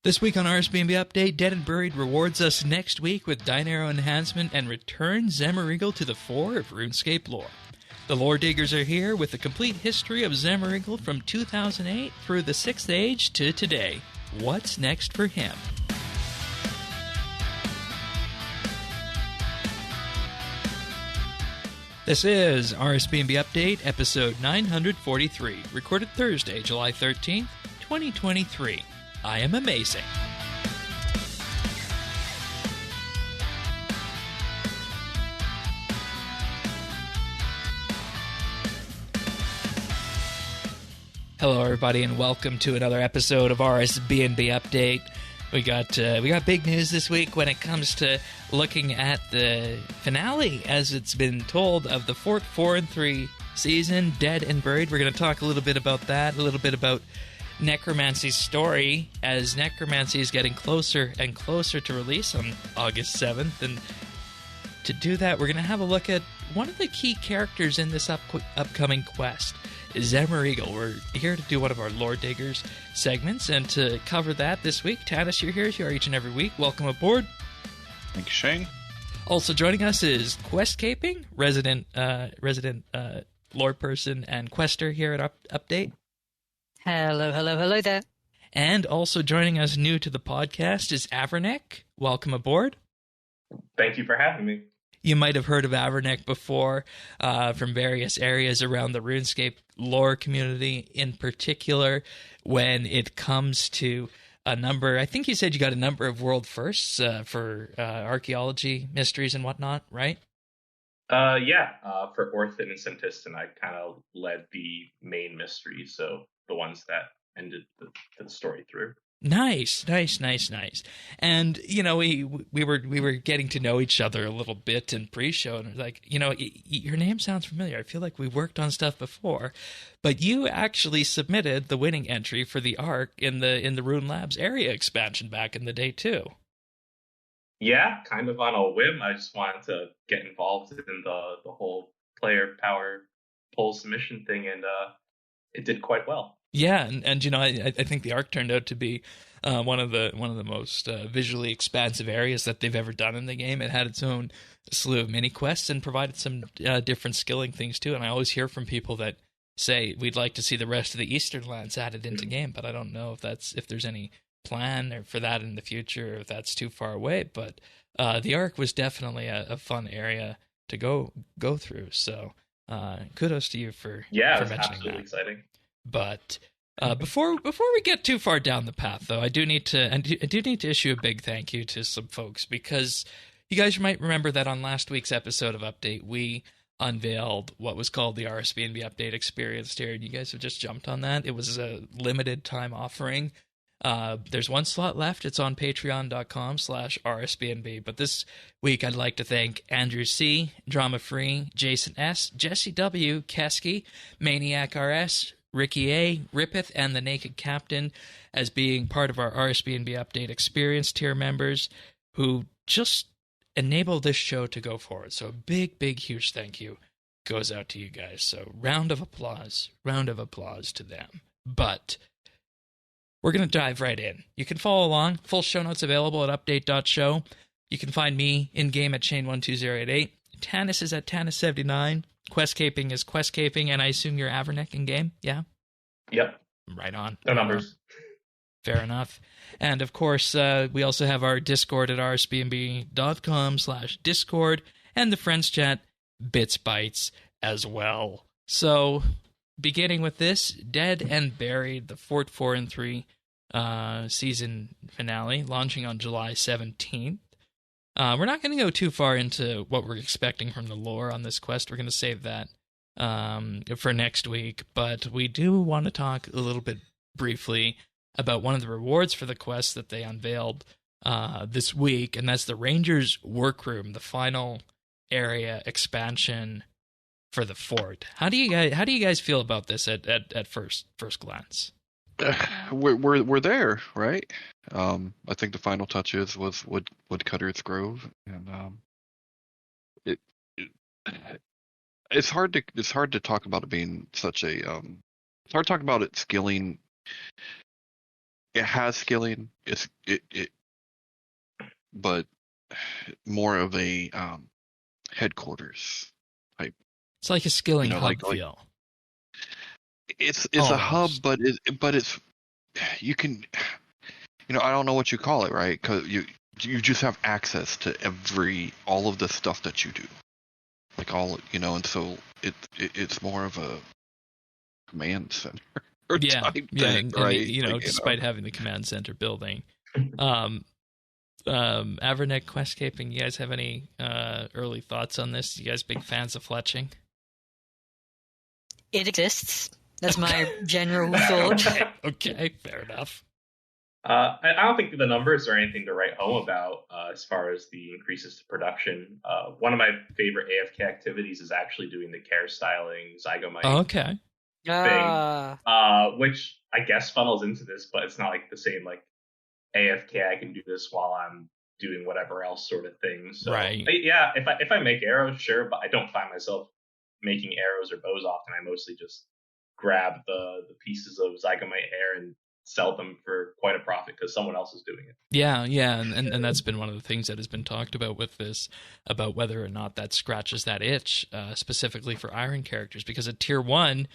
This week on RSBANDB Update, Dead and Buried rewards us next week with Dinarrow enhancement and returns Zemouregal to the fore of RuneScape lore. The lore diggers are here with the complete history of Zemouregal from 2008 through the 6th Age to today. What's next for him? This is RSBANDB Update, episode 943, recorded Thursday, July 13th, 2023. I am amazing. Hello, everybody, and welcome to another episode of RSBANDB Update. We got big news this week when it comes to looking at the finale, as it's been told, of the 4 and 3 season, Dead and Buried. We're going to talk a little bit about that, a little bit about Necromancy's story, as Necromancy is getting closer and closer to release on August 7th. And to do that, we're going to have a look at one of the key characters in this upcoming quest, Zemouregal. We're here to do one of our Lore Diggers segments, and to cover that this week, Tanis, you're here. You are each and every week. Welcome aboard. Thank you, Shane. Also joining us is Questcaping, resident lore person and quester here at Update. Hello there. And also joining us new to the podcast is Avernek. Welcome aboard. Thank you for having me. You might have heard of Avernek before from various areas around the RuneScape lore community, in particular when it comes to a number, I think you said you got a number of world firsts for archaeology, mysteries, and whatnot, right? For Orthan and Centistan, I kind of led the main mysteries, so the ones that ended the story through. Nice. And we were getting to know each other a little bit in pre-show, and like, your name sounds familiar. I feel like we worked on stuff before, but you actually submitted the winning entry for the Ark in the Rune Labs area expansion back in the day too. Yeah, kind of on a whim. I just wanted to get involved in the whole player power poll submission thing, and it did quite well. Yeah, and I think the Ark turned out to be one of the most visually expansive areas that they've ever done in the game. It had its own slew of mini quests and provided some different skilling things too. And I always hear from people that say we'd like to see the rest of the Eastern lands added into game, but I don't know if there's any plan for that in the future, or if that's too far away. But the Ark was definitely a fun area to go through. So kudos to you for mentioning absolutely that. Exciting. But before we get too far down the path, though, I do need to issue a big thank you to some folks, because you guys might remember that on last week's episode of Update, we unveiled what was called the RSBANDB Update Experience tier, and you guys have just jumped on that. It was a limited time offering. There's one slot left. It's on patreon.com/RSBANDB. But this week, I'd like to thank Andrew C., Drama Free, Jason S., Jesse W., Kesky, Maniac RS, Ricky A., Rippeth, and the Naked Captain as being part of our RSBANDB Update Experience tier members who just enable this show to go forward. So a big, huge thank you goes out to you guys. So round of applause to them. But we're going to dive right in. You can follow along. Full show notes available at update.show. You can find me in-game at Shane12088. Tanis is at Tanis79. Questcaping is Questcaping, and I assume you're Avernek in-game, yeah? Yep. Right on. No numbers. Fair enough. And, of course, we also have our Discord at rsbnb.com/Discord, and the Friends Chat, BitsBytes, as well. So, beginning with this, Dead and Buried, the 4 and 3 season finale, launching on July 17th. We're not going to go too far into what we're expecting from the lore on this quest. We're going to save that for next week. But we do want to talk a little bit briefly about one of the rewards for the quest that they unveiled this week, and that's the Ranger's Workroom, the final area expansion for the fort. How do you guys feel about this at first glance? We're there, right? I think the final touches was Woodcutter's Grove, and it's hard to talk about it being such a it's hard to talk about it scaling it has skilling. But more of a headquarters type. It's like a skilling hub like feel. it's a hub, but it's you can, I don't know what you call it, right? Because you just have access to all of the stuff that you do, like and so it's more of a command center type thing, right? Despite having the command center building. Avernick, Questscaping, you guys have any early thoughts on this? You guys big fans of fletching? It exists. That's my general thought. Okay, fair enough. I don't think the numbers are anything to write home about as far as the increases to production. One of my favorite AFK activities is actually doing the care styling Zygomite thing, which I guess funnels into this, but it's not like the same like AFK. I can do this while I'm doing whatever else sort of thing. So, right. Yeah, if I make arrows, sure, but I don't find myself making arrows or bows often. I mostly just grab the pieces of Zygomite hair and sell them for quite a profit because someone else is doing it. Yeah, and that's been one of the things that has been talked about with this, about whether or not that scratches that itch, specifically for iron characters, because at tier 1,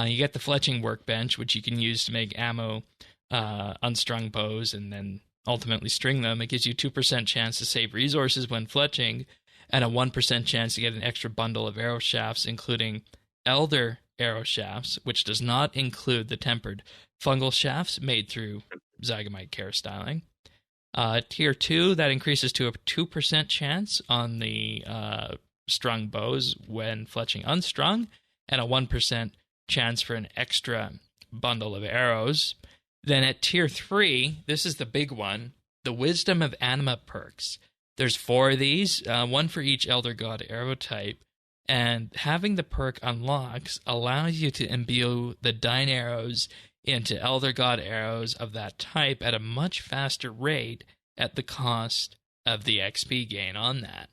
you get the fletching workbench, which you can use to make ammo, unstrung bows, and then ultimately string them. It gives you 2% chance to save resources when fletching, and a 1% chance to get an extra bundle of arrow shafts, including Elder arrow shafts, which does not include the tempered fungal shafts made through Zygomite care styling. Tier 2, that increases to a 2% chance on the strung bows when fletching unstrung, and a 1% chance for an extra bundle of arrows. Then at tier 3, this is the big one, the Wisdom of Anima perks. There's 4 of these, one for each Elder God arrow type, and having the perk unlocks allows you to imbue the Dine arrows into Elder God arrows of that type at a much faster rate at the cost of the XP gain on that.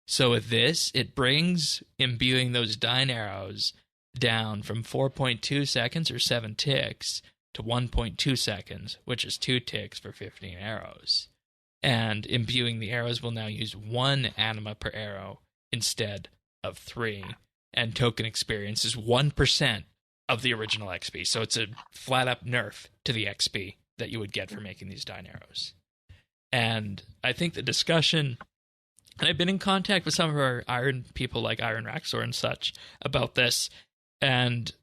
So with this, it brings imbuing those Dine arrows down from 4.2 seconds or 7 ticks to 1.2 seconds, which is 2 ticks for 15 arrows. And imbuing the arrows will now use 1 anima per arrow instead of 3, and token experience is 1% of the original XP. So it's a flat-up nerf to the XP that you would get for making these Dine arrows. And I think the discussion, and I've been in contact with some of our Iron people like Iron Raxor and such about this, and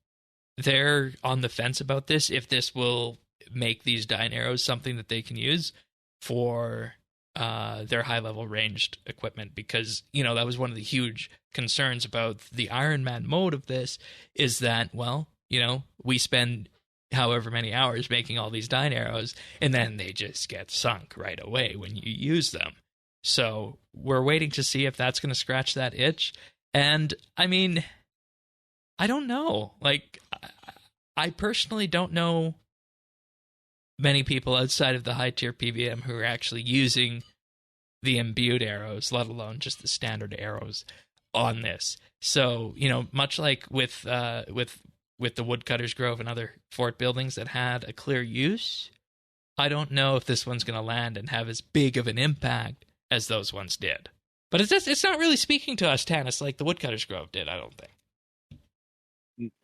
they're on the fence about this, if this will make these Dine arrows something that they can use for their high-level ranged equipment, because, that was one of the huge concerns about the Iron Man mode of this, is that, we spend however many hours making all these Dine arrows, and then they just get sunk right away when you use them. So we're waiting to see if that's going to scratch that itch. And, I don't know. I personally don't know many people outside of the high-tier PVM who are actually using the imbued arrows, let alone just the standard arrows on this. So, much like with the Woodcutter's Grove and other fort buildings that had a clear use, I don't know if this one's going to land and have as big of an impact as those ones did. But it's not really speaking to us, Tanis, like the Woodcutter's Grove did, I don't think.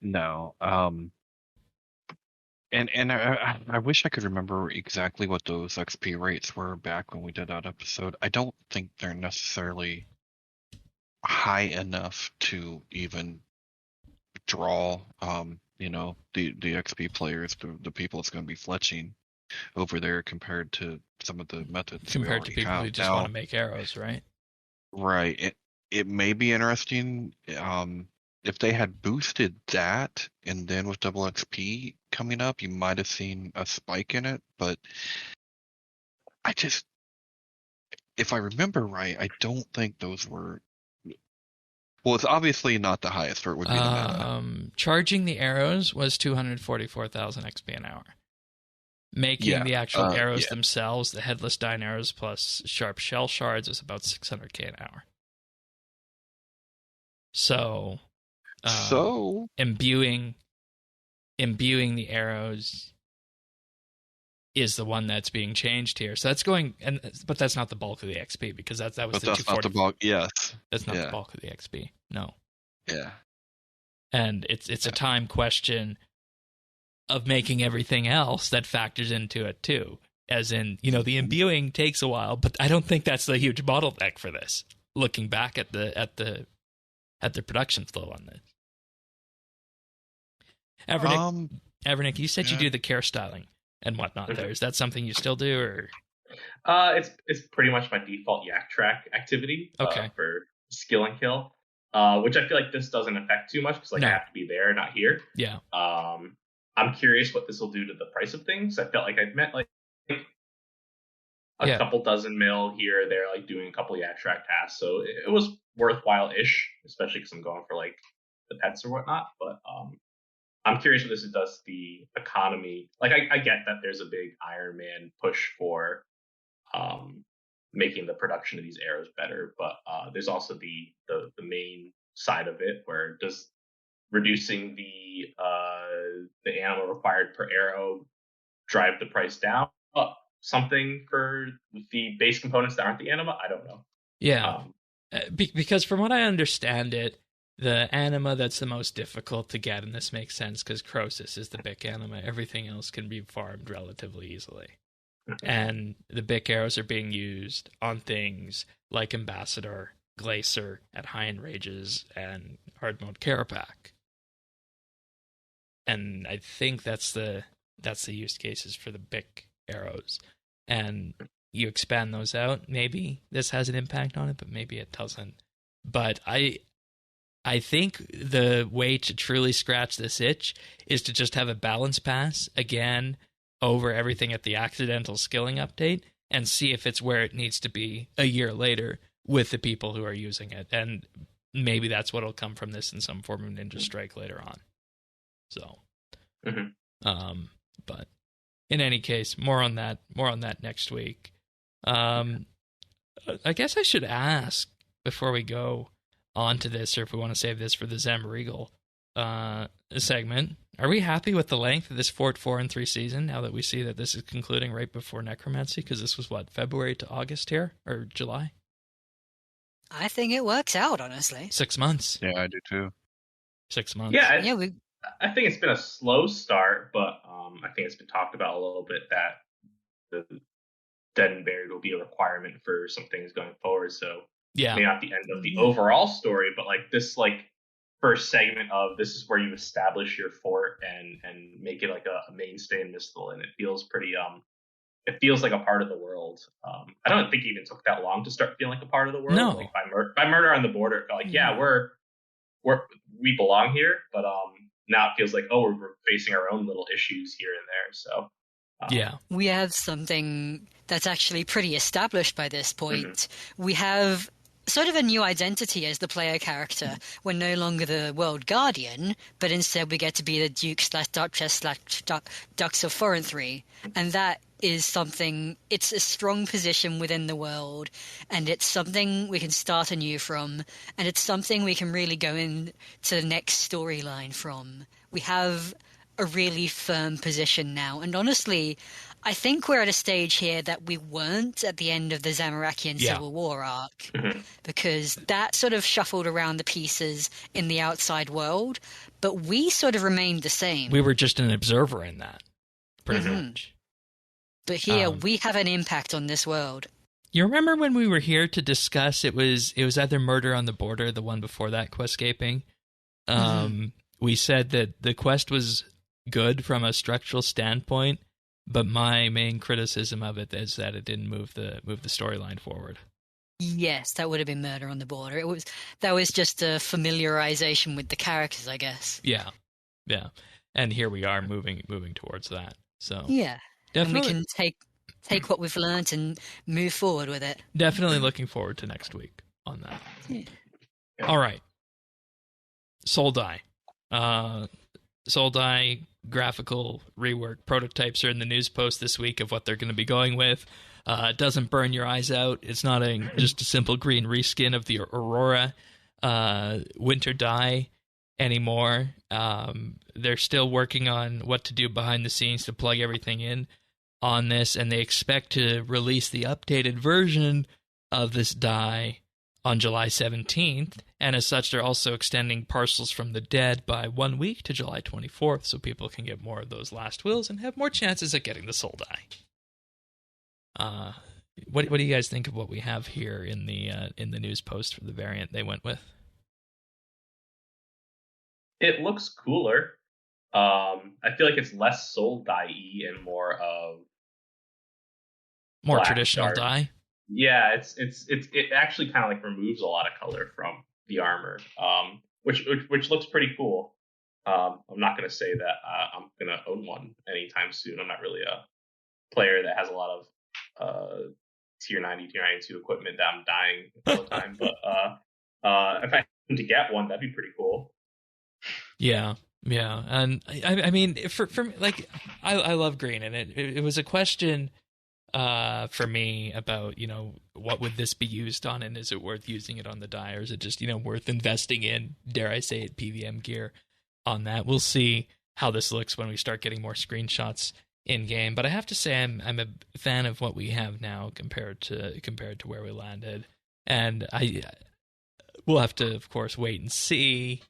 No. And I wish I could remember exactly what those XP rates were back when we did that episode. I don't think they're necessarily high enough to even draw, the XP players, the people that's going to be fletching over there compared to some of the methods. Compared to people who just want to make arrows, right? Right. It may be interesting. If they had boosted that, and then with double XP coming up, you might have seen a spike in it. But if I remember right, I don't think those were. Well, it's obviously not the highest, or it would be the meta. Charging the arrows was 244,000 XP an hour. Making the actual arrows themselves, the headless Dine arrows plus sharp shell shards, was about 600k an hour. So imbuing the arrows is the one that's being changed here. So that's going, but that's not the bulk of the XP, because that was But the that's not 240. the bulk. Yes. That's not the bulk of the XP. No. Yeah. And it's a time question of making everything else that factors into it too. As in, the imbuing takes a while, but I don't think that's the huge bottleneck for this. Looking back at the production flow on this. Evernick, you said you do the care styling and whatnot there. Is that something you still do, or? It's pretty much my default yak track activity for skill and kill, which I feel like this doesn't affect too much because I have to be there, not here. Yeah. I'm curious what this will do to the price of things. I felt like I've met like a couple dozen mil here or there, like doing a couple yak track tasks, so it was worthwhile-ish, especially because I'm going for like the pets or whatnot. But I'm curious what this does to the economy. Like, I get that there's a big Iron Man push for making the production of these arrows better, but there's also the main side of it, where does reducing the animal required per arrow drive the price down up something for the base components that aren't the anima? I don't know. Yeah, because from what I understand it, the anima that's the most difficult to get, and this makes sense because Croesus is the big anima, everything else can be farmed relatively easily. And the big arrows are being used on things like Ambassador, Glacier at high enrages, and hard mode Carapac. And I think that's the use cases for the big arrows. And you expand those out, maybe this has an impact on it, but maybe it doesn't. But I think the way to truly scratch this itch is to just have a balance pass again over everything at the accidental skilling update and see if it's where it needs to be a year later with the people who are using it. And maybe that's what'll come from this in some form of Ninja Strike later on. So, but in any case, more on that next week. I guess I should ask before we go on to this, or if we want to save this for the Zemouregal segment, are we happy with the length of this 4 and 3 season now that we see that this is concluding right before Necromancy? Because this was February to August here, or July? I think it works out, honestly. 6 months. Yeah, I do too. 6 months. Yeah, I think it's been a slow start, but I think it's been talked about a little bit that the Dead and Buried will be a requirement for some things going forward. So maybe not the end of the overall story, but like this first segment of this is where you establish your fort and make it like a mainstay in Mistal, and it feels pretty it feels like a part of the world. I don't think it even took that long to start feeling like a part of the world. No. Like by Murder on the Border, it felt like we belong here, but now it feels like we're facing our own little issues here and there. So we have something that's actually pretty established by this point. We have sort of a new identity as the player character. We're no longer the World Guardian, but instead we get to be the Duke/Duchess/Dux of 4 and 3, and that is something. It's a strong position within the world, and it's something we can start anew from, and it's something we can really go into the next storyline from. We have a really firm position now, and honestly, I think we're at a stage here that we weren't at the end of the Zamorakian Civil War arc, because that sort of shuffled around the pieces in the outside world, but we sort of remained the same. We were just an observer in that, pretty much. But here, we have an impact on this world. You remember when we were here to discuss, it was either Murder on the Border, the one before that, Questscaping. We said that the quest was good from a structural standpoint, but my main criticism of it is that it didn't move the storyline forward. Yes, that would have been Murder on the Border. That was just a familiarization with the characters, I guess. Yeah. And here we are moving towards that. So definitely, and we can take what we've learned and move forward with it. Definitely looking forward to next week on that. Yeah. All right, Soul Die. Soul Die graphical rework prototypes are in the news post this week of what they're going to be going with. It doesn't burn your eyes out. It's not just a simple green reskin of the Aurora Winter Die anymore. They're still working on what to do behind the scenes to plug everything in. on this, and they expect to release the updated version of this die on July 17th, and as such, they're also extending Parcels from the Dead by 1 week to July 24th, so people can get more of those last wills and have more chances at getting the soul die. What do you guys think of what we have here in the news post for the variant they went with? It looks cooler. I feel like it's less soul die-y and more of more traditional dark. die. Yeah, it actually kind of like removes a lot of color from the armor, which looks pretty cool. I'm not gonna say that I'm gonna own one anytime soon. I'm not really a player that has a lot of tier 90, tier 92 equipment that I'm dying all the time. But if I happen to get one, that'd be pretty cool. Yeah, and I mean, for like, I love green, and it was a question for me about, what would this be used on, and is it worth using it on the die, or is it just, worth investing in, dare I say it, PVM gear on that. We'll see how this looks when we start getting more screenshots in game, but I have to say I'm a fan of what we have now compared to where we landed, and we'll have to, of course, wait and see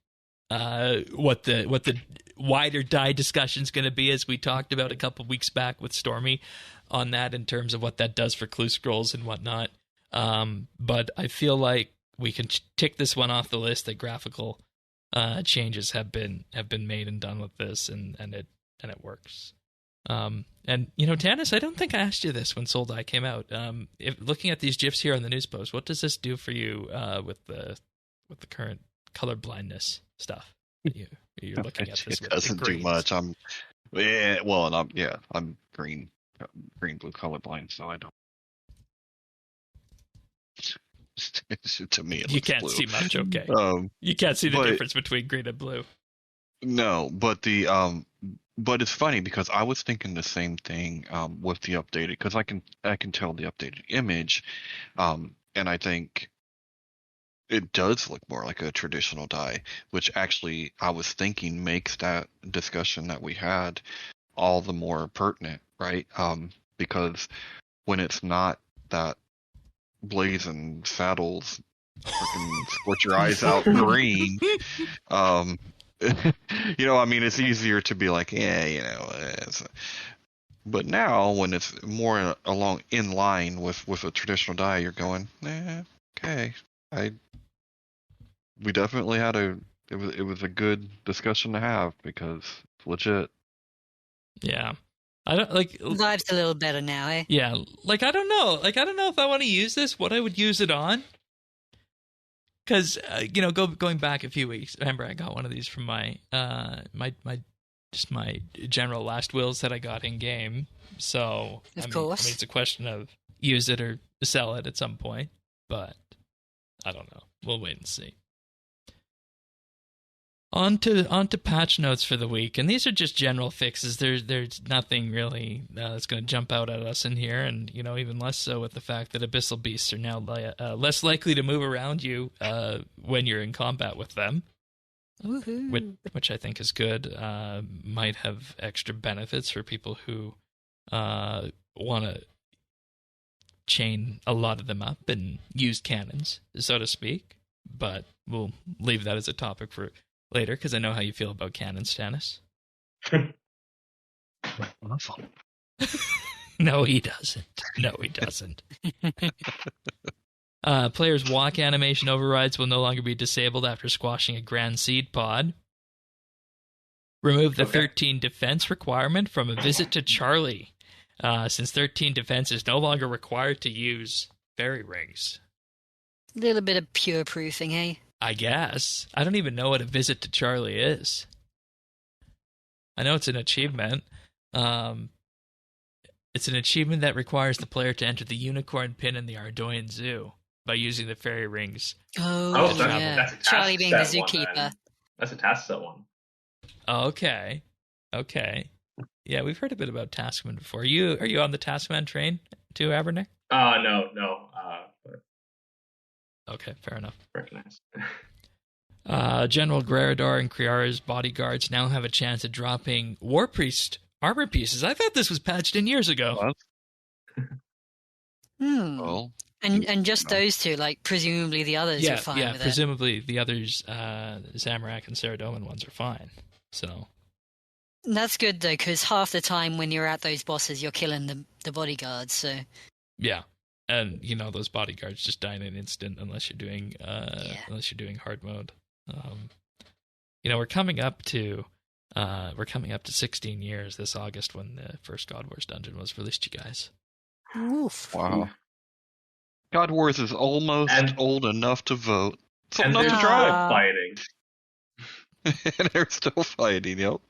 what the wider die discussion is going to be, as we talked about a couple weeks back with Stormy on that, in terms of what that does for clue scrolls and whatnot. But I feel like we can tick this one off the list, that graphical changes have been made and done with this, and it works. And Tanis, I don't think I asked you this when Soul Die came out. Looking at these GIFs here on the news post, what does this do for you with the current color blindness stuff? You're looking at this. It doesn't do much. I'm green blue colorblind, so I don't. To me, you can't blue. see much. Okay, you can't see the difference between green and blue. No, but but it's funny because I was thinking the same thing with the updated, because I can tell the updated image, and I think it does look more like a traditional die, which actually I was thinking makes that discussion that we had all the more pertinent, right? Because when it's not that blazing saddles freaking scorch your eyes out green, it's easier to be like, but now when it's more in line with a traditional die, you're going, okay, we definitely had it was a good discussion to have, because it's legit. Yeah. I don't like vibe's a little better now, eh? Yeah. Like, I don't know if I want to use this, what I would use it on. Cause, going back a few weeks, remember I got one of these from my general last wills that I got in game. So, of course. it's a question of use it or sell it at some point, but I don't know. We'll wait and see. On to patch notes for the week, and these are just general fixes. There's nothing really that's going to jump out at us in here, and even less so with the fact that abyssal beasts are now less likely to move around you when you're in combat with them. Woohoo. Which I think is good. Might have extra benefits for people who want to chain a lot of them up and use cannons, so to speak. But we'll leave that as a topic for later, because I know how you feel about cannons, Tanis. No, he doesn't. Players' walk animation overrides will no longer be disabled after squashing a Grand Seed pod. Remove the 13 defense requirement from a visit to Charlie, since 13 defense is no longer required to use fairy rings. A little bit of pure proofing, eh? I guess. I don't even know what a visit to Charlie is. I know it's an achievement. It's an achievement that requires the player to enter the unicorn pin in the Ardoyan Zoo by using the fairy rings. Oh yeah. That's a task Charlie being the set zookeeper. One, that's a task set one. Okay. Yeah, we've heard a bit about Taskman before. Are you on the Taskman train too, Abernick? No. Okay, fair enough. Recognize. General Greridor and Kriara's bodyguards now have a chance at dropping War Priest Armor pieces. I thought this was patched in years ago. What? Hmm. And just those two, like presumably the others are fine with it. Presumably the others, Zamorak and Saradomin ones are fine. So that's good though, because half the time when you're at those bosses, you're killing the bodyguards. So yeah, and those bodyguards just die in an instant unless you're doing hard mode. We're coming up to 16 years this August when the first God Wars dungeon was released, you guys. Oof. Wow. God Wars is almost old enough to vote. So And not they're to drive. fighting. And they're still fighting, yep.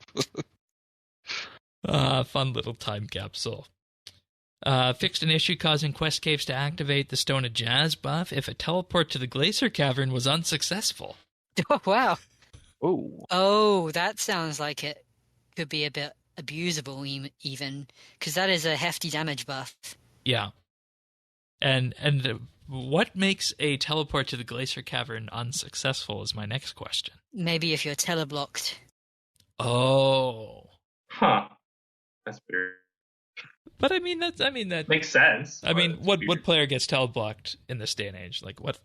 Fun little time capsule. Fixed an issue causing quest caves to activate the Stone of Jazz buff if a teleport to the Glacier Cavern was unsuccessful. Oh, wow. Oh, that sounds like it could be a bit abusable even, because that is a hefty damage buff. Yeah. And what makes a teleport to the Glacier Cavern unsuccessful is my next question. Maybe if you're teleblocked. Oh. Huh. That's weird. But that Makes sense. I mean, what player gets teleblocked in this day and age? Like what?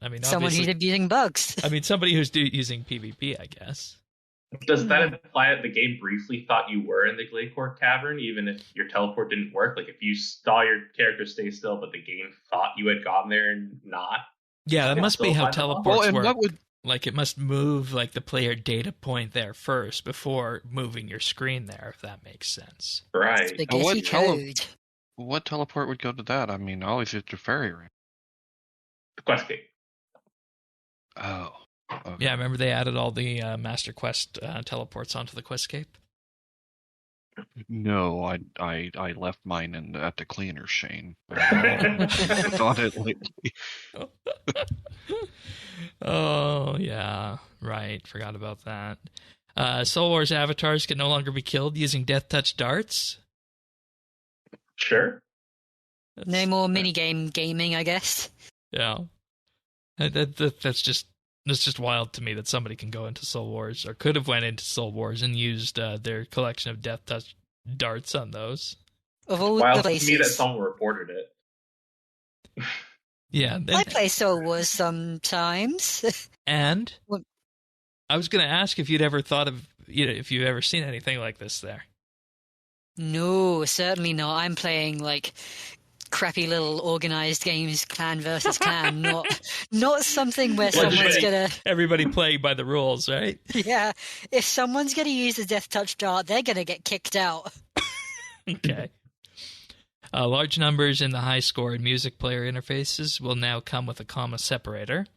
I mean, someone who's abusing bugs. I mean, somebody who's using PvP, I guess. Does that imply that the game briefly thought you were in the Glacier Cavern, even if your teleport didn't work? Like, if you saw your character stay still, but the game thought you had gone there and not? Yeah, that must be how teleports work. Would... Like, it must move, like, the player data point there first before moving your screen there, if that makes sense. Right. What teleport would go to that? I mean, I always use the fairy ring. The quest gate. Oh. Okay. Yeah, remember they added all the Master Quest teleports onto the Questscape? No, I left mine at the cleaner, Shane. It's on it lately. Oh, yeah. Right. Forgot about that. Soul Wars avatars can no longer be killed using Death Touch darts. Sure. No more minigame gaming, I guess. Yeah. That's just wild to me that somebody can go into Soul Wars, or could have went into Soul Wars and used their collection of Death Touch darts on those. Of all Wild the places. to me that someone reported it. Yeah. I play Soul Wars sometimes. And What? I was going to ask if you'd ever thought of, if you've ever seen anything like this there. No, certainly not. I'm playing like crappy little organized games, clan versus clan, not something where someone's gonna everybody playing by the rules, right? Yeah, if someone's gonna use the Death Touch dart, they're gonna get kicked out. Okay. Large numbers in the high-scored music player interfaces will now come with a comma separator.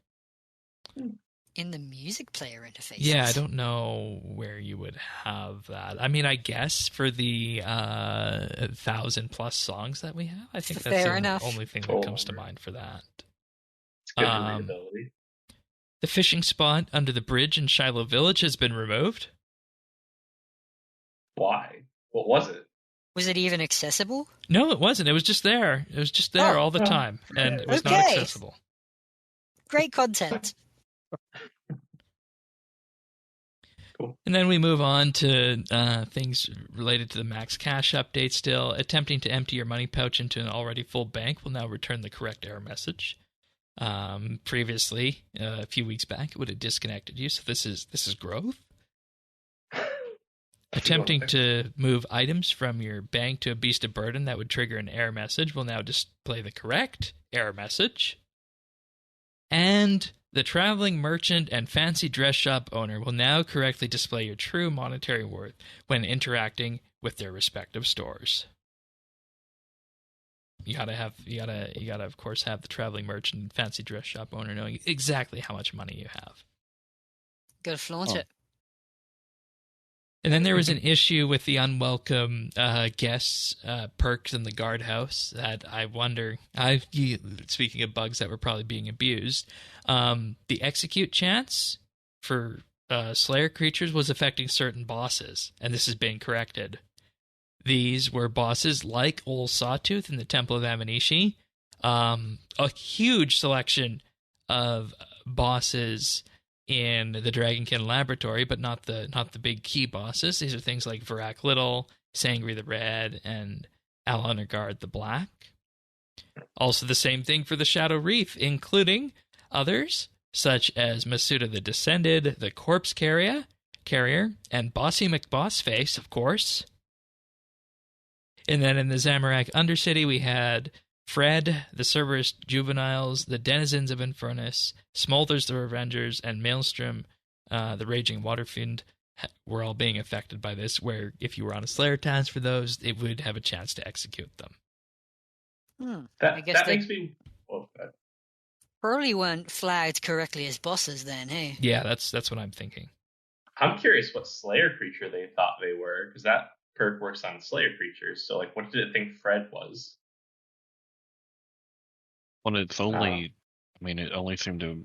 In the music player interfaces? Yeah, I don't know where you would have that. I mean, I guess for the 1,000+ songs that we have, I think that's Fair the enough. only thing that comes to mind for that. It's good for readability. The fishing spot under the bridge in Shiloh Village has been removed. Why? What was it? Was it even accessible? No, it wasn't. It was just there. It was just there all the time, and it was not accessible. Great content. Cool. And then we move on to things related to the max cash update still. Attempting to empty your money pouch into an already full bank will now return the correct error message. Previously, a few weeks back, it would have disconnected you, so this is growth. Attempting to move items from your bank to a beast of burden that would trigger an error message will now display the correct error message. And the traveling merchant and fancy dress shop owner will now correctly display your true monetary worth when interacting with their respective stores. You gotta of course have the traveling merchant and fancy dress shop owner knowing exactly how much money you have. Gotta flaunt it. And then there was an issue with the unwelcome guests perks in the guardhouse that I wonder. Speaking of bugs that were probably being abused, the execute chance for Slayer creatures was affecting certain bosses, and this has been corrected. These were bosses like Old Sawtooth in the Temple of Amanishi, a huge selection of bosses in the Dragonkin Laboratory, but not the big key bosses. These are things like Varak Little, Sangri the red, and Alhonargard the black. Also the same thing for the Shadow Reef, including others such as Masuda the Descended, the Corpse Carrier, and Bossy McBossface, of course. And then in the Zamorak Undercity, we had Fred, the Cerberus Juveniles, the Denizens of Infernus, Smolders the Revengers, and Maelstrom, the Raging Waterfiend, were all being affected by this, where if you were on a Slayer task for those, it would have a chance to execute them. That makes me... Oh, God. Probably weren't flagged correctly as bosses then, hey? Yeah, that's what I'm thinking. I'm curious what Slayer creature they thought they were, because that perk works on Slayer creatures. So, like, what did it think Fred was? Well, it's only... it only seemed to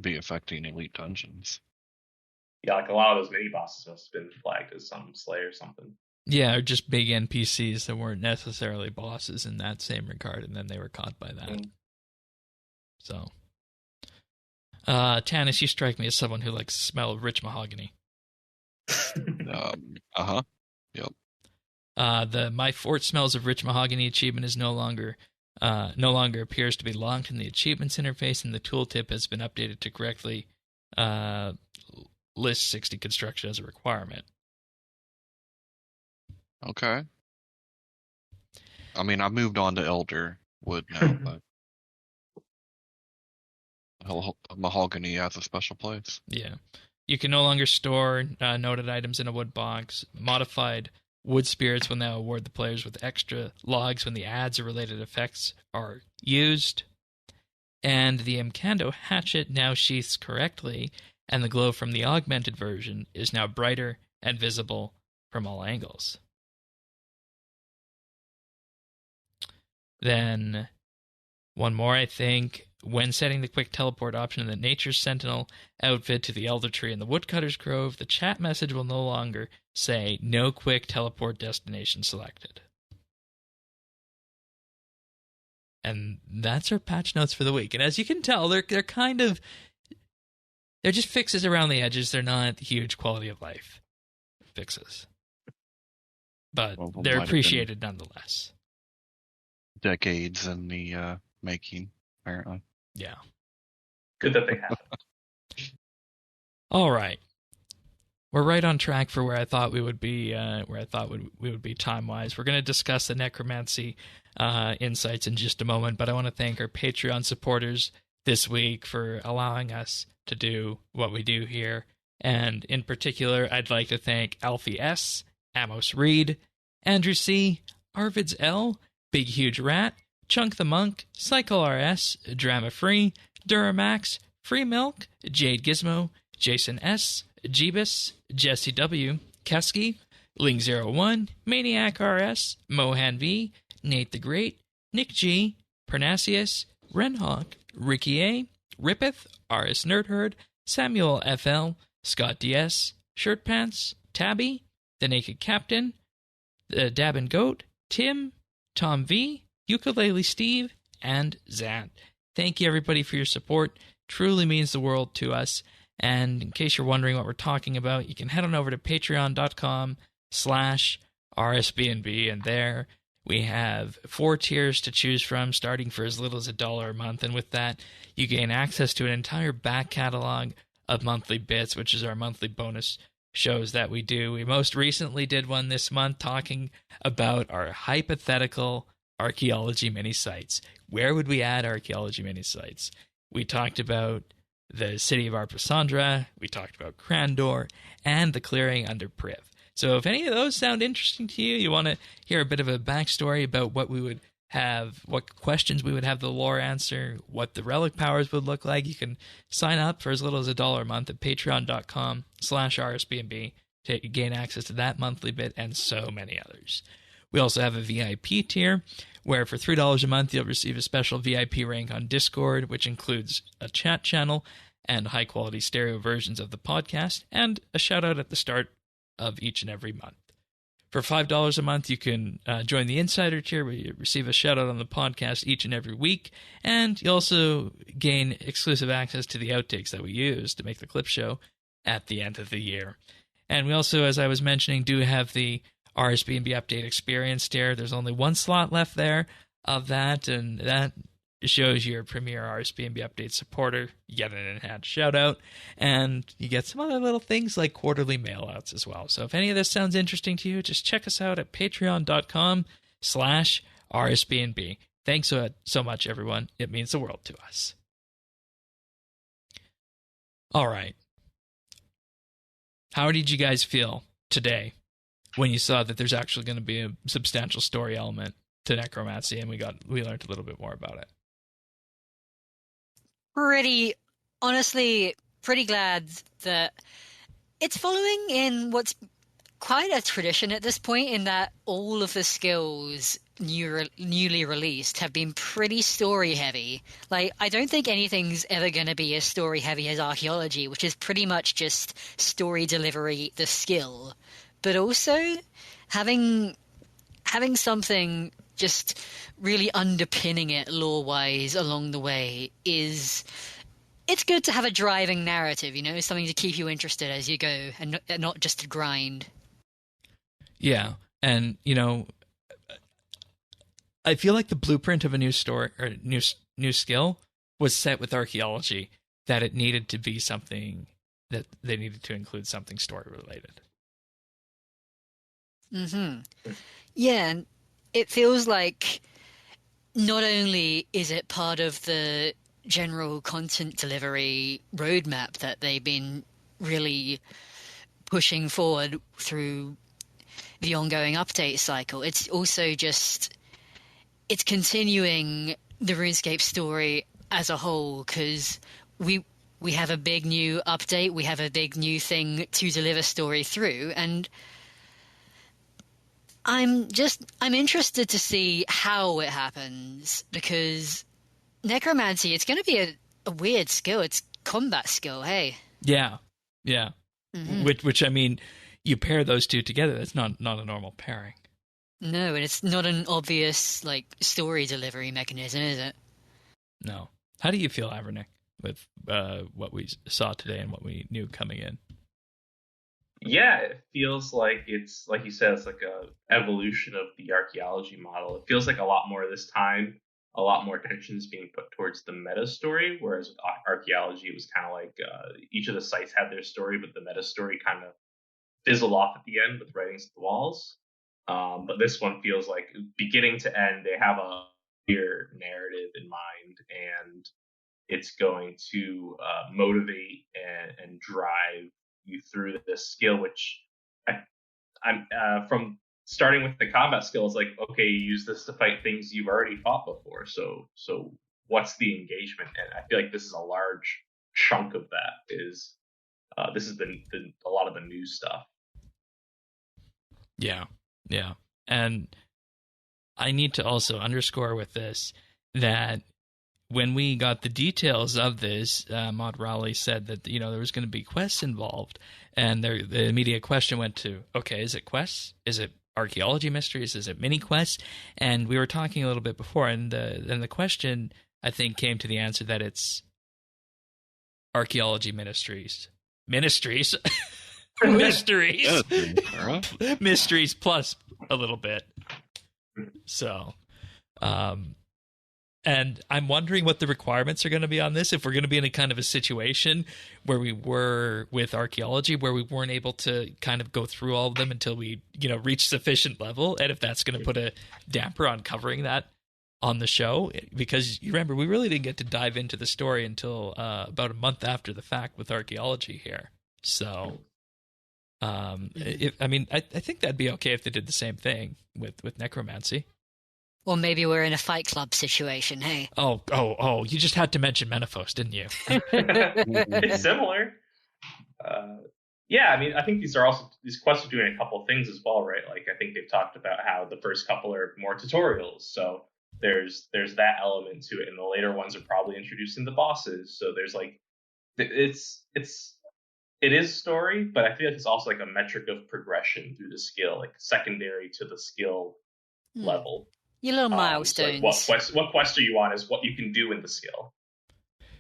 be affecting elite dungeons. Yeah, like a lot of those mini bosses must have been flagged as some Slayer or something. Yeah, or just big NPCs that weren't necessarily bosses in that same regard, and then they were caught by that. So, Tanis, you strike me as someone who likes the smell of rich mahogany. Yep. The My Fort Smells of Rich Mahogany achievement is no longer appears to be locked in the achievements interface, and the tooltip has been updated to correctly list 60 construction as a requirement. Okay. I moved on to Elder Wood now, but mahogany has a special place. Yeah. You can no longer store noted items in a wood box. Modified wood spirits will now award the players with extra logs when the adds or related effects are used. And the Mkando hatchet now sheaths correctly, and the glow from the augmented version is now brighter and visible from all angles. Then, one more, I think. When setting the quick teleport option in the Nature's Sentinel outfit to the Elder Tree in the Woodcutter's Grove, the chat message will no longer say, "No quick teleport destination selected." And that's our patch notes for the week. And as you can tell, they're just fixes around the edges. They're not huge quality of life fixes. But they're appreciated nonetheless. Decades in the making, apparently. Yeah. Good that they happen. All right. We're right on track for where I thought we would be. We would be time-wise. We're going to discuss the Necromancy insights in just a moment, but I want to thank our Patreon supporters this week for allowing us to do what we do here. And in particular, I'd like to thank Alfie S., Amos Reed, Andrew C., Arvids L., Big Huge Rat, Chunk the Monk, Cycle RS, Drama Free, Duramax, Free Milk, Jade Gizmo, Jason S., Jeebus, Jesse W., Kesky, Ling01, Maniac RS, Mohan V., Nate the Great, Nick G., Parnassius, Renhawk, Ricky A., Rippeth, RS Nerdherd, Samuel FL, Scott DS, Shirtpants, Tabby, The Naked Captain, The Dabbin Goat, Tim, Tom V., Ukulele Steve, and Zan. Thank you, everybody, for your support. Truly means the world to us. And in case you're wondering what we're talking about, you can head on over to patreon.com/RSBANB, and there we have 4 tiers to choose from, starting for as little as $1 a month. And with that, you gain access to an entire back catalog of monthly bits, which is our monthly bonus shows that we do. We most recently did one this month talking about our hypothetical archaeology mini sites. Where would we add archaeology mini sites? We talked about the city of Arpasandra, we talked about Crandor, and the clearing under Priv. So if any of those sound interesting to you, you want to hear a bit of a backstory about what we would have, what questions we would have the lore answer, what the relic powers would look like, you can sign up for as little as $1 a month at patreon.com/RSBNB to gain access to that monthly bit and so many others. We also have a VIP tier where for $3 a month you'll receive a special VIP rank on Discord, which includes a chat channel and high-quality stereo versions of the podcast, and a shout-out at the start of each and every month. For $5 a month, you can join the Insider tier, where you receive a shout-out on the podcast each and every week, and you also gain exclusive access to the outtakes that we use to make the clip show at the end of the year. And we also, as I was mentioning, do have the RSBANB update experienced here. There's only one slot left there of that, and that shows you're a premier RSBANB update supporter. You get an enhanced shout out, and you get some other little things like quarterly mailouts as well. So if any of this sounds interesting to you, just check us out at patreon.com/RSBANB. Thanks so much, everyone. It means the world to us. All right. How did you guys feel today when you saw that there's actually going to be a substantial story element to Necromancy, and we learned a little bit more about it? Honestly, pretty glad that it's following in what's quite a tradition at this point, in that all of the skills newly released have been pretty story heavy. Like, I don't think anything's ever going to be as story heavy as archaeology, which is pretty much just story delivery, the skill. But also having something just really underpinning it lore-wise along the way it's good to have a driving narrative, something to keep you interested as you go, and not just to grind. Yeah, and I feel like the blueprint of a new story or new skill was set with archaeology, that it needed to be something that they needed to include something story related. Yeah, and it feels like not only is it part of the general content delivery roadmap that they've been really pushing forward through the ongoing update cycle, it's also just it's continuing the RuneScape story as a whole, because we have a big new update, we have a big new thing to deliver story through, and I'm interested to see how it happens, because Necromancy, it's going to be a weird skill. It's combat skill, hey? Yeah. Mm-hmm. Which I mean, you pair those two together, that's not a normal pairing. No, and it's not an obvious, story delivery mechanism, is it? No. How do you feel, Avernick, with what we saw today and what we knew coming in? Yeah, it feels like it's, like you said, it's like a evolution of the archaeology model. It feels like a lot more this time, a lot more attention is being put towards the meta story, whereas with archaeology, it was kind of like each of the sites had their story, but the meta story kind of fizzled off at the end with writings at the walls. But this one feels like beginning to end, they have a clear narrative in mind, and it's going to motivate and drive you through this skill, which I'm from starting with the combat skill, it's like, okay, you use this to fight things you've already fought before. So what's the engagement? And I feel like this is a large chunk of that. This has been a lot of the new stuff. Yeah. And I need to also underscore with this that when we got the details of this, Mod Raleigh said that, there was going to be quests involved. And the immediate question went to, okay, is it quests? Is it archaeology mysteries? Is it mini quests? And we were talking a little bit before, and the question, I think, came to the answer that it's archaeology mysteries. Mysteries plus a little bit. So, and I'm wondering what the requirements are going to be on this, if we're going to be in a kind of a situation where we were with archaeology, where we weren't able to kind of go through all of them until we, reach sufficient level, and if that's going to put a damper on covering that on the show. Because you remember, we really didn't get to dive into the story until about a month after the fact with archaeology here. So, I think that'd be okay if they did the same thing with Necromancy. Or maybe we're in a Fight Club situation, hey? Oh, you just had to mention Menaphos, didn't you? It's similar. I think these quests are doing a couple of things as well, right? Like, I think they've talked about how the first couple are more tutorials, so there's that element to it, and the later ones are probably introducing the bosses, so there's it is story, but I feel like it's also like a metric of progression through the skill, like secondary to the skill level. Your little milestones. What quest are you on is what you can do in the skill.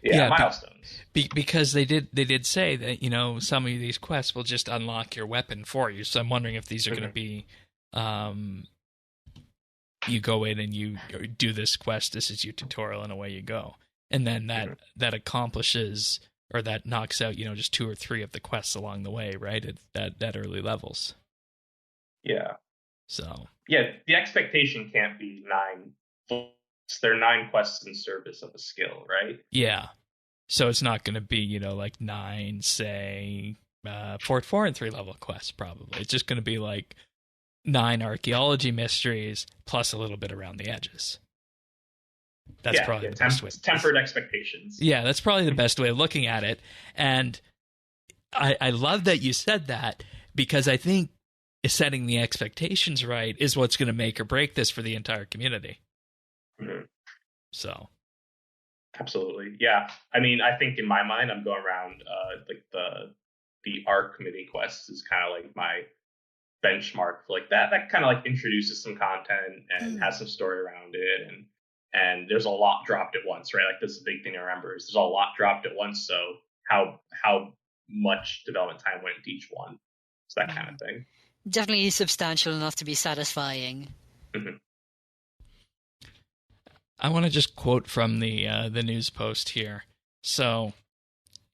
Yeah, milestones. Because they did say that, some of these quests will just unlock your weapon for you. So I'm wondering if these are going to be you go in and you do this quest. This is your tutorial, and away you go. And then that accomplishes, or that knocks out, just 2 or 3 of the quests along the way, right? At that early levels. Yeah. So. Yeah, the expectation can't be 9. They're 9 quests in service of a skill, right? Yeah. So it's not going to be, like 9, say, Fort 4 and 3 level quests, probably. It's just going to be like 9 archaeology mysteries plus a little bit around the edges. That's probably the best way. Tempered expectations. Yeah, that's probably the best way of looking at it. And I love that you said that, because I think setting the expectations right is what's going to make or break this for the entire community. Mm-hmm. So. Absolutely. Yeah. I mean, I think in my mind, I'm going around like the ARC committee quests is kind of like my benchmark for like that. That kind of like introduces some content and has some story around it. And there's a lot dropped at once, right? Like, this is a big thing to remember, is there's a lot dropped at once. So how much development time went into each one? It's that kind of thing. Definitely substantial enough to be satisfying. Mm-hmm. I want to just quote from the news post here. So,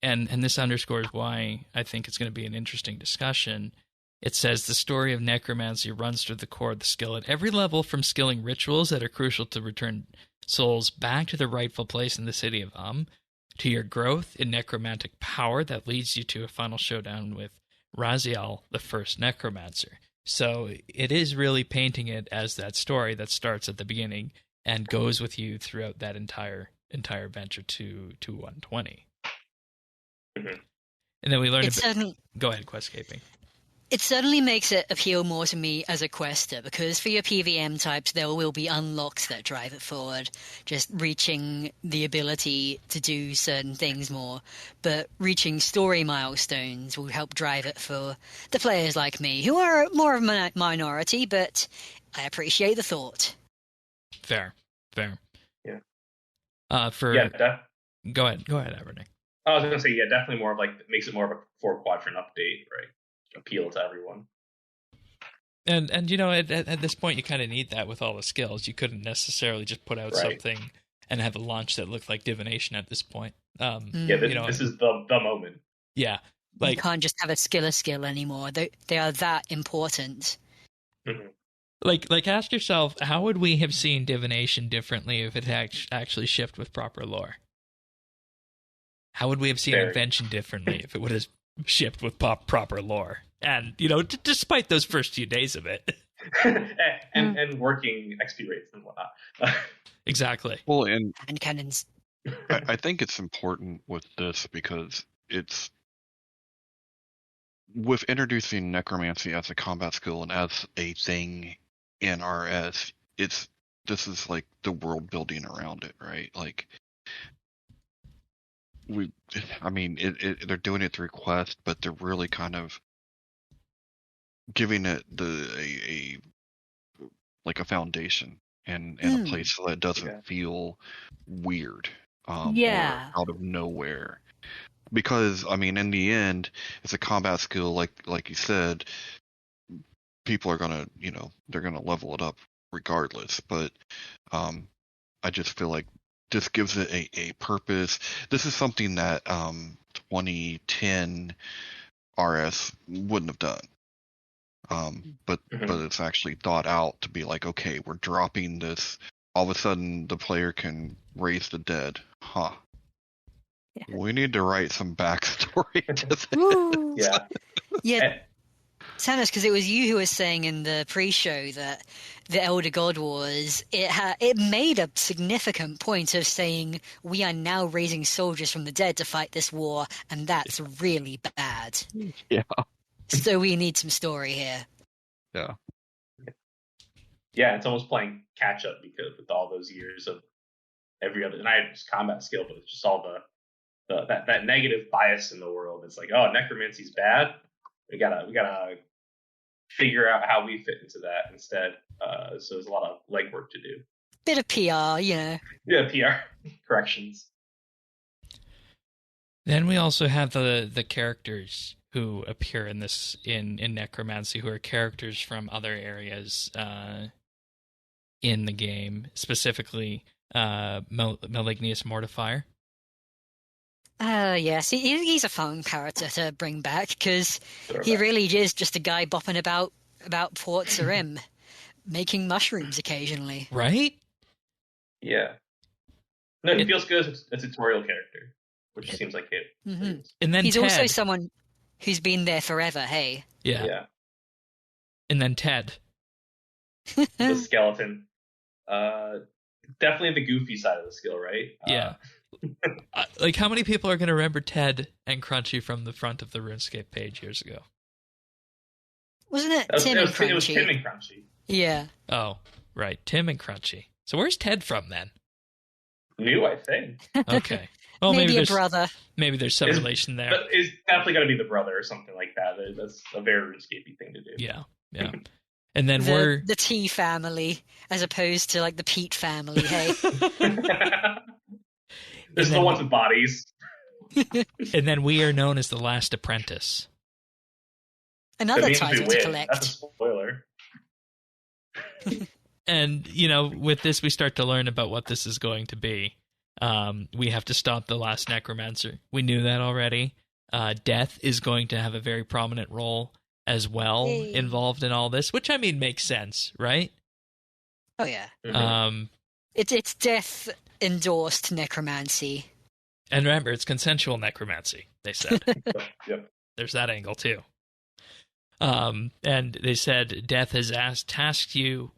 and this underscores why I think it's going to be an interesting discussion. It says the story of necromancy runs through the core of the skill at every level, from skilling rituals that are crucial to return souls back to their rightful place in the city of to your growth in necromantic power that leads you to a final showdown with Raziel, the first necromancer. So it is really painting it as that story that starts at the beginning and goes with you throughout that entire venture to 120. Mm-hmm. And then we learned Go ahead, Questscaping. It certainly makes it appeal more to me as a quester, because for your PVM types, there will be unlocks that drive it forward, just reaching the ability to do certain things more. But reaching story milestones will help drive it for the players like me, who are more of a minority, but I appreciate the thought. Fair. Yeah. Go ahead, Everett. I was going to say, yeah, definitely more of like, makes it more of a 4-quadrant update, right? Appeal to everyone. And at this point, you kind of need that with all the skills. You couldn't necessarily just put out something and have a launch that looked like divination at this point. This is the moment. Yeah. You can't just have a skill anymore. They are that important. Mm-hmm. Like, ask yourself, how would we have seen divination differently if it had actually shipped with proper lore? How would we have seen invention differently if it would have shipped with proper lore? And, despite those first few days of it. and working XP rates and whatnot. Exactly. Well, and cannons. I think it's important with this because it's with introducing necromancy as a combat skill and as a thing in RS, this is like the world building around it, right? Like, they're doing it through quest, but they're really kind of giving it a foundation and a place so that it doesn't feel weird, or out of nowhere. Because in the end, it's a combat skill, like you said. People are gonna, they're gonna level it up regardless. But I just feel like this gives it a purpose. This is something that 2010 RS wouldn't have done. But it's actually thought out to be like, okay, we're dropping this. All of a sudden, the player can raise the dead. Huh. Yeah. We need to write some backstory to this. Yeah. Sanos, because it was you who was saying in the pre-show that the Elder God Wars, it made a significant point of saying we are now raising soldiers from the dead to fight this war, and that's really bad. Yeah. So we need some story here. Yeah. Yeah, it's almost playing catch up because with all those years of every other, and I had just combat skill, but it's just all that negative bias in the world. It's like, oh, necromancy's bad. We gotta figure out how we fit into that instead. So there's a lot of legwork to do. Bit of PR, Yeah, PR corrections. Then we also have the characters who appear in this in Necromancy, who are characters from other areas in the game, specifically Malignius Mortifier. Yes, he's a fun character to bring back because Throw he back. really is just a guy bopping about Port Sarim, making mushrooms occasionally. Right? Yeah. No, he feels good as a tutorial character, which seems like it. Mhm. And then He's Ted. also someone who's been there forever, hey? Yeah. Yeah. And then Ted. The skeleton. Definitely the goofy side of the skill, right? Yeah. Like, how many people are going to remember Ted and Crunchy from the front of the RuneScape page years ago? Wasn't it It was Tim and Crunchy? It was Tim and Crunchy. Yeah. Oh, right. Tim and Crunchy. So where's Ted from then? New, I think. Okay. Well, maybe a there's brother. maybe there's some relation there. But it's definitely going to be the brother or something like that. That's a very RuneScape thing to do. Yeah. Yeah. And then we're The T family, as opposed to like the Pete family, hey? There's the ones with bodies. and then we are known as the Last Apprentice. Another It means title we to win. collect. That's a spoiler. And, with this, we start to learn about what this is going to be. We have to stop the last Necromancer. We knew that already. Death is going to have a very prominent role as well involved in all this, which, I mean, makes sense, right? Oh yeah. Mhm. It's death endorsed necromancy. And remember, it's consensual necromancy, they said. Yep. There's that angle, too. And they said Death has tasked you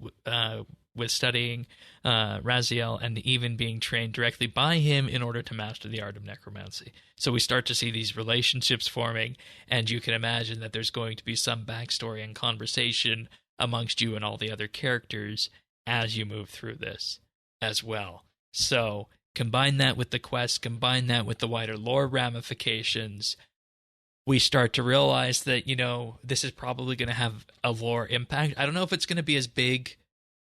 with studying Raziel and even being trained directly by him in order to master the art of necromancy. So we start to see these relationships forming, and you can imagine that there's going to be some backstory and conversation amongst you and all the other characters as you move through this as well. So combine that with the quest, combine that with the wider lore ramifications, we start to realize that, this is probably going to have a lore impact. I don't know if it's going to be as big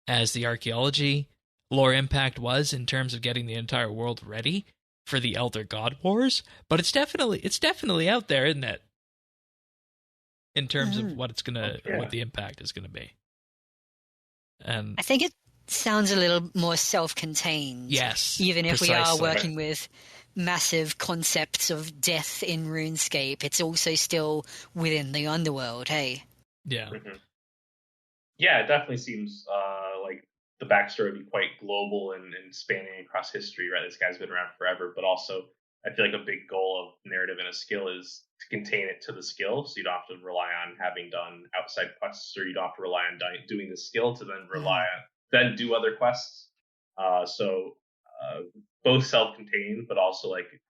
as the archaeology lore impact was in terms of getting the entire world ready for the Elder God Wars, but it's definitely out there, isn't it? In terms of what the impact is gonna be. And I think it sounds a little more self-contained. yes, Even if we are precisely. working with massive concepts of death in RuneScape, it's also still within the underworld, hey? Yeah. Mm-hmm. Yeah, it definitely seems like the backstory would be quite global and spanning across history, right? This guy's been around forever, but also I feel like a big goal of narrative in a skill is to contain it to the skill, so you don't have to rely on having done outside quests, or you don't have to rely on doing the skill to then then do other quests. So both self-contained, but also like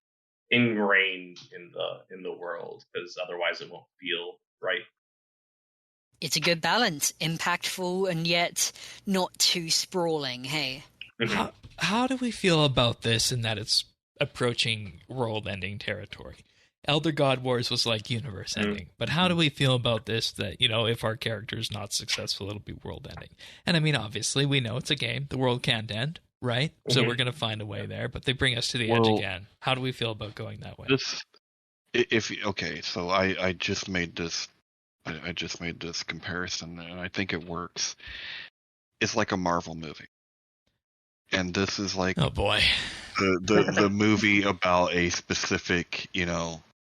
ingrained in the world, because otherwise it won't feel right. It's a good balance, impactful and yet not too sprawling, hey? How do we feel about this in that it's approaching world-ending territory? Elder God Wars was like universe-ending, but how do we feel about this that, if our character is not successful, it'll be world-ending? And I mean, obviously, we know it's a game. The world can't end, right? So we're going to find a way there, but they bring us to the edge again. How do we feel about going that way? So I just made this comparison, and I think it works. It's like a Marvel movie, and this is like, oh boy, the movie about a specific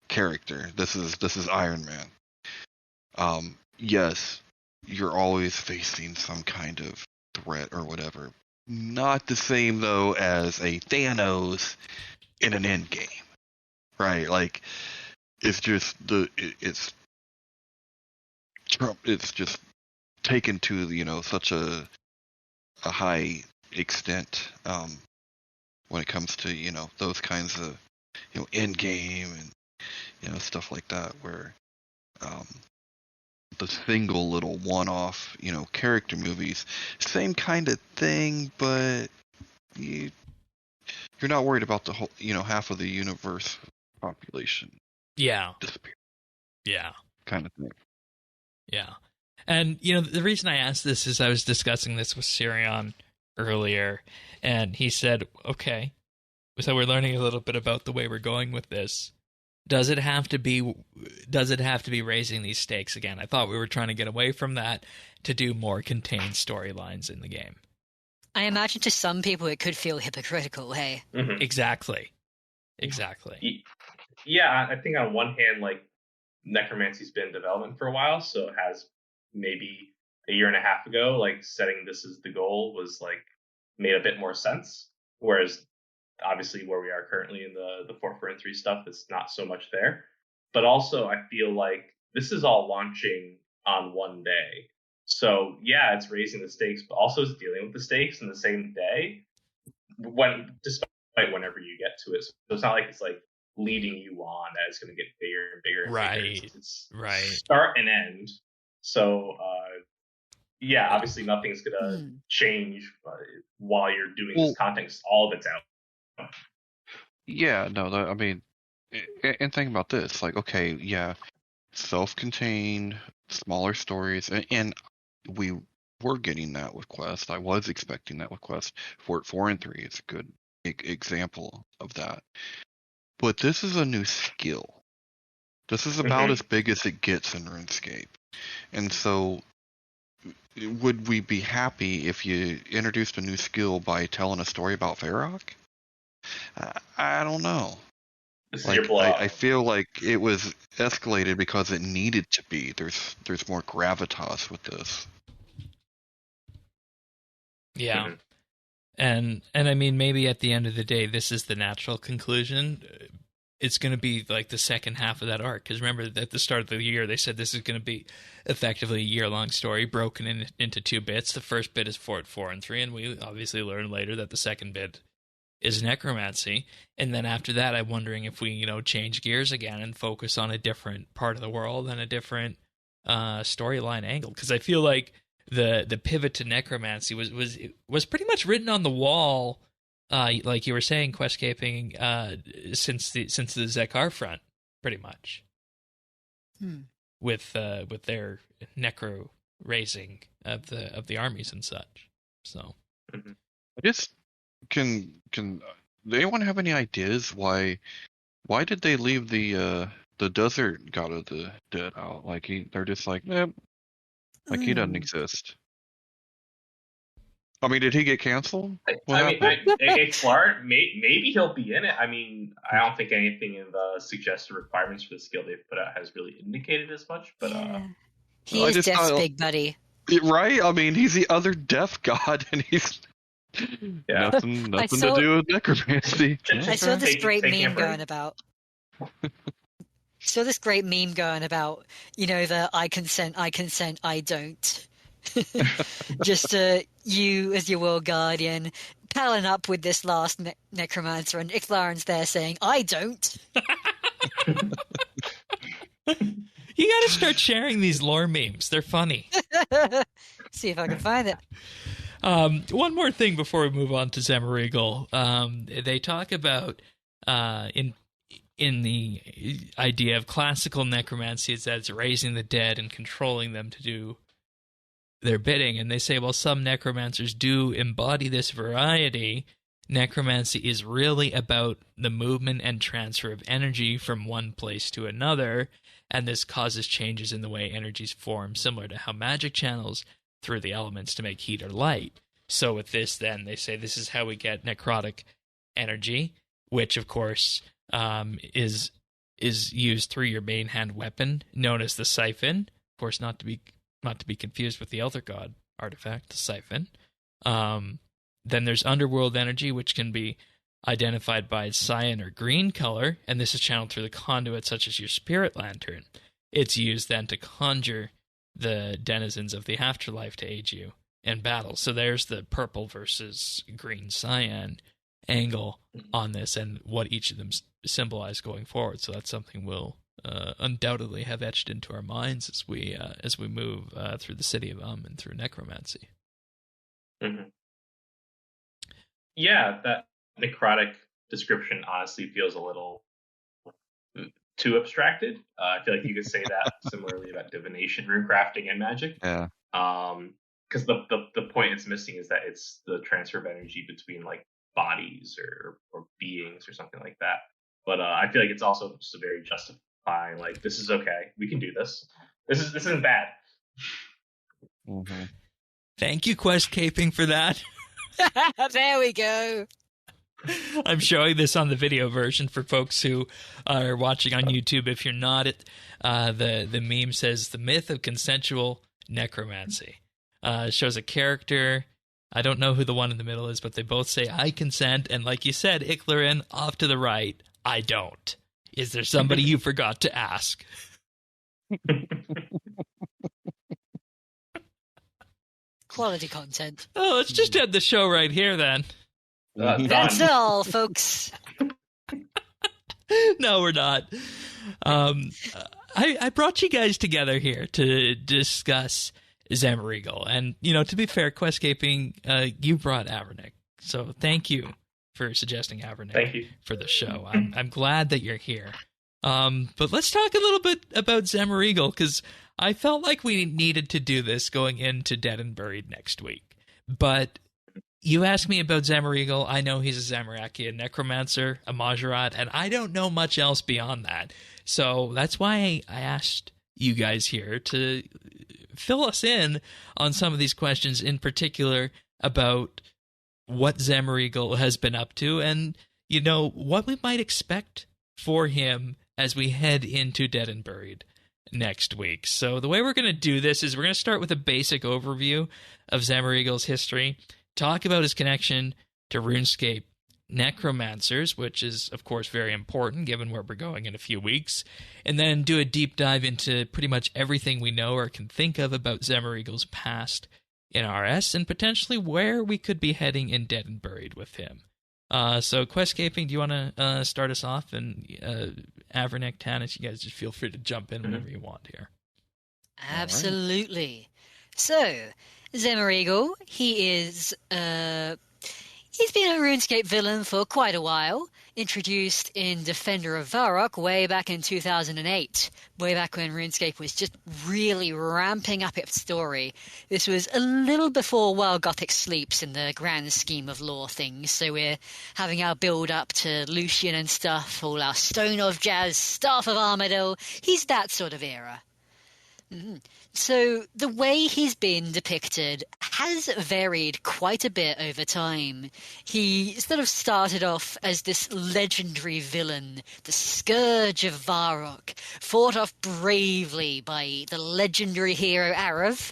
character. This is Iron Man. Yes, you're always facing some kind of threat or whatever. Not the same though as a Thanos in an Endgame, right? Like it's just it's just taken to such a high extent when it comes to those kinds of end game and stuff like that, where the single little one-off character movies, same kind of thing, but you're not worried about the whole half of the universe population disappear, kind of thing. Yeah. And, the reason I asked this is I was discussing this with Sirion earlier, and he said, okay, so we're learning a little bit about the way we're going with this. Does it have to be raising these stakes again? I thought we were trying to get away from that to do more contained storylines in the game. I imagine to some people it could feel hypocritical, hey. Mhm. Exactly. Yeah, I think on one hand, like, Necromancy's been in development for a while, so it has maybe a year and a half ago, like, setting this as the goal was, like, made a bit more sense. Whereas, obviously, where we are currently in the 4.3 stuff, it's not so much there. But also, I feel like this is all launching on one day. So, yeah, it's raising the stakes, but also it's dealing with the stakes in the same day, despite whenever you get to it. So it's not like it's like leading you on that it's going to get bigger and bigger and bigger. It's start and end. So yeah, obviously nothing's going to change while you're doing this content. 'Cause all of it's out. Yeah, no, I mean, and think about this, like, okay, yeah, self-contained, smaller stories, and we were getting that with Quest. I was expecting that with Quest. 4 and 3 is a good example of that. But this is a new skill. This is about as big as it gets in RuneScape. And so, would we be happy if you introduced a new skill by telling a story about Varrock? I don't know. This Like, is your blowout. I feel like it was escalated because it needed to be. There's more gravitas with this. Yeah. And I mean, maybe at the end of the day, this is the natural conclusion. It's going to be like the second half of that arc. Because remember, at the start of the year, they said this is going to be effectively a year-long story broken into 2 bits. The first bit is 4 and 3, and we obviously learned later that the second bit is Necromancy. And then after that, I'm wondering if we, change gears again and focus on a different part of the world and a different storyline angle. Because I feel like the pivot to Necromancy was pretty much written on the wall, like you were saying, Questscaping, since the Zekar front, pretty much, with their necro raising of the armies and such. So, I just can anyone have any ideas why did they leave the desert god of the dead out? Like they're just like, nope. Like he doesn't exist. I mean, did he get canceled? Maybe he'll be in it. I mean, I don't think anything in the suggested requirements for the skill they've put out has really indicated as much. But he is Death's big buddy, right? I mean, he's the other death god, and he's nothing to do with necromancy. I saw this great meme going about. The I consent, I don't. Just you as your world guardian palling up with this last necromancer, and Ixlaren's there saying, I don't. You gotta start sharing these lore memes. They're funny. See if I can find it. One more thing before we move on to Zemouregal. They talk about in the idea of classical necromancy is that it's raising the dead and controlling them to do their bidding. And they say, well, some necromancers do embody this variety. Necromancy is really about the movement and transfer of energy from one place to another, and this causes changes in the way energies form, similar to how magic channels through the elements to make heat or light. So with this, then, they say this is how we get necrotic energy, which, of course, is used through your main hand weapon, known as the Siphon. Of course, not to be confused with the Elder God artifact, the Siphon. Then there's underworld energy, which can be identified by its cyan or green color, and this is channeled through the conduit such as your spirit lantern. It's used then to conjure the denizens of the afterlife to aid you in battle. So there's the purple versus green cyan angle on this and what each of them symbolize going forward. So that's something we'll undoubtedly have etched into our minds as we move through the city of and through necromancy. Yeah, that necrotic description honestly feels a little too abstracted. I feel like you could say that similarly about divination, runecrafting, and magic. Yeah. Because the point it's missing is that it's the transfer of energy between like bodies or beings or something like that. But I feel like it's also just a very justifying, like, this is okay. We can do this. This isn't bad. Mm-hmm. Thank you, Questcaping, for that. There we go. I'm showing this on the video version for folks who are watching on YouTube. If you're not, the meme says the myth of consensual necromancy. It shows a character. I don't know who the one in the middle is, but they both say, I consent. And like you said, Iclarin, off to the right, I don't. Is there somebody you forgot to ask? Quality content. Oh, let's just end the show right here then. That's all, folks. No, we're not. I brought you guys together here to discuss Zemouregal. And, to be fair, Questcaping, you brought Avernick. So thank you for suggesting Avernick for the show. I'm glad that you're here. But let's talk a little bit about Zemouregal, because I felt like we needed to do this going into Dead and Buried next week. But you asked me about Zemouregal. I know he's a Zamorakian necromancer, a Majorat, and I don't know much else beyond that. So that's why I asked you guys here to fill us in on some of these questions, in particular about what Zemouregal has been up to and, what we might expect for him as we head into Dead and Buried next week. So the way we're going to do this is we're going to start with a basic overview of Zemouregal's history, talk about his connection to RuneScape necromancers, which is, of course, very important given where we're going in a few weeks, and then do a deep dive into pretty much everything we know or can think of about Zemouregal's past in RS, and potentially where we could be heading in Dead and Buried with him. So, Questcaping, do you want to start us off? And Avernick, Tanis, you guys just feel free to jump in whenever you want here. Absolutely. So, Zemouregal, he is he's been a RuneScape villain for quite a while, introduced in Defender of Varrock way back in 2008, way back when RuneScape was just really ramping up its story. This was a little before Wild Gothic sleeps in the grand scheme of lore things, so we're having our build-up to Lucian and stuff, all our Stone of Jazz, Staff of Armadyl. He's that sort of era. So the way he's been depicted has varied quite a bit over time. He sort of started off as this legendary villain, the Scourge of Varrock, fought off bravely by the legendary hero Arav,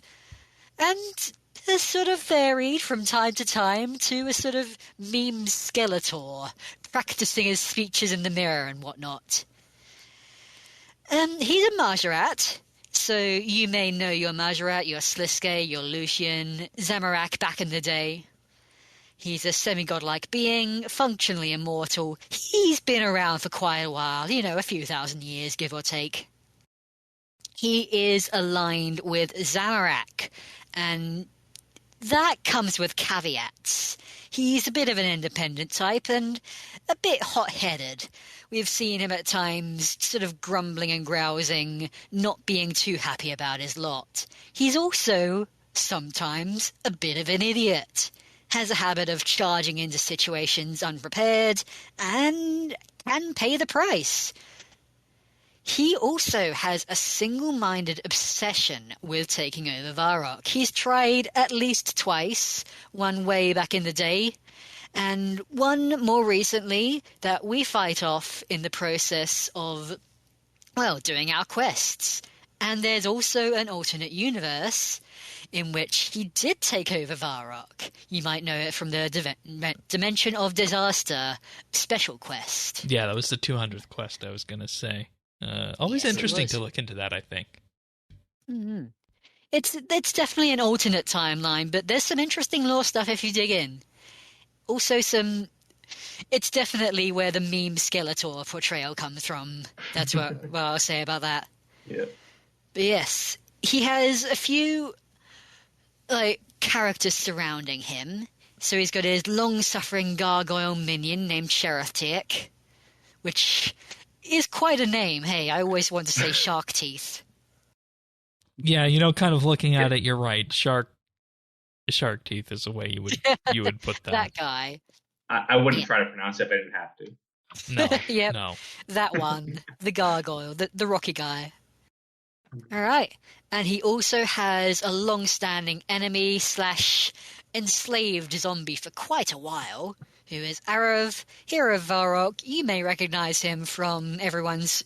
and has sort of varied from time to time to a sort of meme Skeletor, practicing his speeches in the mirror and whatnot. He's a Majorat. So you may know your Majorat, your Sliske, your Lucian, Zamorak back in the day. He's a semi-godlike being, functionally immortal. He's been around for quite a while, a few thousand years, give or take. He is aligned with Zamorak, and that comes with caveats. He's a bit of an independent type and a bit hot-headed. We've seen him at times sort of grumbling and grousing, not being too happy about his lot. He's also, sometimes, a bit of an idiot. Has a habit of charging into situations unprepared, and can pay the price. He also has a single-minded obsession with taking over Varrock. He's tried at least twice, one way back in the day, and one more recently that we fight off in the process of, doing our quests. And there's also an alternate universe in which he did take over Varrock. You might know it from the Dimension of Disaster special quest. Yeah, that was the 200th quest I was going to say. Always interesting to look into that, I think. Mm-hmm. It's definitely an alternate timeline, but there's some interesting lore stuff if you dig in. Also it's definitely where the meme Skeletor portrayal comes from. That's what I'll say about that. Yeah. But yes, he has a few characters surrounding him. So he's got his long-suffering gargoyle minion named Sheriff Tick, which is quite a name. Hey, I always want to say Shark Teeth. Yeah, kind of looking at it, you're right. Shark Teeth is the way you would put that. That guy. I wouldn't try to pronounce it if I didn't have to. No, Yep. no. That one. The gargoyle, the rocky guy. All right. And he also has a long-standing enemy slash enslaved zombie for quite a while, who is Arav, hero of Varrock. You may recognize him from everyone's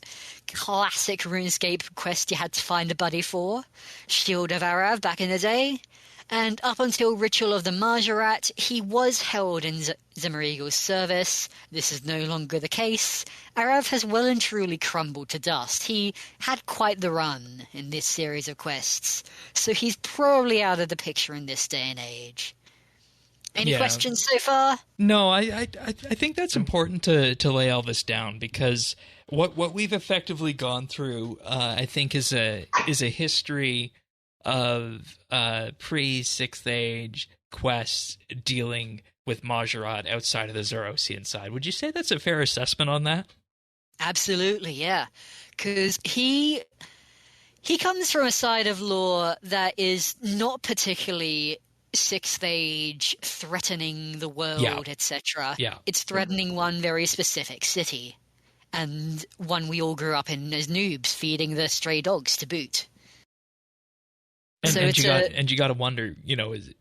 classic RuneScape quest you had to find a buddy for, Shield of Arav back in the day. And up until Ritual of the Marjarat, he was held in Zemouregal's service. This is no longer the case. Arav has well and truly crumbled to dust. He had quite the run in this series of quests, so he's probably out of the picture in this day and age. Any questions so far? No, I think that's important to lay all this down, because what we've effectively gone through, I think, is a history of pre-Sixth Age quests dealing with Marjarat outside of the Zoroastrian side. Would you say that's a fair assessment on that? Absolutely, yeah. Because he comes from a side of lore that is not particularly Sixth Age, threatening the world, etc. Yeah. It's threatening one very specific city, and one we all grew up in as noobs, feeding the stray dogs to boot. And, So you got to wonder,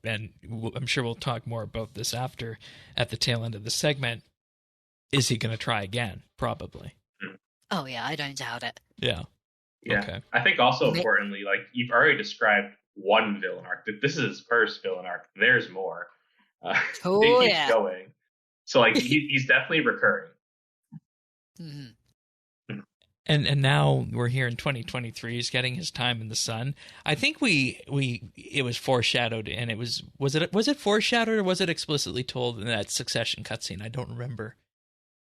and I'm sure we'll talk more about this after, at the tail end of the segment, is he going to try again? Probably. Oh yeah, I don't doubt it. Yeah. Yeah. Okay. I think also importantly, like, you've already described one villain arc. This is his first villain arc. There's more. Oh, he keeps yeah. going. So like he's definitely recurring. Mhm. And now we're here in 2023. He's getting his time in the sun. I think it was foreshadowed, and was it foreshadowed, or was it explicitly told in that Succession cutscene? I don't remember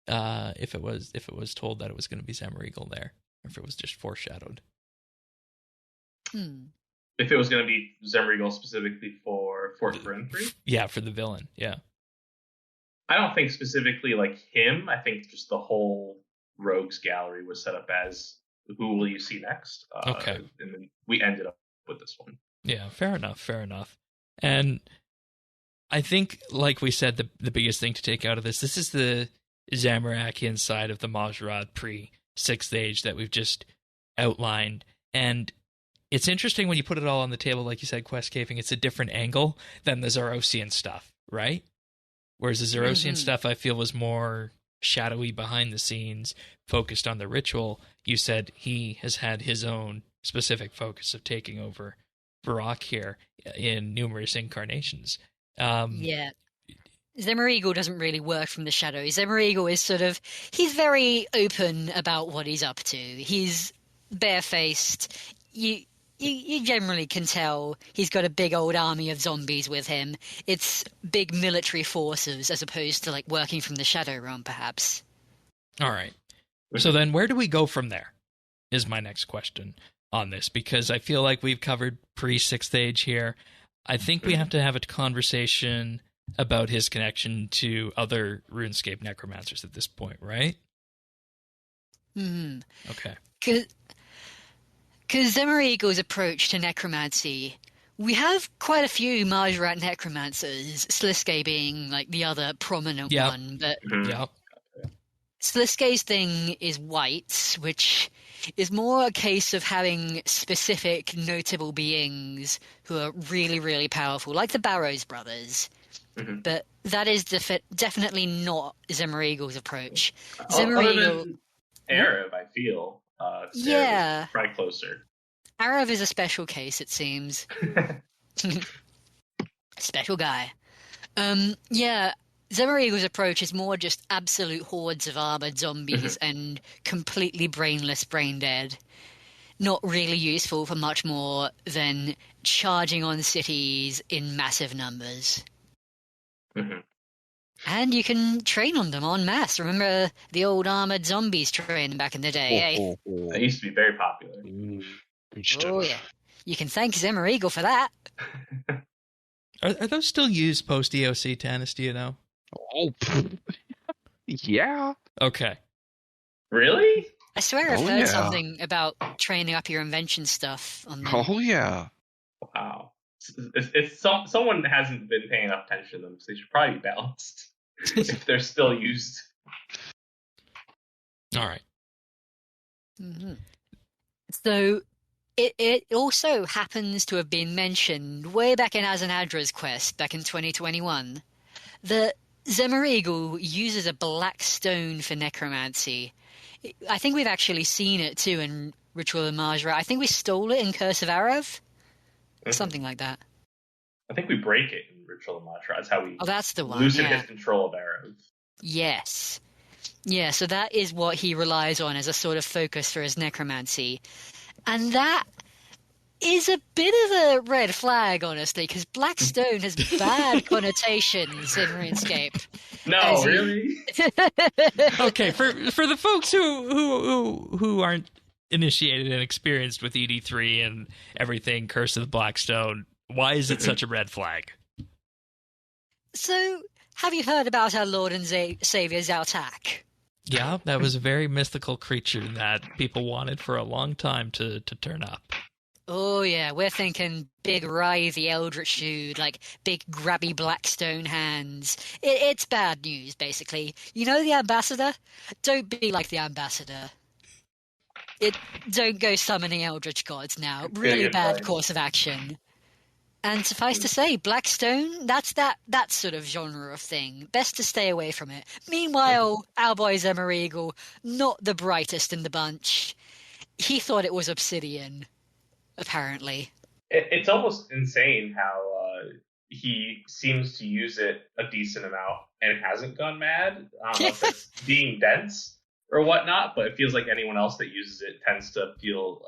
if it was told that it was going to be Zemouregal there, or if it was just foreshadowed. If it was going to be Zemouregal specifically for Bryn 3? Yeah, for the villain. Yeah. I don't think specifically like him. I think just the whole rogues gallery was set up as who will you see next. Okay. And then we ended up with this one. Yeah, fair enough. And I think, like we said, the biggest thing to take out of this is the Zamorakian side of the Marjarat pre-Sixth Age that we've just outlined. And it's interesting when you put it all on the table, like you said, quest caving, it's a different angle than the Zoroastrian stuff, right? Whereas the Zoroastrian stuff, I feel, was more shadowy behind the scenes, focused on the ritual. You said he has had his own specific focus of taking over Varrock here in numerous incarnations. Yeah. Zemouregal doesn't really work from the shadows. Zemouregal is he's very open about what he's up to. He's barefaced. You generally can tell he's got a big old army of zombies with him. It's big military forces as opposed to like working from the Shadow Realm, perhaps. All right. So then where do we go from there is my next question on this, because I feel like we've covered pre-Sixth Age here. I think we have to have a conversation about his connection to other RuneScape necromancers at this point, right? Okay. Because Zemouregal's approach to necromancy, we have quite a few Marjarat necromancers, Sliske being like the other prominent one, but Sliske's thing is whites, which is more a case of having specific notable beings who are really, really powerful, like the Barrows brothers. But that is definitely not Zemouregal's approach. Zemouregal, Arab, I feel. Yeah. Probably closer. Arav is a special case, it seems. Special guy. Yeah, Zemouregal's approach is more just absolute hordes of armored zombies and completely brainless, brain dead. Not really useful for much more than charging on cities in massive numbers. And you can train on them en masse. Remember the old armored zombies training back in the day, eh? That used to be very popular. Oh, yeah. You can thank Zemouregal for that. Are those still used post-EOC, Tanis, do you know? Oh, yeah. Okay. Really? I swear I've heard something about training up your invention stuff on them. Oh, yeah. Wow. It's someone hasn't been paying enough attention to them, so they should probably be balanced if they're still used. All right. Mm-hmm. So it also happens to have been mentioned way back in Azanadra's quest back in 2021 that Zemouregal uses a black stone for necromancy. I think we've actually seen it too in Ritual of Majra. I think we stole it in Curse of Arav. Something like that. I think we break it in Ritual of Majra. That's how we that's the one, loosen yeah. his control of arrows. Yes. Yeah, so that is what he relies on as a sort of focus for his necromancy. And that is a bit of a red flag, honestly, because black stone has bad connotations in RuneScape. No, really? Okay, for the folks who aren't initiated and experienced with ED3 and everything, Curse of the Blackstone, why is it such a red flag? So, have you heard about our Lord and Savior Zautak? Yeah, that was a very mythical creature that people wanted for a long time to turn up. Oh yeah, we're thinking big writhy eldritch dude, like big grabby blackstone hands. It's bad news, basically. You know the ambassador? Don't be like the ambassador. Don't go summoning eldritch gods now. Really bad course of action. And suffice to say, Blackstone, that's that sort of genre of thing. Best to stay away from it. Meanwhile, our boy Zemouregal, not the brightest in the bunch. He thought it was obsidian, apparently. It's almost insane how he seems to use it a decent amount and hasn't gone mad. I don't know if it's being dense or whatnot, but it feels like anyone else that uses it tends to feel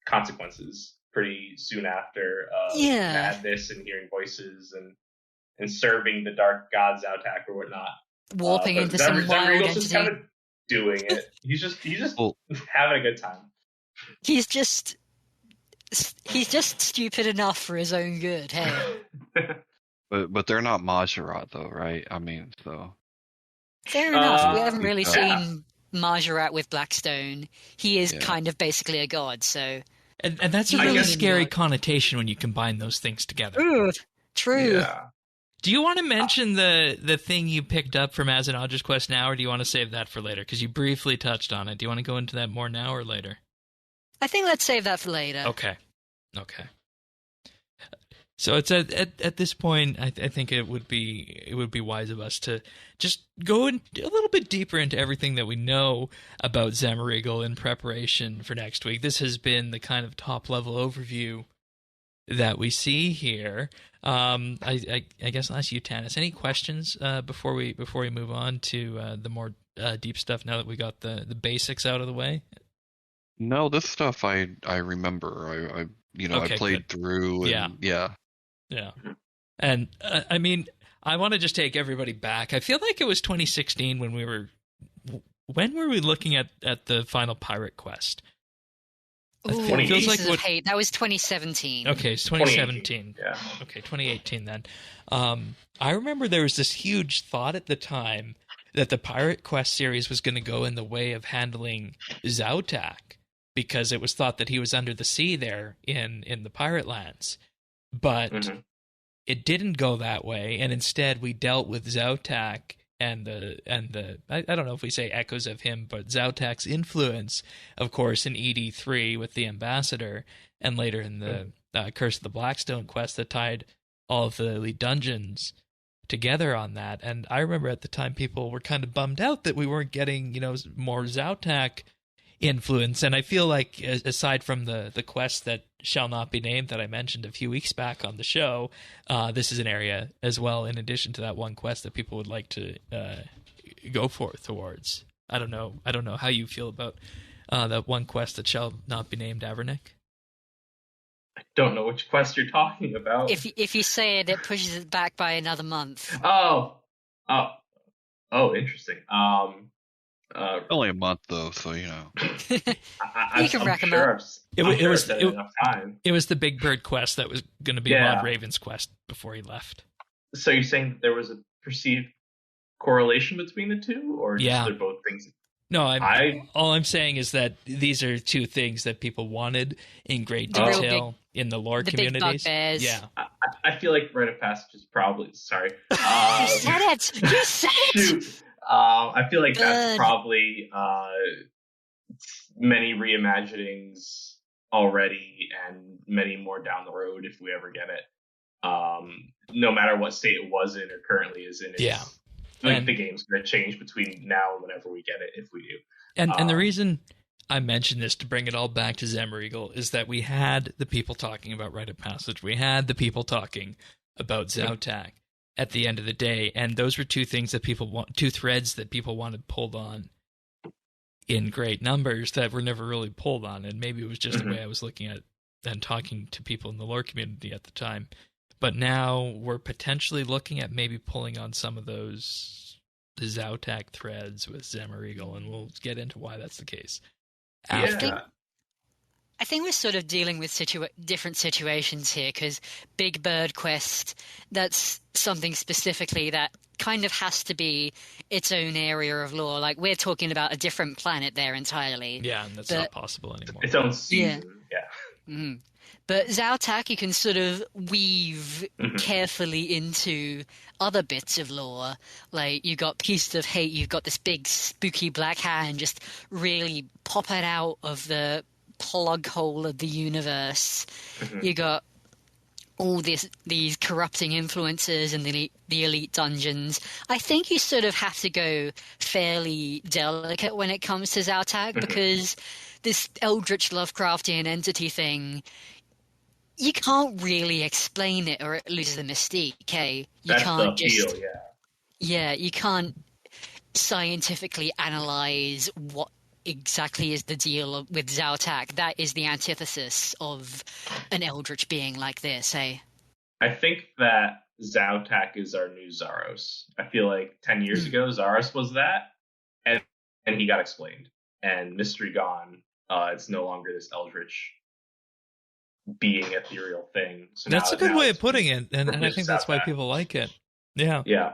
consequences pretty soon after madness and hearing voices and serving the dark gods Zautak or whatnot. Warping into some wild entity. Just kind of doing it. He's just having a good time. He's just stupid enough for his own good, hey. But they're not Majorat though, right? I mean, so fair enough. We haven't really seen Majorat with Blackstone. He is kind of basically a god, so. And that's a really scary connotation when you combine those things together. Ooh, true. Yeah. Do you want to mention the thing you picked up from Azanadra's quest now, or do you want to save that for later? Because you briefly touched on it. Do you want to go into that more now or later? I think let's save that for later. Okay. So it's at this point, I think it would be wise of us to just go a little bit deeper into everything that we know about Zemouregal in preparation for next week. This has been the kind of top level overview that we see here. I guess I'll ask you, Tanis, any questions before we move on to the more deep stuff? Now that we got the basics out of the way. No, this stuff I remember. I played through. And, yeah. And I mean, I want to just take everybody back. I feel like it was 2016 when we were looking at the final pirate quest. Ooh, feels like that was 2017. Okay, it's 2017. Yeah. Okay, 2018 then. I remember there was this huge thought at the time that the Pirate Quest series was going to go in the way of handling Zautak, because it was thought that he was under the sea there in the Pirate Lands. But it didn't go that way, and instead we dealt with Zautak and the I don't know if we say echoes of him, but Zautak's influence, of course, in ED3 with the Ambassador, and later in the Curse of the Blackstone quest that tied all of the elite dungeons together on that. And I remember at the time people were kind of bummed out that we weren't getting, more Zautak influence. And I feel like, aside from the quest that shall not be named that I mentioned a few weeks back on the show, this is an area as well, in addition to that one quest, that people would like to go towards. I don't know how you feel about that one quest that shall not be named, Avernick. I don't know which quest you're talking about. If you say it, it pushes it back by another month. Oh, interesting. Only a month though, so you can rack them up. It was the Big Bird quest that was going to be Rod Raven's quest before he left. So you're saying that there was a perceived correlation between the two, or just they're both things? No, all I'm saying is that these are two things that people wanted in great detail in the lore communities. Big yeah, I feel like Rite of Passage is probably sorry. You said it. You said it. Shoot. I feel like that's Bird. probably many reimaginings already, and many more down the road if we ever get it. No matter what state it was in or currently is in, Yeah. like the game's going to change between now and whenever we get it, if we do. And the reason I mentioned this to bring it all back to Zemouregal is that we had the people talking about Rite of Passage. We had the people talking about Zautak at the end of the day, and those were two threads that people wanted pulled on in great numbers that were never really pulled on, and maybe it was just the way I was looking at and talking to people in the lore community at the time. But now we're potentially looking at maybe pulling on some of those Zautak threads with Zemouregal, and we'll get into why that's the case. I think we're sort of dealing with different situations here, because Big Bird Quest, that's something specifically that kind of has to be its own area of lore. Like, we're talking about a different planet there entirely. Yeah, and that's not possible anymore. Its own season, yeah. Mm-hmm. But Zautak, you can sort of weave carefully into other bits of lore. Like, you got Pieces of Hate, you've got this big spooky black hand just really popping out of the plug hole of the universe. You got all these corrupting influences and the elite dungeons. I think you sort of have to go fairly delicate when it comes to Zautak, because this Eldritch Lovecraftian entity thing, you can't really explain it or lose the mystique, okay? That's the appeal, yeah. Yeah, you can't scientifically analyze what exactly is the deal with Zautak. That is the antithesis of an Eldritch being like this, eh? I think that Zautak is our new Zaros. I feel like 10 years ago, Zaros was that, and he got explained. And mystery gone. It's no longer this Eldritch being ethereal thing. So that's a good way of putting it, and I think that's why people like it. Yeah. Yeah.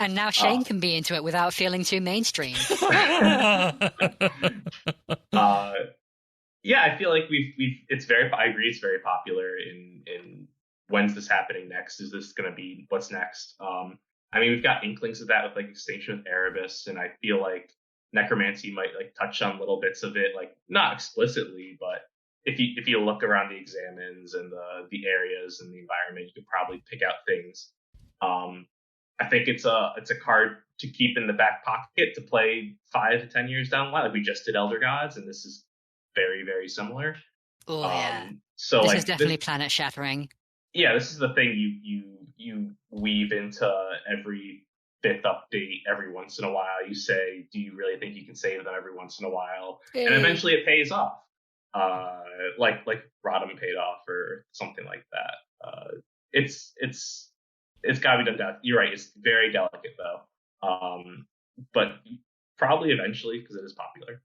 And now Shane can be into it without feeling too mainstream. Yeah, I feel like it's very, I agree, it's very popular in when's this happening next? Is this going to be what's next? I mean, we've got inklings of that with like Extinction with Erebus, and I feel like Necromancy might like touch on little bits of it, like not explicitly, but if you look around the examines and the areas and the environment, you could probably pick out things. I think it's a card to keep in the back pocket to play 5 to 10 years down the line. Like we just did Elder Gods, and this is very, very similar. Oh yeah. So this is definitely planet shattering. Yeah, this is the thing you weave into every 5th update every once in a while. You say, do you really think you can save them every once in a while? And eventually it pays off. Like Rodham paid off or something like that. It's got to be done. You're right. It's very delicate though. But probably eventually, because it is popular.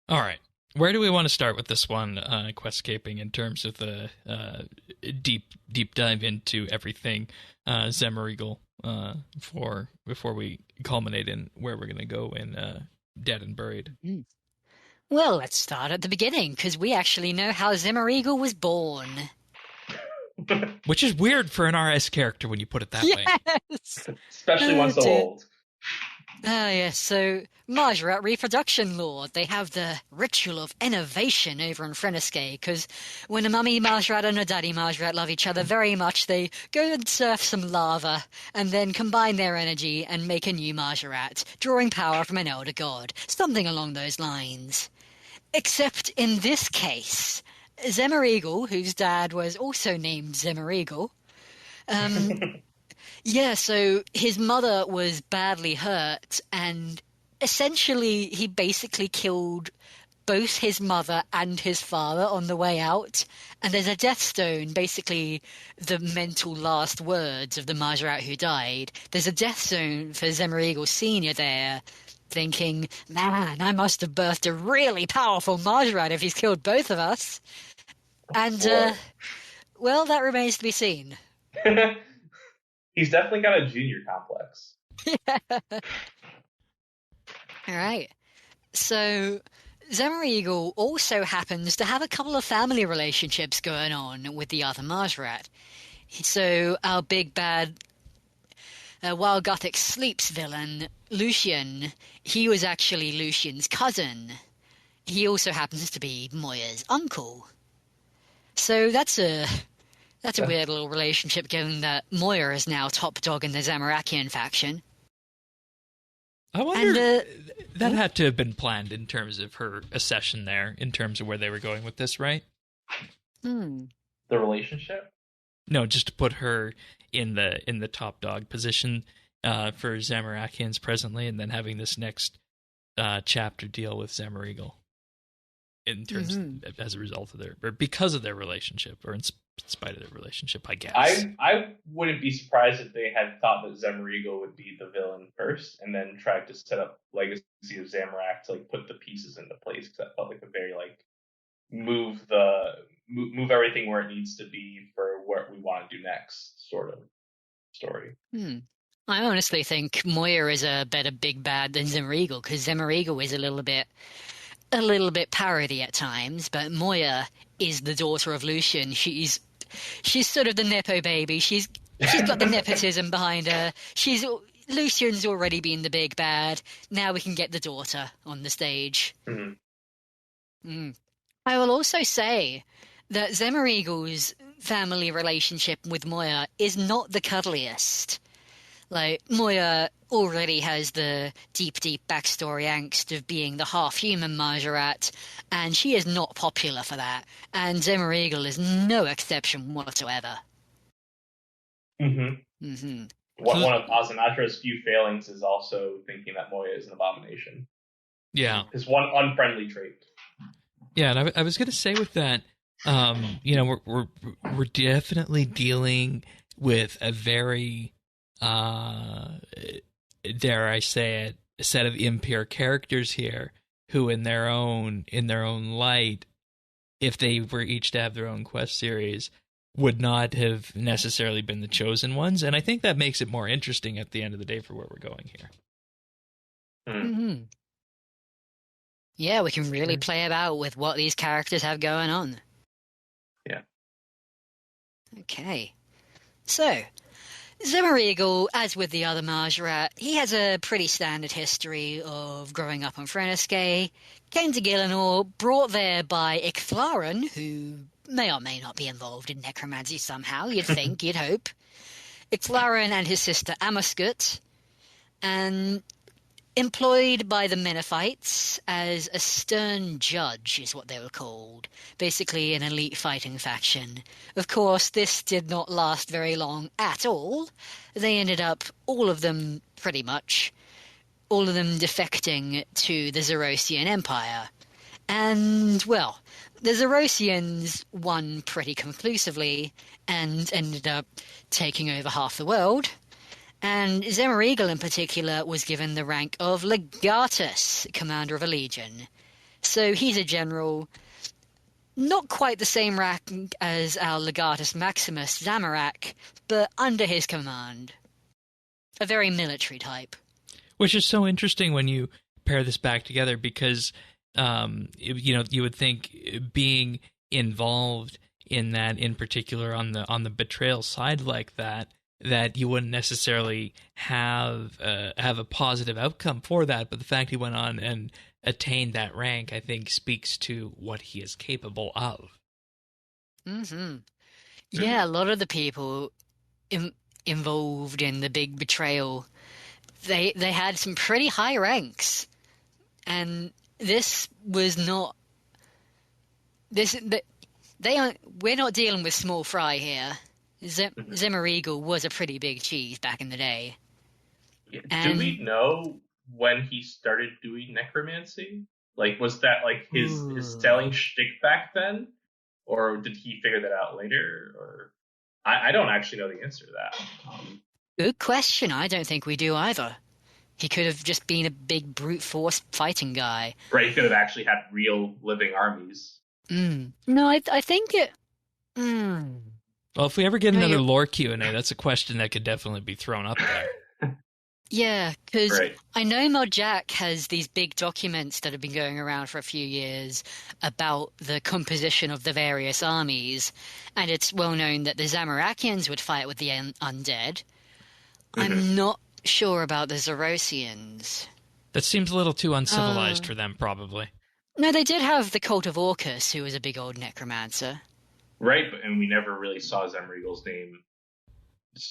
All right. Where do we want to start with this one, Questscaping, in terms of the deep dive into everything Zemouregal before we culminate in where we're going to go in Dead and Buried? Well, let's start at the beginning, because we actually know how Zemouregal was born. Which is weird for an RS character when you put it that way. Especially one so old. Yes, so Margaret reproduction lore. They have the ritual of innovation over in Frenescape, because when a mummy Margaret and a daddy Margaret love each other very much, they go and surf some lava and then combine their energy and make a new Margaret, drawing power from an elder god. Something along those lines. Except in this case, Zemouregal, whose dad was also named Zemouregal, yeah, so his mother was badly hurt, and essentially he basically killed both his mother and his father on the way out. And there's a death stone, basically the mental last words of the Margaret who died. There's a death stone for Zemouregal Sr. there, thinking, man, I must have birthed a really powerful Margaret if he's killed both of us. And, well, that remains to be seen. He's definitely got a junior complex. All right. So Zemouregal also happens to have a couple of family relationships going on with the other Margaret. So our big bad while Gothic Sleep's villain, Lucian, he was actually Lucian's cousin. He also happens to be Moya's uncle. So that's a weird little relationship, given that Moya is now top dog in the Zamorakian faction. I wonder, that had to have been planned in terms of her accession there, in terms of where they were going with this, right? Hmm. The relationship? No, just to put her in the top dog position for Zamorakians presently, and then having this next chapter deal with Zemouregal in terms as a result of or because of their relationship, or in spite of their relationship, I guess. I wouldn't be surprised if they had thought that Zemouregal would be the villain first, and then tried to set up Legacy of Zamorak to like put the pieces into place, because that felt like a very like move everything where it needs to be for what we want to do next sort of story. I honestly think Moya is a better big bad than Zemouregal, because Zemouregal is a little bit parody at times, but Moya is the daughter of Lucian. She's sort of the nepo baby. She's got the nepotism behind her. Lucian's already been the big bad. Now we can get the daughter on the stage. I will also say that Zemouregal's family relationship with Moya is not the cuddliest. Like, Moya already has the deep, deep backstory angst of being the half-human Majorat, and she is not popular for that, and Zemouregal is no exception whatsoever. One of Azanatra's few failings is also thinking that Moya is an abomination. Yeah. His one unfriendly trait. Yeah, and I was going to say with that, we're definitely dealing with a very, dare I say it, a set of impure characters here who, in their own light, if they were each to have their own quest series, would not have necessarily been the chosen ones, and I think that makes it more interesting at the end of the day for where we're going here. Yeah, we can really play about with what these characters have going on. Yeah. Okay. So, Zemouregal, as with the other Majorat, he has a pretty standard history of growing up on Frenesque, came to Gielinor, brought there by Icthlarin, who may or may not be involved in necromancy somehow, you'd think, you'd hope. Icthlarin and his sister Amaskut, and employed by the Menophites as a stern judge is what they were called, basically an elite fighting faction. Of course, this did not last very long at all. They ended up, all of them defecting to the Zerosian Empire. And, well, the Zerosians won pretty conclusively and ended up taking over half the world. And Zemouregal in particular was given the rank of Legatus, commander of a legion. So he's a general, not quite the same rank as our Legatus Maximus Zamorak, but under his command. A very military type. Which is so interesting when you pair this back together, because you would think being involved in that, in particular on the betrayal side like that you wouldn't necessarily have a positive outcome for that, but the fact he went on and attained that rank, I think, speaks to what he is capable of. Yeah, a lot of the people involved in the big betrayal, they had some pretty high ranks, and this was not we're not dealing with small fry here. Zemouregal was a pretty big cheese back in the day. Yeah. Do we know when he started doing necromancy? Like, was that like his selling shtick back then, or did he figure that out later? Or I don't actually know the answer to that. Good question. I don't think we do either. He could have just been a big brute force fighting guy. Right, he could have actually had real living armies. No, I think it. Well, if we ever get another lore Q&A, that's a question that could definitely be thrown up there. Yeah, because I know Mod Jack has these big documents that have been going around for a few years about the composition of the various armies, and it's well known that the Zamorakians would fight with the undead. I'm not sure about the Zerosians. That seems a little too uncivilized for them, probably. No, they did have the Cult of Orcus, who was a big old necromancer. Right, and we never really saw Zemouregal's name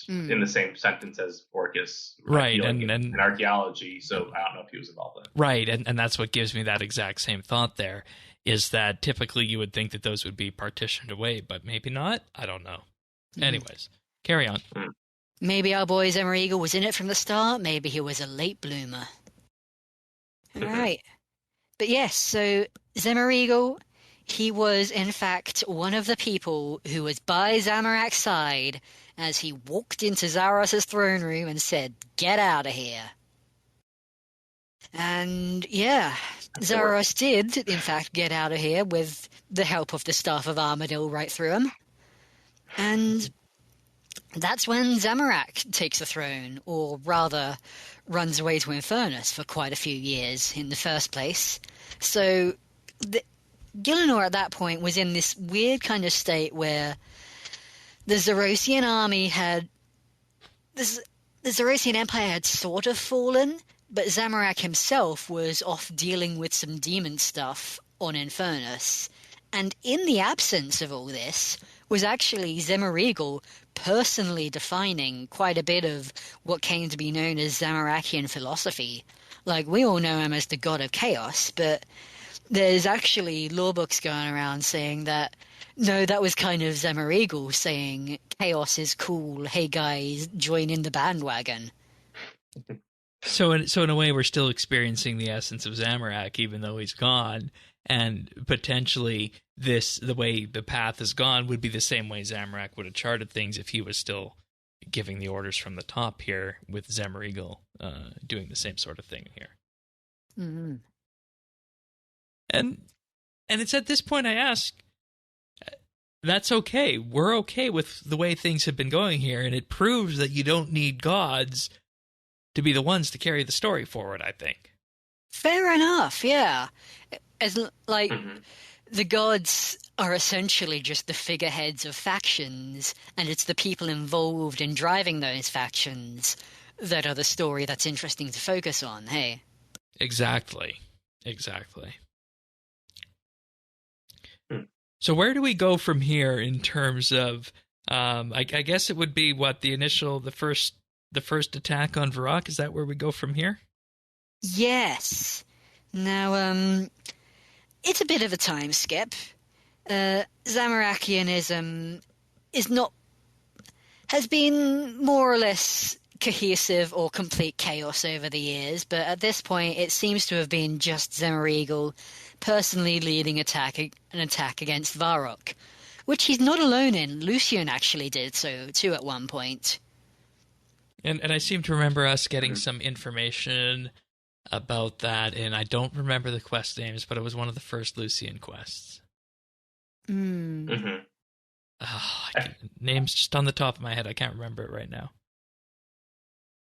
in the same sentence as Orcus. Right, like and in archaeology, so I don't know if he was involved in it. Right, and that's what gives me that exact same thought there, is that typically you would think that those would be partitioned away, but maybe not? I don't know. Anyways, carry on. Maybe our boy Zemouregal was in it from the start. Maybe he was a late bloomer. All right. But yes, so Zemouregal, he was in fact one of the people who was by Zamorak's side as he walked into Zaros' throne room and said, "Get out of here." And yeah, Zaros did, in fact, get out of here with the help of the Staff of Armadyl right through him. And that's when Zamorak takes the throne, or rather runs away to Infernus for quite a few years in the first place. So Gielinor at that point was in this weird kind of state where the Zerosian army had... The Zerosian Empire had sort of fallen, but Zamorak himself was off dealing with some demon stuff on Infernus. And in the absence of all this was actually Zemouregal personally defining quite a bit of what came to be known as Zamorakian philosophy. Like, we all know him as the god of chaos, but there's actually law books going around saying that, no, that was kind of Zemouregal saying chaos is cool, hey guys, join in the bandwagon. So in a way, we're still experiencing the essence of Zamorak, even though he's gone, and potentially the way the path has gone would be the same way Zamorak would have charted things if he was still giving the orders from the top here, with Zemouregal doing the same sort of thing here. Mm-hmm. And it's at this point I ask, that's okay. We're okay with the way things have been going here, and it proves that you don't need gods to be the ones to carry the story forward, I think. Fair enough, yeah. As like the gods are essentially just the figureheads of factions, and it's the people involved in driving those factions that are the story that's interesting to focus on, hey? Exactly. So where do we go from here in terms of, I guess it would be the first attack on Varrock? Is that where we go from here? Yes. Now, it's a bit of a time skip. Zamorakianism has been more or less cohesive or complete chaos over the years, but at this point it seems to have been just Zemouregal personally leading an attack against Varrock, which he's not alone in. Lucian actually did so too at one point. And I seem to remember us getting some information about that, and I don't remember the quest names, but it was one of the first Lucian quests. Names just on the top of my head, I can't remember it right now.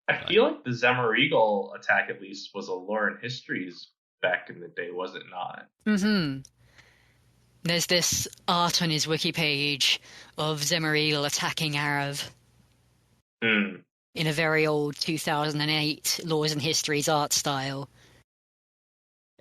I feel like the Zemouregal attack, at least, was a lore and histories back in the day, was it not? There's this art on his wiki page of Zemouregal attacking Arav. In a very old 2008 Laws and Histories art style.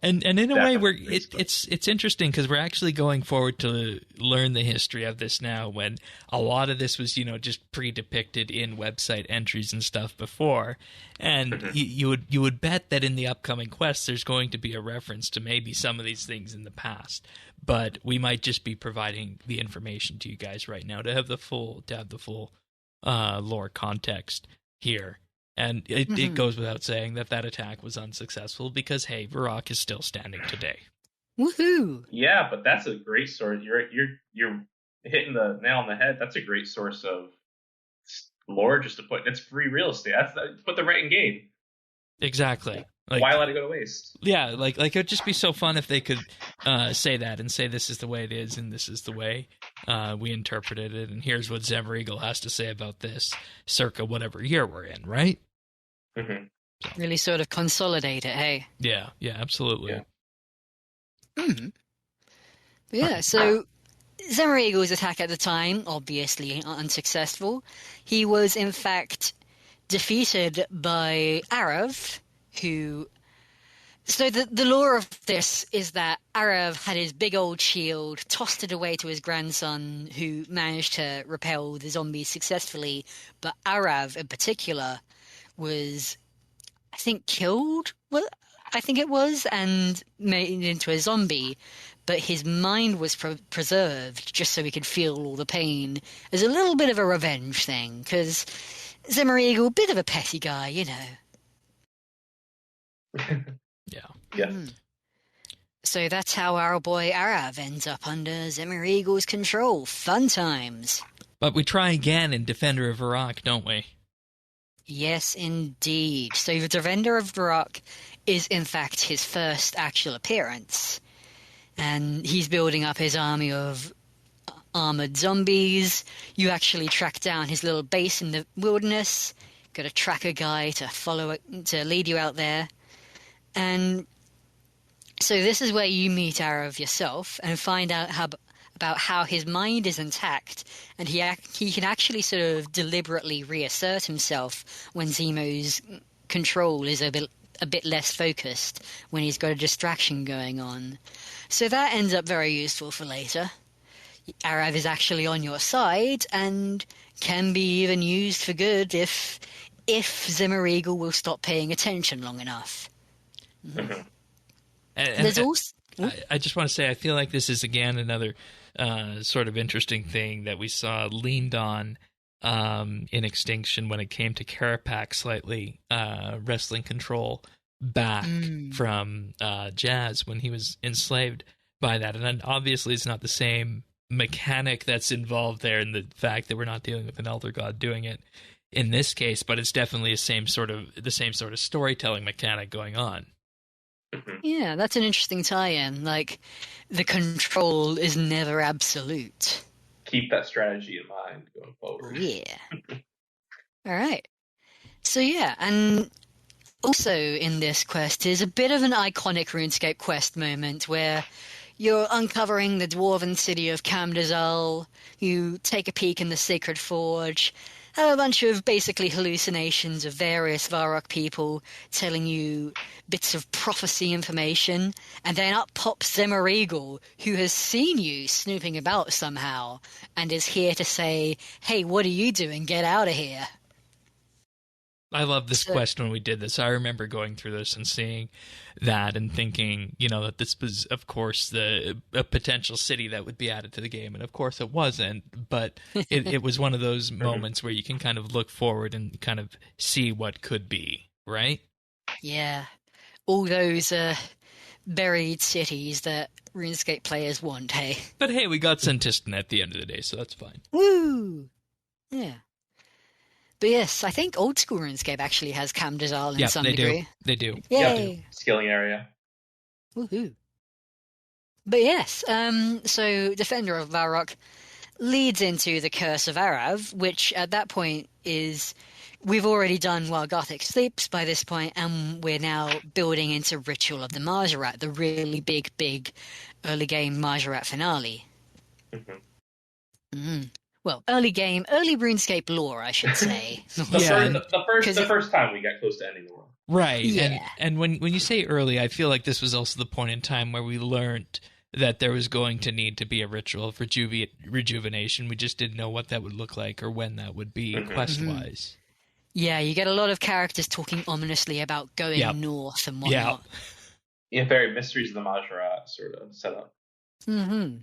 And in a way, it's interesting because we're actually going forward to learn the history of this now, when a lot of this was just pre-depicted in website entries and stuff before, and you would bet that in the upcoming quests there's going to be a reference to maybe some of these things in the past, but we might just be providing the information to you guys right now to have the full lore context here. And it goes without saying that attack was unsuccessful because, hey, Varrock is still standing today. Woohoo! Yeah, but that's a great source. You're hitting the nail on the head. That's a great source of lore just to put. It's free real estate. Put the right in game. Exactly. Why let it go to waste? Yeah, like it'd just be so fun if they could say that and say this is the way it is and this is the way we interpreted it, and here's what Zemouregal has to say about this, circa whatever year we're in, right? So. Really sort of consolidate it, hey? Yeah, absolutely. Yeah, so Zemouregal's attack at the time, obviously unsuccessful. He was, in fact, defeated by Arav, who... So the lore of this is that Arav had his big old shield, tossed it away to his grandson, who managed to repel the zombies successfully. But Arav, in particular, was, I think, killed? Well, I think it was, and made into a zombie. But his mind was preserved just so he could feel all the pain. As a little bit of a revenge thing, because Zemouregal, bit of a petty guy, you know. Yeah. Yeah. So that's how our boy Arav ends up under Zemouregal's control. Fun times. But we try again in Defender of Varrock, don't we? Yes, indeed. So the Defender of Varrock is, in fact, his first actual appearance. And he's building up his army of armored zombies. You actually track down his little base in the wilderness. Got a tracker guy to follow it, to lead you out there. And so this is where you meet Arav yourself and find out about how his mind is intact, and he can actually sort of deliberately reassert himself when Zemo's control is a bit less focused, when he's got a distraction going on. So that ends up very useful for later. Arav is actually on your side and can be even used for good if Zemouregal will stop paying attention long enough. Mm-hmm. There's also... I just want to say, I feel like this is, again, another sort of interesting thing that we saw leaned on in Extinction when it came to Carapax slightly wrestling control back from Jazz when he was enslaved by that. And obviously it's not the same mechanic that's involved there in the fact that we're not dealing with an Elder God doing it in this case, but it's definitely the same sort of storytelling mechanic going on. Yeah, that's an interesting tie-in. Like, the control is never absolute. Keep that strategy in mind going forward. Yeah. All right. So yeah, and also in this quest is a bit of an iconic RuneScape quest moment where you're uncovering the dwarven city of Kamdazal, you take a peek in the Sacred Forge, have a bunch of basically hallucinations of various Varrock people telling you bits of prophecy information, and then up pops Zemouregal, who has seen you snooping about somehow, and is here to say, hey, what are you doing? Get out of here. I love this quest when we did this. I remember going through this and seeing that and thinking, that this was, of course, a potential city that would be added to the game. And, of course, it wasn't. But it was one of those moments where you can kind of look forward and kind of see what could be, right? Yeah. All those buried cities that RuneScape players want, hey? But, hey, we got Sentistan at the end of the day, so that's fine. Woo! Yeah. But yes, I think old school RuneScape actually has Kamdazal in some degree. They do. Yay! Skilling area. Woohoo! But yes, so Defender of Varrock leads into the Curse of Arav, which at that point is... We've already done While Gothic Sleeps by this point, and we're now building into Ritual of the Majorat, the really big early game Majorat finale. Well, early RuneScape lore, I should say. The first time we got close to ending the world. Right, yeah. and when you say early, I feel like this was also the point in time where we learned that there was going to need to be a ritual of rejuvenation. We just didn't know what that would look like or when that would be quest-wise. Yeah, you get a lot of characters talking ominously about going north and whatnot. Yeah, very Mysteries of the Majorat sort of setup. Mm-hmm.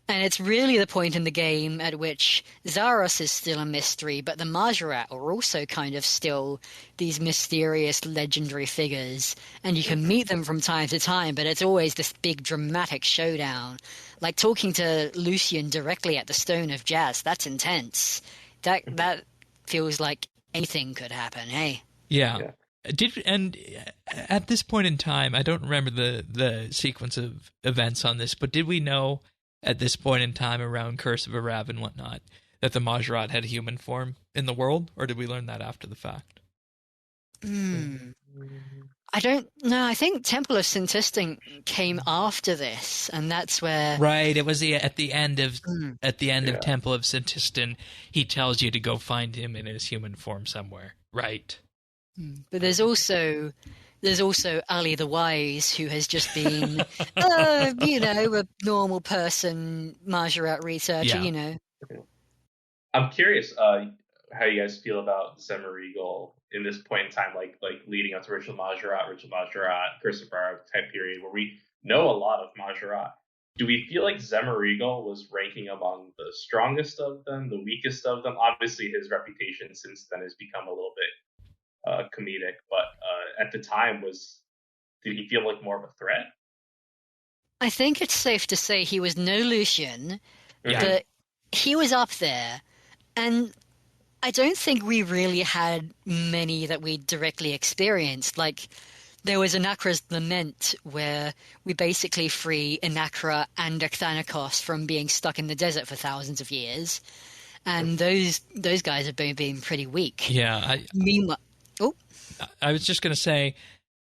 And it's really the point in the game at which Zaros is still a mystery, but the Majorat are also kind of still these mysterious legendary figures, and you can meet them from time to time, but it's always this big dramatic showdown. Like talking to Lucian directly at the Stone of Jazz, that's intense. That feels like anything could happen, hey? Yeah. And at this point in time, I don't remember the sequence of events on this, but did we know at this point in time around Curse of Arav and whatnot that the Majorat had human form in the world, or did we learn that after the fact? I don't know. I think Temple of Sentistan came after this, and that's where... Right, it was at the end of Temple of Sentistan, he tells you to go find him in his human form somewhere. Right. But there's also Ali the Wise, who has just been, a normal person, Majorat researcher, Yeah. I'm curious how you guys feel about Zemouregal in this point in time, like leading up to Ritual Majorat, Curse of Fire type period, where we know a lot of Majorat. Do we feel like Zemouregal was ranking among the strongest of them, the weakest of them? Obviously, his reputation since then has become a little bit comedic, but at the time, did he feel like more of a threat? I think it's safe to say he was no Lucian, but he was up there, and I don't think we really had many that we directly experienced. Like, there was Anakra's Lament, where we basically free Anakra and Akthanikos from being stuck in the desert for thousands of years, and those guys have been pretty weak. Yeah. Meanwhile, I was just going to say,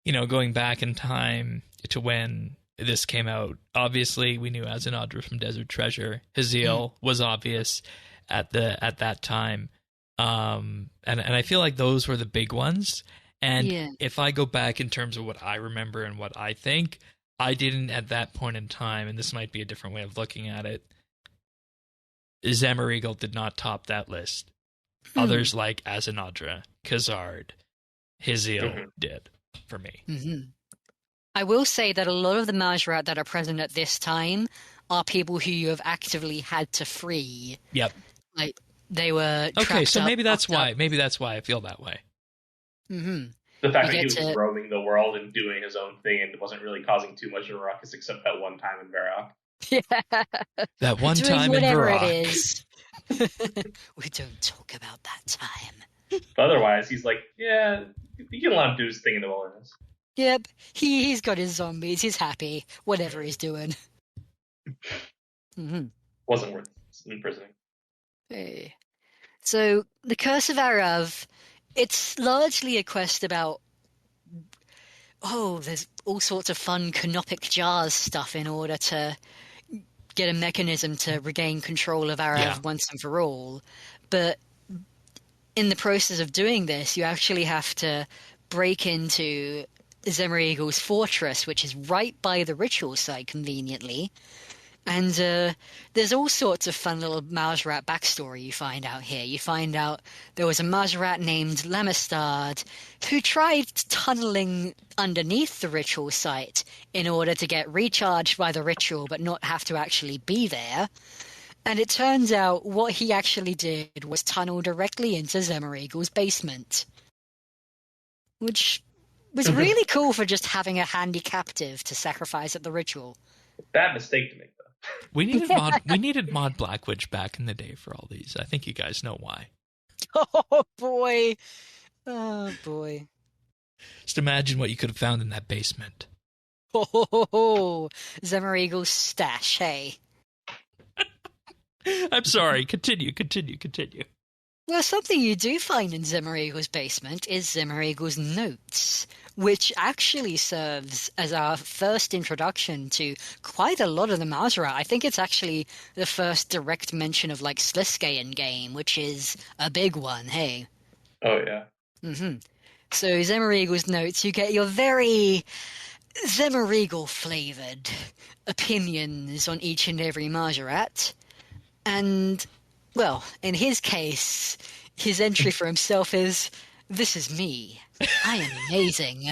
going back in time to when this came out, obviously we knew Azanadra from Desert Treasure. Haziel was obvious at that time. And I feel like those were the big ones. And if I go back in terms of what I remember and what I think, I didn't at that point in time, and this might be a different way of looking at it, Zemouregal did not top that list. Others like Azanadra, Khazard, Haziel did for me. I will say that a lot of the Majorat that are present at this time are people who you have actively had to free. Yep. Like, they were okay, so maybe that's why. Up. Maybe that's why I feel that way. The fact that he was roaming the world and doing his own thing and wasn't really causing too much of a ruckus, except that one time in Varrock. Yeah. That one doing time in Varrock. It is. We don't talk about that time. But otherwise, he's like, yeah, you can let him do his thing in the wilderness. Yep, he's got his zombies. He's happy. Whatever he's doing. Wasn't worth imprisoning. Hey. So, the Curse of Arav, it's largely a quest about, there's all sorts of fun canopic jars stuff in order to get a mechanism to regain control of Arav once and for all. But in the process of doing this, you actually have to break into Zemouregal's fortress, which is right by the ritual site, conveniently. And there's all sorts of fun little Majorat backstory you find out here. You find out there was a Majorat named Lamestard who tried tunneling underneath the ritual site in order to get recharged by the ritual but not have to actually be there. And it turns out what he actually did was tunnel directly into Zemouregal's basement, which was really cool for just having a handy captive to sacrifice at the ritual. Bad mistake to make, though. We needed Mod Blackwitch back in the day for all these. I think you guys know why. Oh boy. Oh boy. Just imagine what you could have found in that basement. Oh, Zemouregal's stash, hey. I'm sorry. Continue. Well, something you do find in Zemouregal's basement is Zemouregal's notes, which actually serves as our first introduction to quite a lot of the Majorat. I think it's actually the first direct mention of, like, Sliske in game, which is a big one, hey. Oh, yeah. So Zemouregal's notes, you get your very Zemouregal-flavoured opinions on each and every Majorat. And, well, in his case, his entry for himself is, "This is me. I am amazing."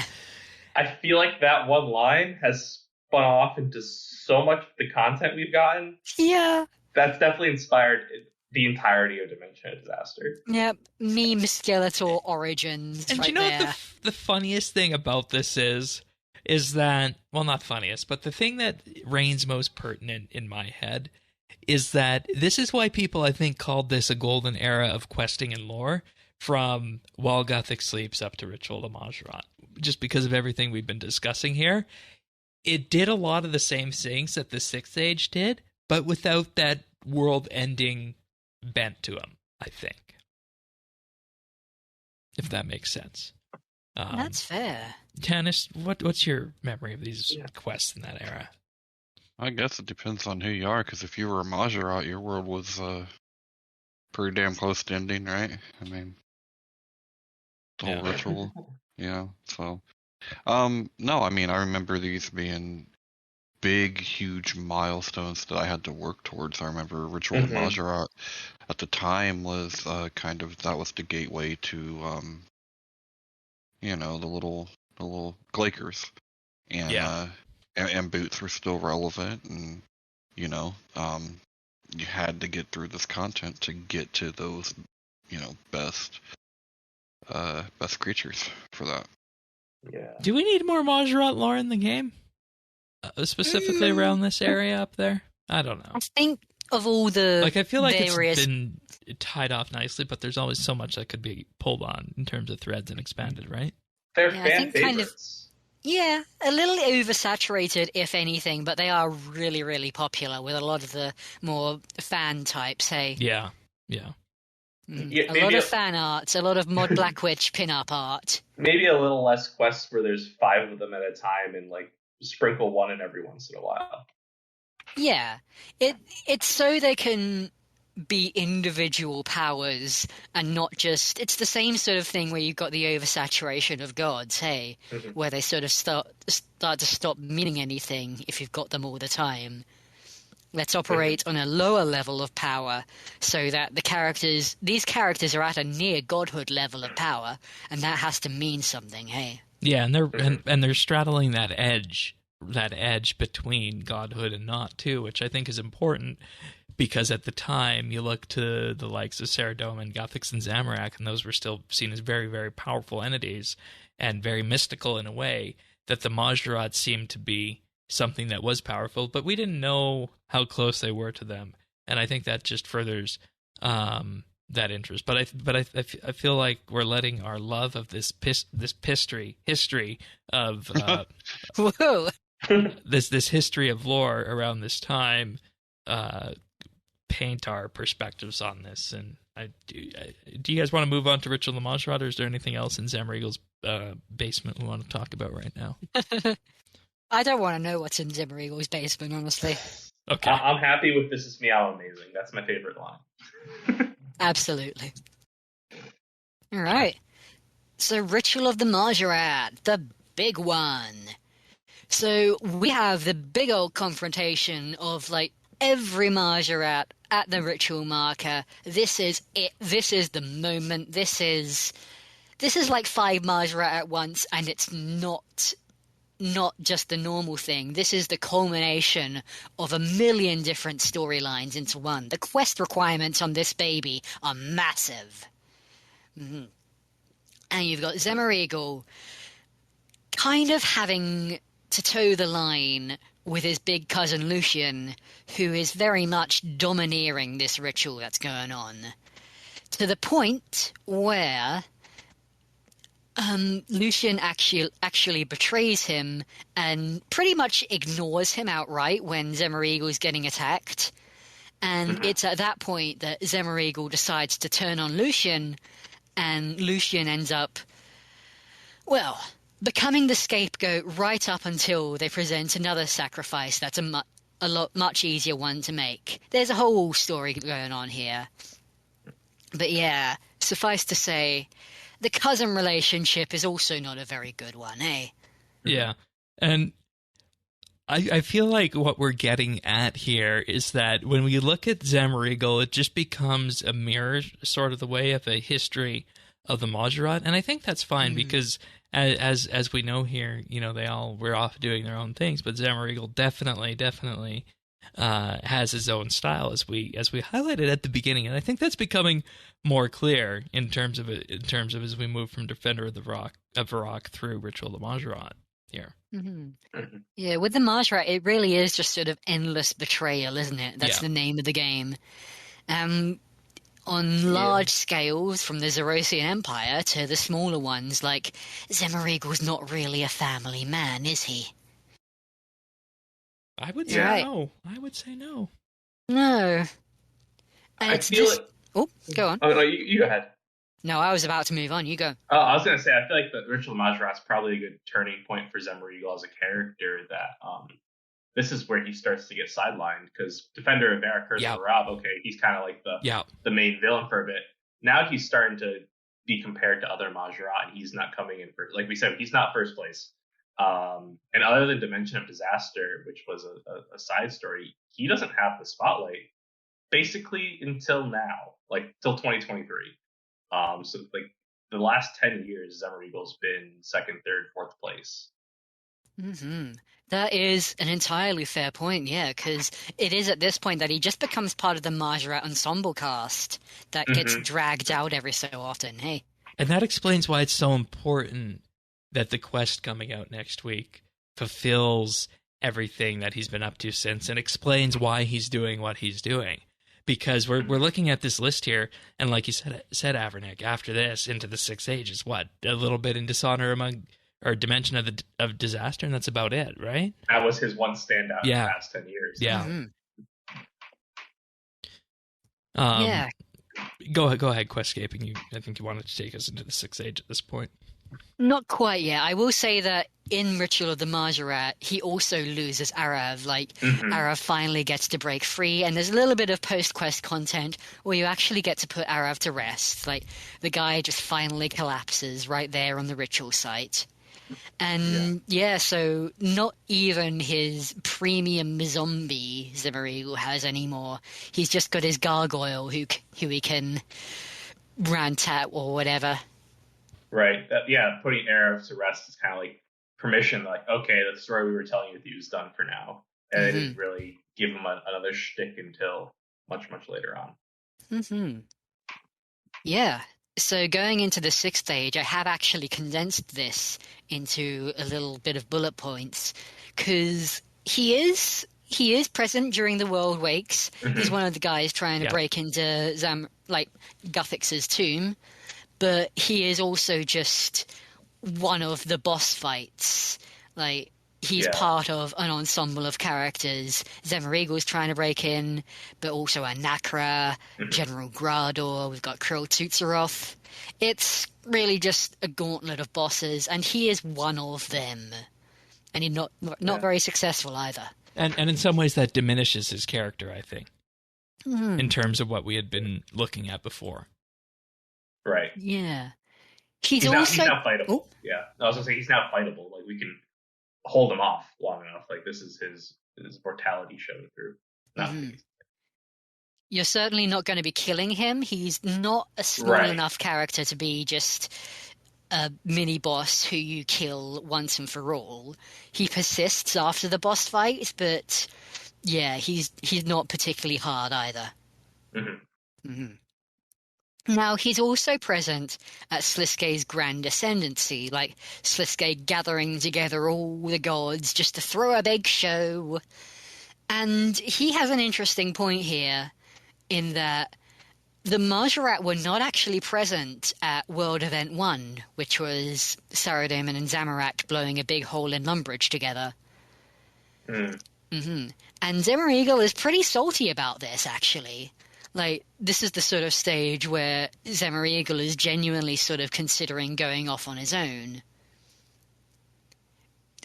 I feel like that one line has spun off into so much of the content we've gotten. Yeah. That's definitely inspired the entirety of Dimension of Disaster. Yep. Meme Skeletor origins. And right you know there. what the funniest thing about this is that, well, not funniest, but the thing that reigns most pertinent in my head is that this is why people, I think, called this a golden era of questing and lore, from While Gothic Sleeps up to Ritual of Majorat, just because of everything we've been discussing here. It did a lot of the same things that the Sixth Age did, but without that world-ending bent to them, I think. If that makes sense. That's fair. Tanis, what's your memory of these quests in that era? I guess it depends on who you are, because if you were a Majorat, your world was pretty damn close to ending, right? I mean, the whole ritual. Yeah. So, no, I mean, I remember these being big, huge milestones that I had to work towards. I remember Ritual of Majorat at the time was kind of, that was the gateway to the little Glakers, and and boots were still relevant, and you had to get through this content to get to those best creatures for that. Yeah. Do we need more Majorat lore in the game? Specifically around this area up there? I don't know. I think of all the I feel like various... it's been tied off nicely, but there's always so much that could be pulled on in terms of threads and expanded, right? They're I fan think kind of... favorites. Yeah, a little oversaturated, if anything, but they are really, really popular with a lot of the more fan types, hey? Yeah. Yeah, A lot of fan arts, a lot of Mod Black Witch pin-up art. Maybe a little less quests where there's 5 of them at a time and sprinkle one in every once in a while. Yeah, it's so they can be individual powers and not just... It's the same sort of thing where you've got the oversaturation of gods, hey? Where they sort of start to stop meaning anything if you've got them all the time. Let's operate on a lower level of power so that these characters are at a near godhood level of power, and that has to mean something, hey? Yeah, and they're straddling that edge between godhood and not too, which I think is important, because at the time you look to the likes of Saradomin and Guthix and Zamorak, and those were still seen as very, very powerful entities and very mystical in a way, that the Majorat seemed to be something that was powerful, but we didn't know how close they were to them, and I think that just furthers that interest. But I feel like we're letting our love of this history of Whoa. this history of lore around this time paint our perspectives on this. And do you guys want to move on to Ritual of the Majorat, or is there anything else in Zemouregal's basement we want to talk about right now? I don't want to know what's in Zemouregal's basement, honestly. Okay. I'm happy with This Is Meow Amazing. That's my favorite line. Absolutely. All right. So, Ritual of the Majorat, the big one. So, we have the big old confrontation of, every Majorat at the ritual marker. This is it. This is the moment. This is like 5 Majorat at once, and it's not just the normal thing. This is the culmination of a million different storylines into one. The quest requirements on this baby are massive. And you've got Zemouregal kind of having to toe the line with his big cousin Lucian, who is very much domineering this ritual that's going on, to the point where Lucian actually betrays him and pretty much ignores him outright when Zemouregal's getting attacked. And it's at that point that Zemouregal decides to turn on Lucian, and Lucian ends up, becoming the scapegoat right up until they present another sacrifice that's a much easier one to make. There's a whole story going on here. But yeah, suffice to say, the cousin relationship is also not a very good one, eh? Yeah, and I feel like what we're getting at here is that when we look at Zemouregal, it just becomes a mirror, sort of the way of a history of the Majorat, and I think that's fine because as we know here, we're off doing their own things, but Zemouregal definitely has his own style, as we highlighted at the beginning, and I think that's becoming more clear in terms of as we move from Defender of Varrock through Ritual of the Majorat here. Yeah, with the Majorat, it really is just sort of endless betrayal, isn't it? That's the name of the game. On large scales, from the Zerosian Empire to the smaller ones, Zemouregal's not really a family man, is he? I would say no. I would say no. No. I feel it. Oh, go on. Oh, no, you go ahead. No, I was about to move on. You go. I was going to say, I feel like the Ritual of Majorat's probably a good turning point for Zemouregal as a character, that this is where he starts to get sidelined, because Defender of Varrock, Curse of Rob, okay, he's kind of like the main villain for a bit. Now he's starting to be compared to other Majora, and he's not coming in first. Like we said, he's not first place. And other than Dimension of Disaster, which was a side story, he doesn't have the spotlight basically until now, like till 2023. So like the last 10 years, Zemouregal's been second, third, fourth place. That is an entirely fair point, yeah, because it is at this point that he just becomes part of the Majora ensemble cast that gets dragged out every so often, hey. And that explains why it's so important that the quest coming out next week fulfills everything that he's been up to since and explains why he's doing what he's doing. Because we're looking at this list here, and like you said Avernick, after this, into the Sixth Age is what? A little bit in Dishonor or Dimension of Disaster, and that's about it, right? That was his one standout in the past 10 years. Yeah. Yeah. Go ahead, Questscaping. I think you wanted to take us into the Sixth Age at this point. Not quite yet. I will say that in Ritual of the Majora, he also loses Arav. Like, Arav finally gets to break free, and there's a little bit of post-quest content where you actually get to put Arav to rest. Like, the guy just finally collapses right there on the ritual site. And, so not even his premium zombie Zemouregal has anymore. He's just got his gargoyle who he can rant at or whatever. Right. Putting Arav to rest is kind of like permission, like, okay, the story we were telling you with you is done for now. And they didn't really give him another shtick until much, much later on. Yeah. So going into the Sixth Stage, I have actually condensed this into a little bit of bullet points, because he is present during the World Wakes. He's one of the guys trying to break into Guthix's tomb. But he is also just one of the boss fights. Like, he's part of an ensemble of characters. Zemouregal's trying to break in, but also a Nakra, General Grador, we've got Krill Tutsaroth. It's really just a gauntlet of bosses, and he is one of them. And he's not very successful either. And in some ways that diminishes his character, I think, in terms of what we had been looking at before. Right. Yeah. He's now fightable. Oh. Yeah. I was going to say, he's now fightable. Like, we can hold him off long enough. Like, this is his mortality shown through. You're certainly not going to be killing him. He's not a small enough character to be just a mini-boss who you kill once and for all. He persists after the boss fight, but, yeah, he's not particularly hard either. Now, he's also present at Sliskay's Grand Ascendancy, like Sliskay gathering together all the gods just to throw a big show. And he has an interesting point here in that the Majorat were not actually present at World Event 1, which was Saradomin and Zamorak blowing a big hole in Lumbridge together. And Zemouregal is pretty salty about this, actually. Like, this is the sort of stage where Zemouregal is genuinely sort of considering going off on his own.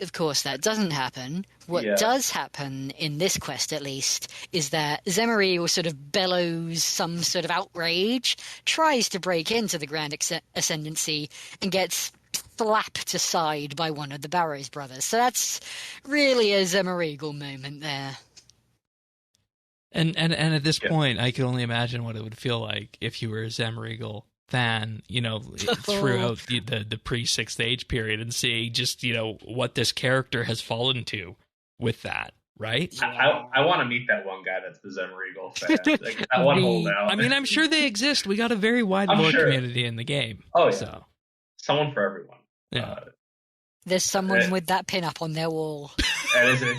Of course, that doesn't happen. What does happen, in this quest at least, is that Zemouregal sort of bellows some sort of outrage, tries to break into the Grand Ascendancy, and gets slapped aside by one of the Barrows brothers. So that's really a Zemouregal moment there. And at this point, I can only imagine what it would feel like if you were a Zemouregal fan, throughout the pre-Sixth Age period, and see just, what this character has fallen to with that, right? I want to meet that one guy that's the Zemouregal fan. Like, that one holdout. I mean, I'm sure they exist. We got a very wide lore community in the game. Oh, yeah. So. Someone for everyone. Yeah. There's someone with that pin up on their wall. That is it.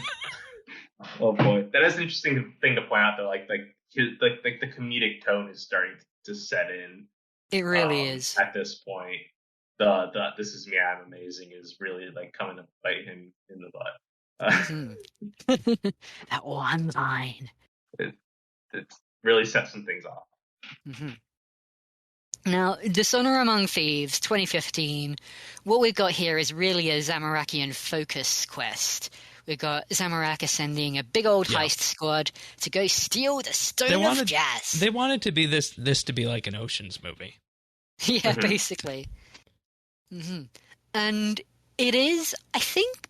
Oh boy, that is an interesting thing to point out. Though, like the comedic tone is starting to set in. It really is. At this point, the "This is me, I'm amazing" is really like coming to bite him in the butt. That one line. It really sets some things off. Now, Dishonor Among Thieves 2015. What we've got here is really a Zamorakian focus quest. We've got Zamorak sending a big old heist squad to go steal the Stone of Jazz. They wanted to be this to be like an Ocean's movie. Yeah, basically. And it is, I think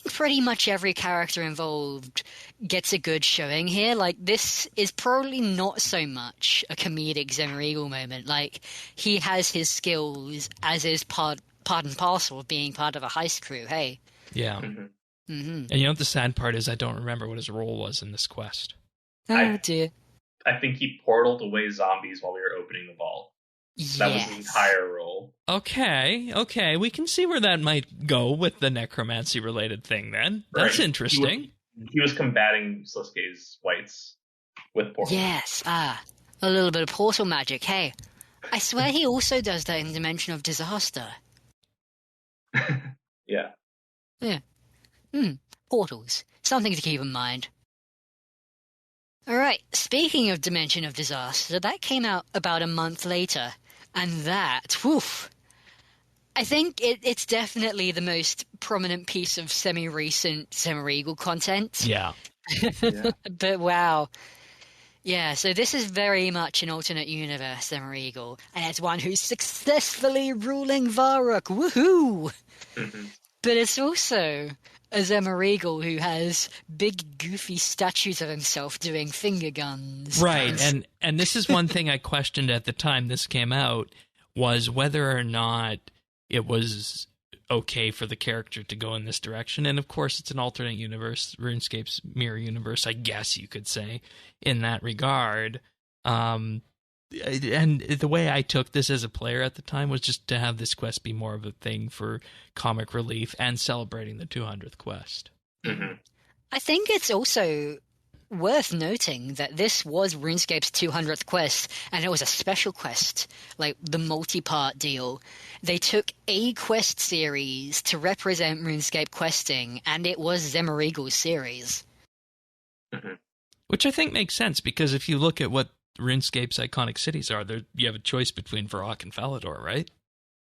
pretty much every character involved gets a good showing here. Like, this is probably not so much a comedic Zemouregal moment. Like, he has his skills, as is part and parcel of being part of a heist crew, hey? Yeah. And you know what the sad part is? I don't remember what his role was in this quest. Oh, dear. I think he portaled away zombies while we were opening the vault. That was the entire role. Okay. We can see where that might go with the necromancy-related thing, then. That's interesting. He was combating Sliske's whites with portal. Yes, a little bit of portal magic, hey. I swear he also does that in Dimension of Disaster. Yeah. Portals. Something to keep in mind. Alright, speaking of Dimension of Disaster, that came out about a month later. And that, woof, I think it's definitely the most prominent piece of semi-recent Zemouregal content. Yeah. But wow. Yeah, so this is very much an alternate universe Zemouregal, and it's one who's successfully ruling Varrock, woohoo! But it's also a Zemouregal who has big goofy statues of himself doing finger guns. Right, and this is one thing I questioned at the time this came out, was whether or not it was okay for the character to go in this direction. And of course, it's an alternate universe, RuneScape's mirror universe, I guess you could say, in that regard. And the way I took this as a player at the time was just to have this quest be more of a thing for comic relief and celebrating the 200th quest. I think it's also worth noting that this was RuneScape's 200th quest, and it was a special quest, like the multi-part deal. They took a quest series to represent RuneScape questing, and it was Zemouregal's series. Which I think makes sense, because if you look at what RuneScape's iconic cities are, you have a choice between Varrock and Falador, right?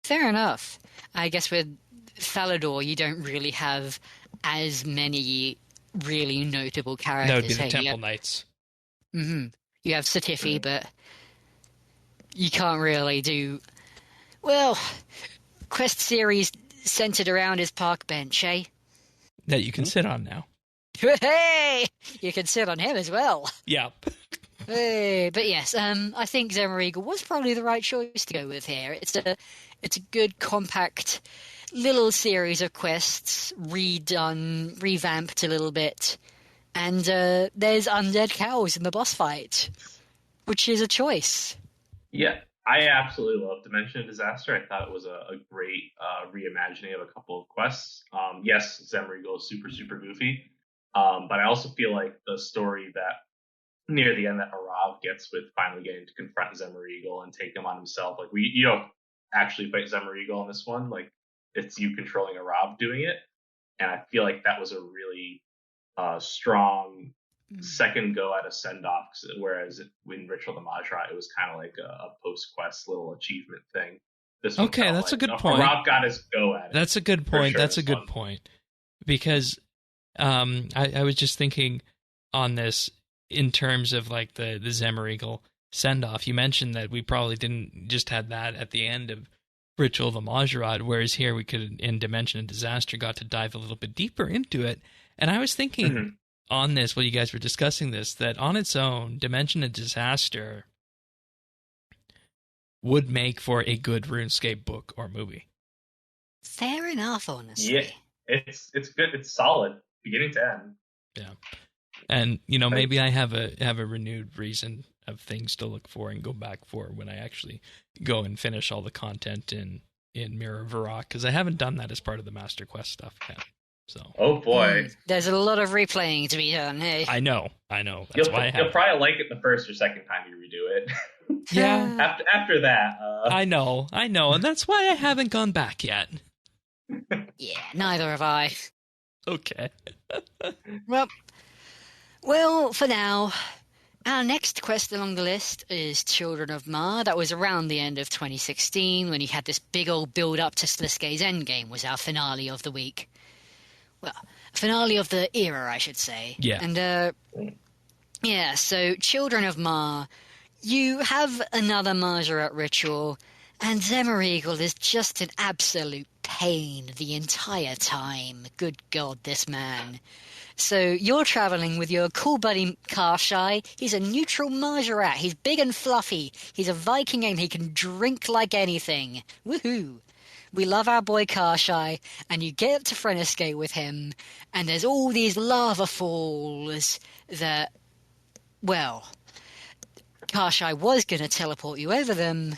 Fair enough. I guess with Falador, you don't really have as many really notable characters. That would be the Temple Knights. You have Satifi, but you can't really do... Well, quest series centered around his park bench, eh? That you can sit on now. Hey! You can sit on him as well. Yep. Hey, but yes, I think Zemouregal was probably the right choice to go with here. It's a good, compact little series of quests, redone, revamped a little bit, and there's undead cows in the boss fight, which is a choice. Yeah, I absolutely love Dimension of Disaster. I thought it was a great reimagining of a couple of quests. Yes, Zemouregal is super, super goofy, but I also feel like the story that near the end that Arav gets with finally getting to confront Zemouregal and take him on himself. Like, you don't actually fight Zemouregal in this one. Like, it's you controlling Arav doing it. And I feel like that was a really strong second go at a send-off, whereas in Ritual of the Majra, it was kind of like a post-quest little achievement thing. This one okay, that's like, a good point. Arav got his go at it. That's a good point. Sure, that's a good point. Because I was just thinking on this in terms of like the Zemouregal send-off. You mentioned that we probably didn't just had that at the end of Ritual of the Majra, whereas here we could, in Dimension of Disaster, got to dive a little bit deeper into it. And I was thinking on this, while you guys were discussing this, that on its own, Dimension of Disaster would make for a good RuneScape book or movie. Fair enough, honestly. Yeah, it's good. It's solid, beginning to end. Yeah. And, you know, maybe I have a renewed reason of things to look for and go back for when I actually go and finish all the content in Mirror of Varrock, because I haven't done that as part of the Master Quest stuff yet. So. Oh boy, there's a lot of replaying to be done. Hey, I know. That's why you'll probably like it the first or second time you redo it. Yeah. After that, I know, and that's why I haven't gone back yet. Yeah, neither have I. Okay. Well, for now, our next quest along the list is Children of Ma. That was around the end of 2016 when you had this big old build-up to Sliske's Endgame, was our finale of the week. Well, finale of the era, I should say. Yeah. And, yeah, so Children of Ma, You have another Margaret ritual, and Zemouregal is just an absolute pain the entire time. Good God, this man. So you're traveling with your cool buddy Karshai. He's a neutral Margaret. He's big and fluffy. He's a Viking and he can drink like anything. Woohoo! We love our boy Karshai, and you get up to RuneScape with him, and there's all these lava falls that, well, Karshai was going to teleport you over them,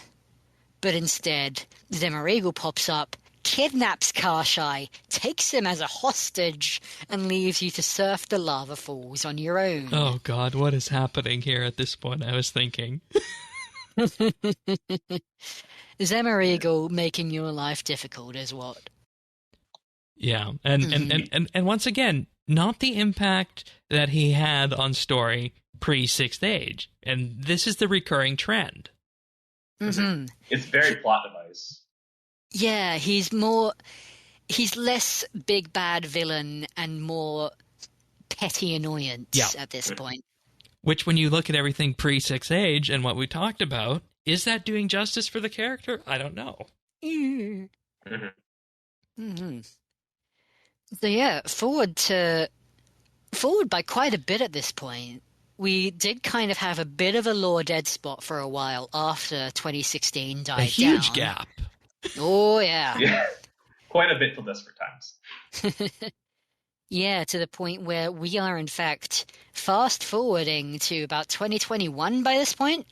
but instead Zemouregal pops up, kidnaps Karshai, takes him as a hostage, and leaves you to surf the lava falls on your own. Oh God, what is happening here at this point? I was thinking. Zemouregal making your life difficult is what? Yeah, and once again, not the impact that he had on story pre-Sixth Age, and this is the recurring trend. Mm-hmm. It's very plot device. Yeah, he's less big bad villain and more petty annoyance at this point. Which, when you look at everything pre-Sixth Age and what we talked about, is that doing justice for the character? I don't know. Mm-hmm. So yeah, forward by quite a bit at this point. We did kind of have a bit of a lore dead spot for a while after 2016 died down. A huge gap. Oh, yeah. Yeah. Quite a bit till Desperate Times. Yeah, to the point where we are, in fact, fast-forwarding to about 2021 by this point.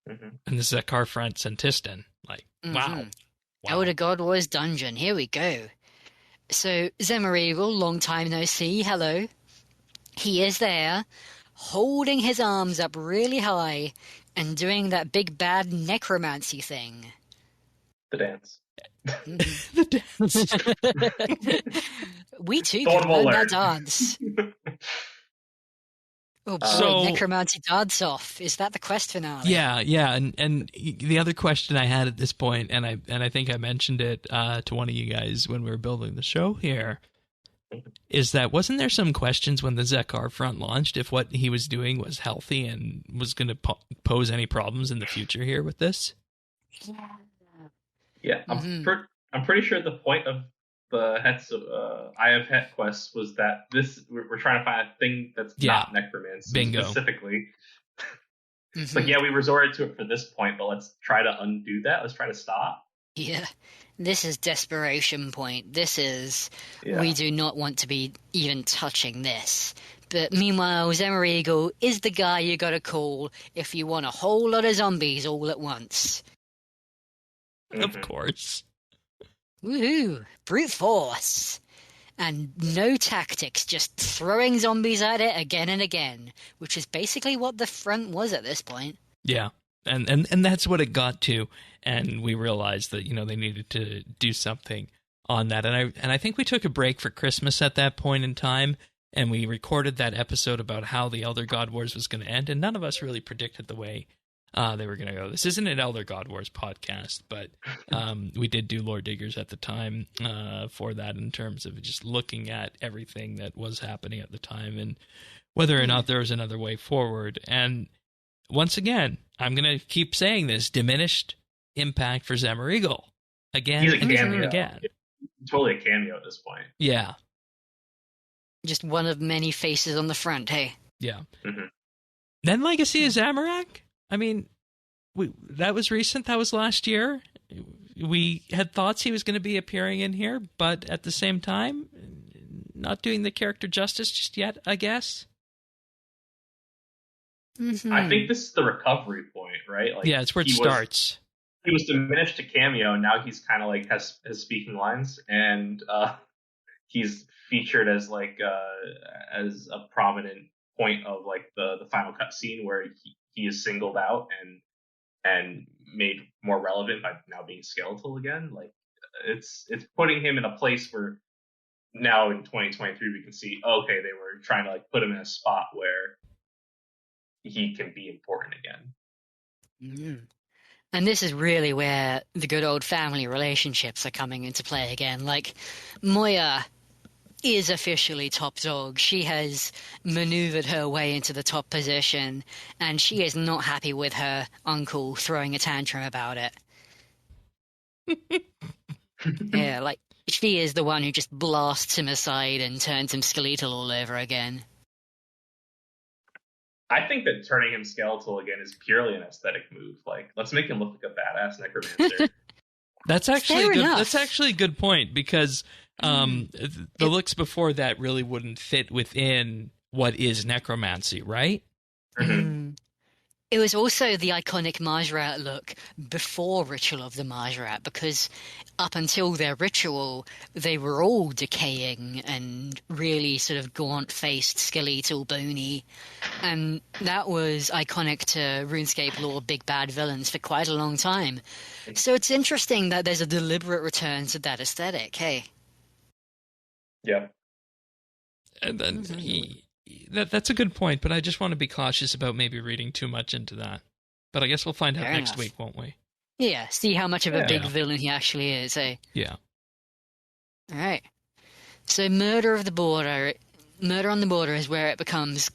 And this is a car front Centistan. Like, wow. Elder God Wars Dungeon. Here we go. So, Zemouregal, long time no see, hello. He is there, holding his arms up really high and doing that big bad necromancy thing. The dance. The dance. We too can learn that dance. Oh boy, So, necromancy dance off. Is that the quest finale? Yeah, and the other question I had at this point, and I think I mentioned it to one of you guys when we were building the show here, is that wasn't there some questions when the Zekar front launched if what he was doing was healthy and was going to pose any problems in the future here with this? Yeah, I'm pretty sure the point of the I have Het quest was that we're trying to find a thing that's not necromancy. Bingo. Specifically. It's like, yeah, we resorted to it for this point, but let's try to undo that. Let's try to stop. Yeah, this is desperation point. This is, we do not want to be even touching this. But meanwhile, Zemouregal is the guy you gotta call if you want a whole lot of zombies all at once. Of course. Woohoo! Brute force! And no tactics, just throwing zombies at it again and again, which is basically what the front was at this point. Yeah, and that's what it got to, and we realized that, they needed to do something on that. And I think we took a break for Christmas at that point in time, and we recorded that episode about how the Elder God Wars was going to end, and none of us really predicted the way they were going to go. This isn't an Elder God Wars podcast, but we did do Lore Diggers at the time for that, in terms of just looking at everything that was happening at the time and whether or not there was another way forward. And once again, I'm going to keep saying this, diminished impact for Zemouregal. Again and again. Totally a cameo at this point. Yeah. Just one of many faces on the front, hey? Yeah. Then Legacy of Zamorak? I mean, that was recent. That was last year. We had thoughts he was going to be appearing in here, but at the same time, not doing the character justice just yet, I guess. I think this is the recovery point, right? Like, yeah, it's where it starts. He was diminished to cameo, and now he's kind of like has speaking lines, and he's featured as as a prominent point of like the final cut scene where he is singled out and made more relevant by now being skeletal again. Like, it's putting him in a place where now in 2023 we can see, okay, they were trying to like put him in a spot where he can be important again. And this is really where the good old family relationships are coming into play again. Like, Moya is officially top dog. She has maneuvered her way into the top position, and she is not happy with her uncle throwing a tantrum about it. Yeah, like, she is the one who just blasts him aside and turns him skeletal all over again. I think that turning him skeletal again is purely an aesthetic move. Like, let's make him look like a badass necromancer. That's actually Fair good. enough. That's actually a good point, because the looks before that really wouldn't fit within what is necromancy, right? Mm. It was also the iconic Majrat look before Ritual of the Majrat, because up until their ritual, they were all decaying and really sort of gaunt-faced, skeletal, bony. And that was iconic to RuneScape lore big bad villains for quite a long time. So it's interesting that there's a deliberate return to that aesthetic, hey? Yeah. And then that's a good point, but I just want to be cautious about maybe reading too much into that. But I guess we'll find out Fair next enough. week, won't we? Yeah, see how much of a big Yeah. villain he actually is, eh? Yeah. All right. So Murder on the Border is where it becomes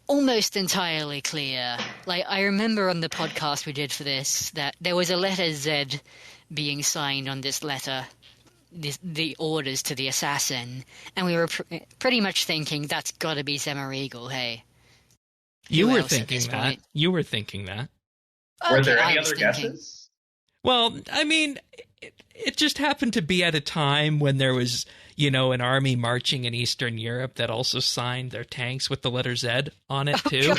almost entirely clear. Like, I remember on the podcast we did for this that there was a letter Z being signed on this letter, the orders to the assassin, and we were pretty much thinking that's got to be Zemouregal, hey? You Who were else at thinking this that. point? You were thinking that. Were Okay, there I any was other thinking- guesses? Well, I mean, it just happened to be at a time when there was, an army marching in Eastern Europe that also signed their tanks with the letter Z on it, too.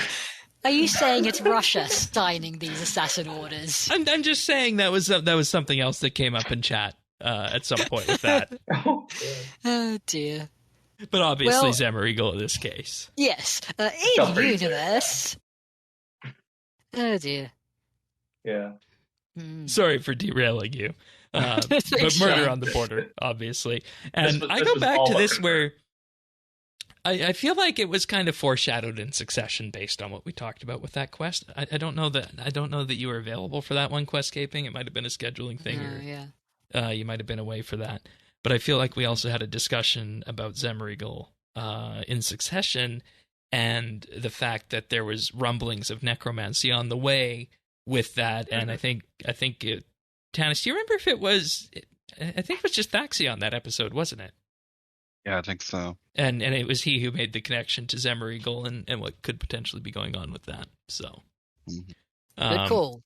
Are you saying it's Russia signing these assassin orders? I'm just saying that was something else that came up in chat at some point with that. Oh, dear. But obviously Well- Zemouregal in this case. Yes, Felt in pretty universe. Oh, dear. Yeah. Hmm. Sorry for derailing you. But Thanks, Murder Sean. on the Border, obviously. And was- I this go was back all to this over. where I feel like it was kind of foreshadowed in succession based on what we talked about with that quest. I don't know that you were available for that one, Questscaping. It might have been a scheduling thing, Oh, or yeah. you might have been away for that. But I feel like we also had a discussion about Zemouregal in succession, and the fact that there was rumblings of necromancy on the way with that. And I think Tanis, do you remember if it was? I think it was just Thaxion that episode, wasn't it? Yeah, I think so. And it was he who made the connection to Zemouregal and what could potentially be going on with that. So, Good call.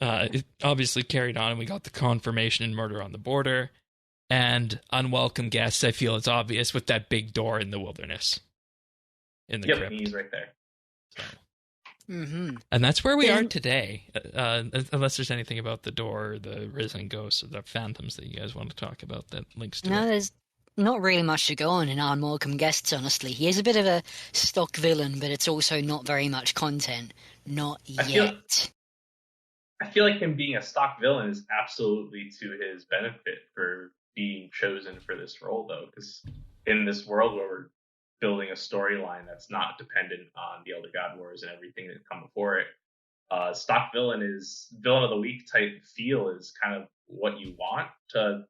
It obviously carried on, and we got the confirmation in Murder on the Border, and unwelcome guests. I feel it's obvious with that big door in the wilderness, in the Yep, crypt. he's right there. So. Mm-hmm. And that's where we are And- today. Unless there's anything about the door, the risen ghosts, or the phantoms that you guys want to talk about that links to No, it. there's not really much to go on in our Morecambe guests, honestly. He is a bit of a stock villain, but it's also not very much content. Not I feel- yet. I feel like him being a stock villain is absolutely to his benefit for being chosen for this role, though, because in this world where we're building a storyline that's not dependent on the Elder God Wars and everything that come before it, stock villain of the week type feel is kind of what you want to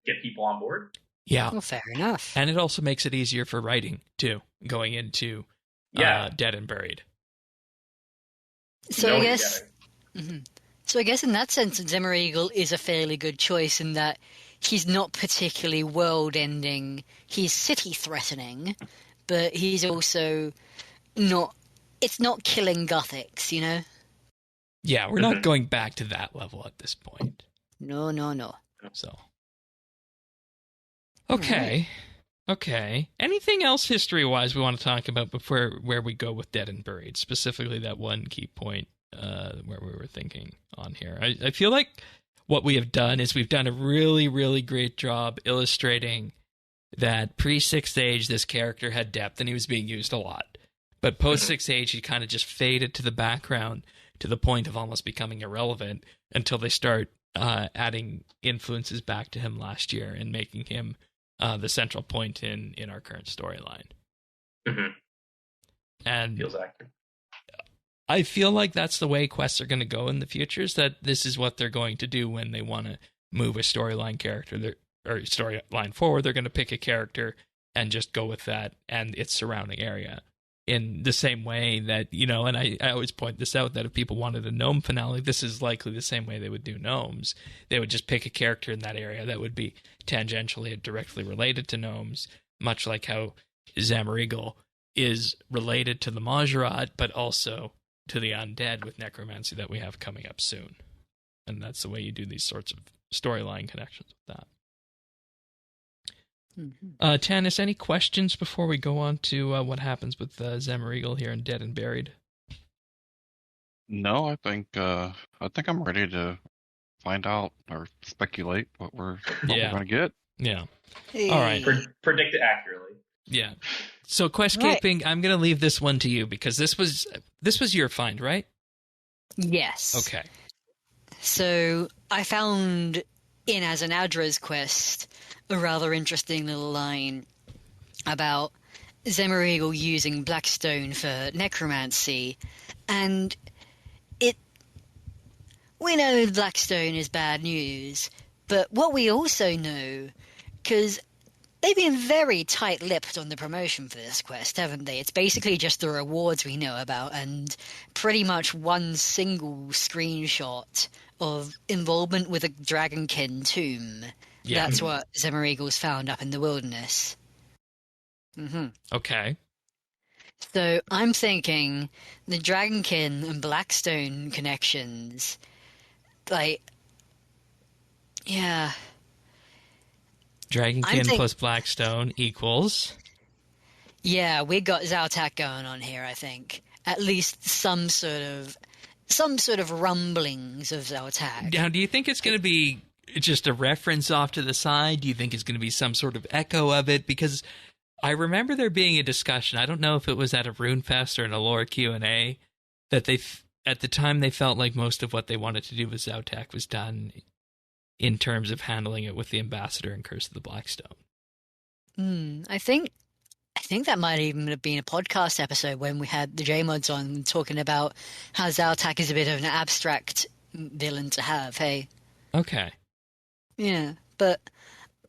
get people on board. Yeah. Well, fair enough. And it also makes it easier for writing, too, going into Yeah. Dead and Buried. So Know I what you're guess... getting. Mhm. So I guess in that sense, Zemouregal is a fairly good choice in that he's not particularly world-ending. He's city-threatening, but he's also not... It's not killing Gothics, you know? Yeah, we're not going back to that level at this point. No. So. Okay. Okay. Anything else history-wise we want to talk about before where we go with Dead and Buried? Specifically that one key point where we were thinking on here. I feel like what we have done is we've done a really, really great job illustrating that pre-Sixth Age this character had depth and he was being used a lot. But post-Sixth Age he kind of just faded to the background to the point of almost becoming irrelevant until they start adding influences back to him last year and making him the central point in our current storyline. Mhm. And Feels accurate. I feel like that's the way quests are going to go in the future, is that this is what they're going to do when they want to move a storyline character. or storyline forward, they're going to pick a character and just go with that and its surrounding area. In the same way that, and I always point this out, that if people wanted a gnome finale, this is likely the same way they would do gnomes. They would just pick a character in that area that would be tangentially and directly related to gnomes, much like how Zemouregal is related to the Majorat, but also to the undead with Necromancy that we have coming up soon. And that's the way you do these sorts of storyline connections with that. Tanis, any questions before we go on to what happens with Zemouregal here in Dead and Buried? No, I think I'm ready to find out or speculate what we're going to get. Yeah. All right. Predict it accurately. Yeah. So questkeeping, right. I'm going to leave this one to you because this was your find, right? Yes. Okay. So I found in As an Adra's quest a rather interesting little line about Zemouregal using Blackstone for necromancy, and we know Blackstone is bad news, but what we also know, because they've been very tight-lipped on the promotion for this quest, haven't they? It's basically just the rewards we know about and pretty much one single screenshot of involvement with a Dragonkin tomb. Yeah. That's what Zemouregal's found up in the wilderness. Mm-hmm. Okay. So I'm thinking the Dragonkin and Blackstone connections, yeah. Dragonkin plus Blackstone equals? Yeah, we got Zaltak going on here, I think. At least some sort of rumblings of Zaltak. Now, do you think it's going to be just a reference off to the side? Do you think it's going to be some sort of echo of it? Because I remember there being a discussion, I don't know if it was at a RuneFest or in a lore Q&A, that at the time they felt like most of what they wanted to do with Zaltak was done in terms of handling it with the Ambassador and Curse of the Blackstone. I think that might even have been a podcast episode when we had the J-Mods on talking about how Zaltak is a bit of an abstract villain to have, hey? Okay. Yeah, but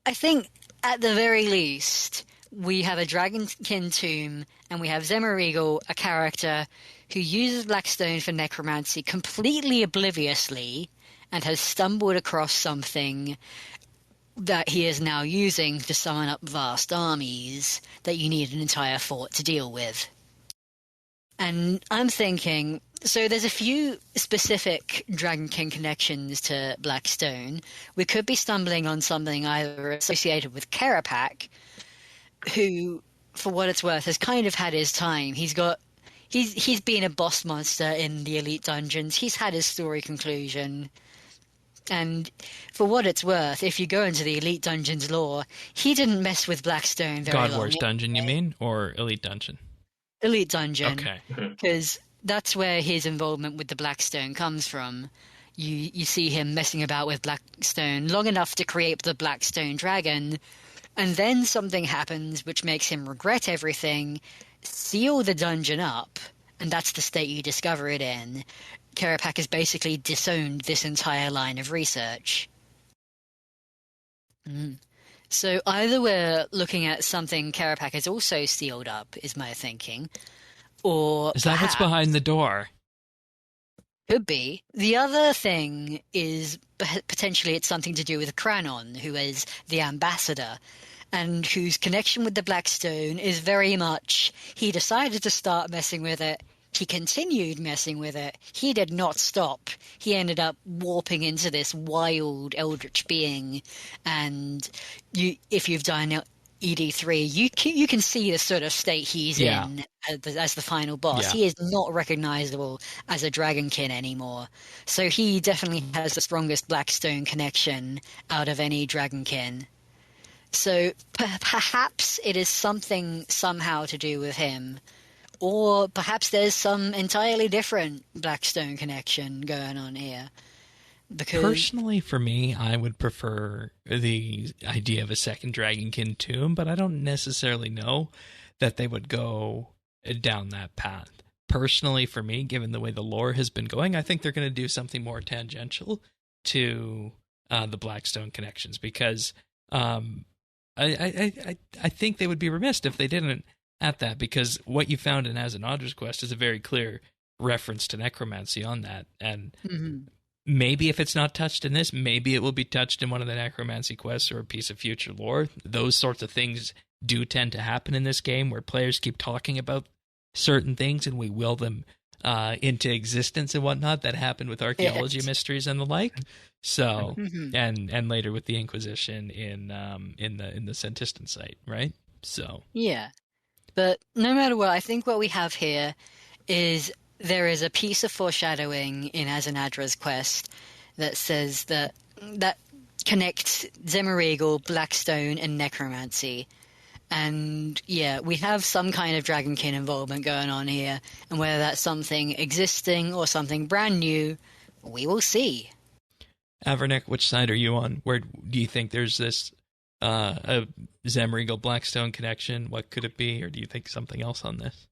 I think at the very least we have a Dragonkin tomb and we have Zemouregal, a character who uses Blackstone for necromancy completely obliviously and has stumbled across something that he is now using to summon up vast armies that you need an entire fort to deal with. And I'm thinking, so there's a few specific Dragonkin connections to Blackstone. We could be stumbling on something either associated with Karapak, who, for what it's worth, has kind of had his time. He's been a boss monster in the Elite Dungeons. He's had his story conclusion. And for what it's worth, if you go into the Elite Dungeons lore, he didn't mess with Blackstone very long. God Wars Dungeon, you mean? Or Elite Dungeon? Elite Dungeon. Okay. Because that's where his involvement with the Blackstone comes from. You see him messing about with Blackstone long enough to create the Blackstone Dragon, and then something happens which makes him regret everything, seal the dungeon up, and that's the state you discover it in. Karapak has basically disowned this entire line of research. So either we're looking at something Karapak has also sealed up, is my thinking, or is that what's behind the door? Could be. The other thing is potentially it's something to do with Kranon, who is the ambassador, and whose connection with the Blackstone is very much he decided to start messing with it. He continued messing with it. He did not stop. He ended up warping into this wild eldritch being. And if you've done ED3, you can see the sort of state he's in as the final boss. Yeah. He is not recognizable as a Dragonkin anymore. So he definitely has the strongest Blackstone connection out of any Dragonkin. So perhaps it is something somehow to do with him. Or perhaps there's some entirely different Blackstone connection going on here. Because personally, for me, I would prefer the idea of a second Dragonkin tomb, but I don't necessarily know that they would go down that path. Personally, for me, given the way the lore has been going, I think they're going to do something more tangential to the Blackstone connections, because I think they would be remiss if they didn't at that, because what you found in As an Audra's Quest is a very clear reference to necromancy on that, and maybe if it's not touched in this, maybe it will be touched in one of the necromancy quests or a piece of future lore. Those sorts of things do tend to happen in this game, where players keep talking about certain things and we will them into existence and whatnot. That happened with archaeology mysteries and the like. So and later with the Inquisition in the Sentistan site, right? So yeah. But no matter what, I think what we have here is there is a piece of foreshadowing in As an Audra's Quest that says that connects Zemouregal, Blackstone, and Necromancy. And yeah, we have some kind of Dragonkin involvement going on here, and whether that's something existing or something brand new, we will see. Avernick, which side are you on? Where do you think there's this a Zemouregal Blackstone connection? What could it be, or do you think something else on this?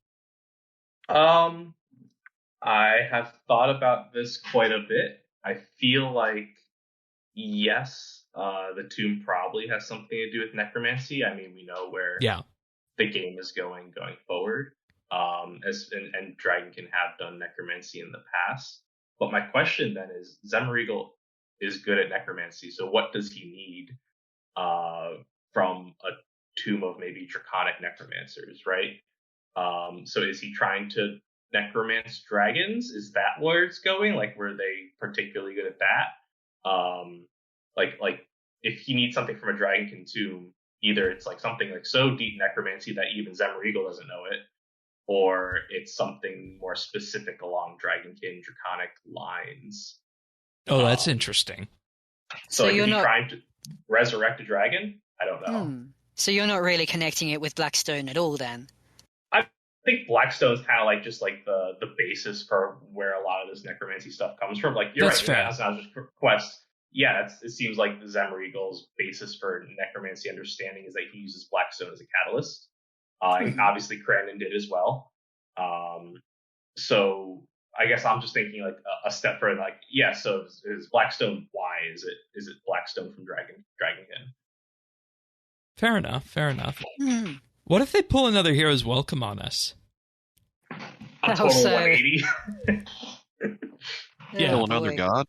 I have thought about this quite a bit. I feel like yes, the tomb probably has something to do with necromancy. I mean, we know where the game is going forward. And Dragonkin have done necromancy in the past. But my question then is, Zemouregal is good at necromancy, so what does he need from a tomb of maybe draconic necromancers, right? So is he trying to necromance dragons? Is that where it's going? Like, were they particularly good at that? Like if he needs something from a Dragonkin tomb, either it's like something like so deep necromancy that even Zemouregal doesn't know it, or it's something more specific along Dragonkin draconic lines. Oh, that's interesting. So like, you're not trying to resurrect a dragon? I don't know. So you're not really connecting it with Blackstone at all, then? I think Blackstone's kind of like just like the basis for where a lot of this necromancy stuff comes from. Like, you're that's right. Fair. That's not just quest. Yeah, it seems like the Zemouregal's basis for necromancy understanding is that he uses Blackstone as a catalyst. And obviously Crandon did as well. So I guess I'm just thinking like a step further, like, yeah, so is Blackstone, why is it Blackstone from Dragonkin? Fair enough. What if they pull another Hero's Welcome on us? A total 180? Kill another god?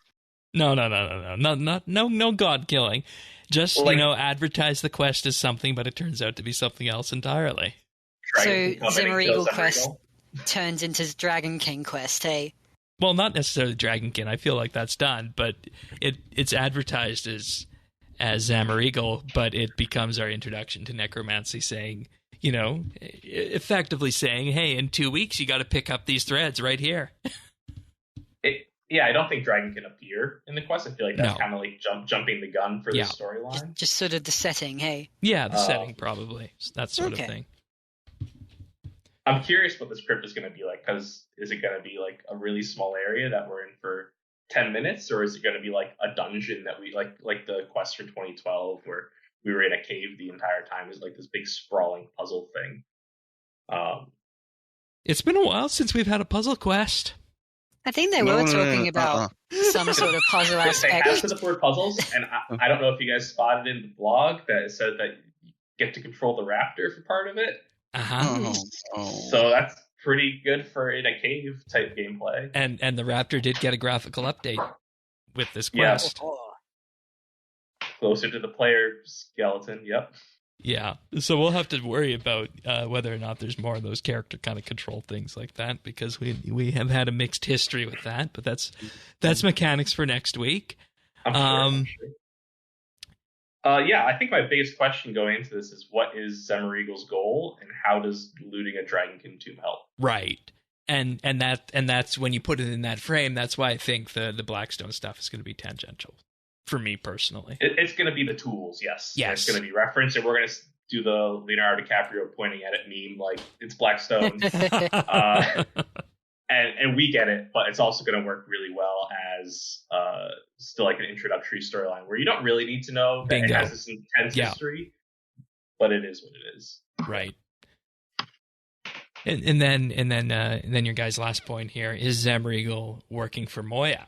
No god killing. Just, like, advertise the quest as something, but it turns out to be something else entirely. So Zemouregal quest turns into Dragonkin quest, hey? Well, not necessarily Dragonkin. I feel like that's done, but it's advertised as Zemouregal, but it becomes our introduction to necromancy, saying, effectively saying, hey, in 2 weeks you got to pick up these threads right here. Yeah, I don't think Dragon can appear in the quest. I feel like that's kind of like jumping the gun for the storyline. Just sort of the setting, hey? Yeah, the setting probably. That sort of thing. I'm curious what this crypt is going to be like, because is it going to be like a really small area that we're in for 10 minutes, or is it going to be like a dungeon that we like the quest for 2012 where we were in a cave the entire time, is like this big sprawling puzzle thing? It's been a while since we've had a puzzle quest. I think they were talking about some sort of puzzle aspect. They have put the word puzzles, and I don't know if you guys spotted in the blog that it said that you get to control the raptor for part of it. So that's pretty good for in a cave type gameplay. And the raptor did get a graphical update with this quest. Closer to the player skeleton, yep. Yeah, so we'll have to worry about whether or not there's more of those character kind of control things like that, because we have had a mixed history with that, but that's mechanics for next week. I'm sure. I think my biggest question going into this is, what is Zemouregal's goal, and how does looting a Dragonkin tomb help? Right, and that's when you put it in that frame. That's why I think the Blackstone stuff is going to be tangential. For me personally, it's going to be the tools. Yes. It's going to be referenced, and we're going to do the Leonardo DiCaprio pointing at it meme, like it's Blackstone, and we get it. But it's also going to work really well as still like an introductory storyline where you don't really need to know that it has this intense history, but it is what it is. Right. And then your guys' last point here is Zemouregal working for Moya,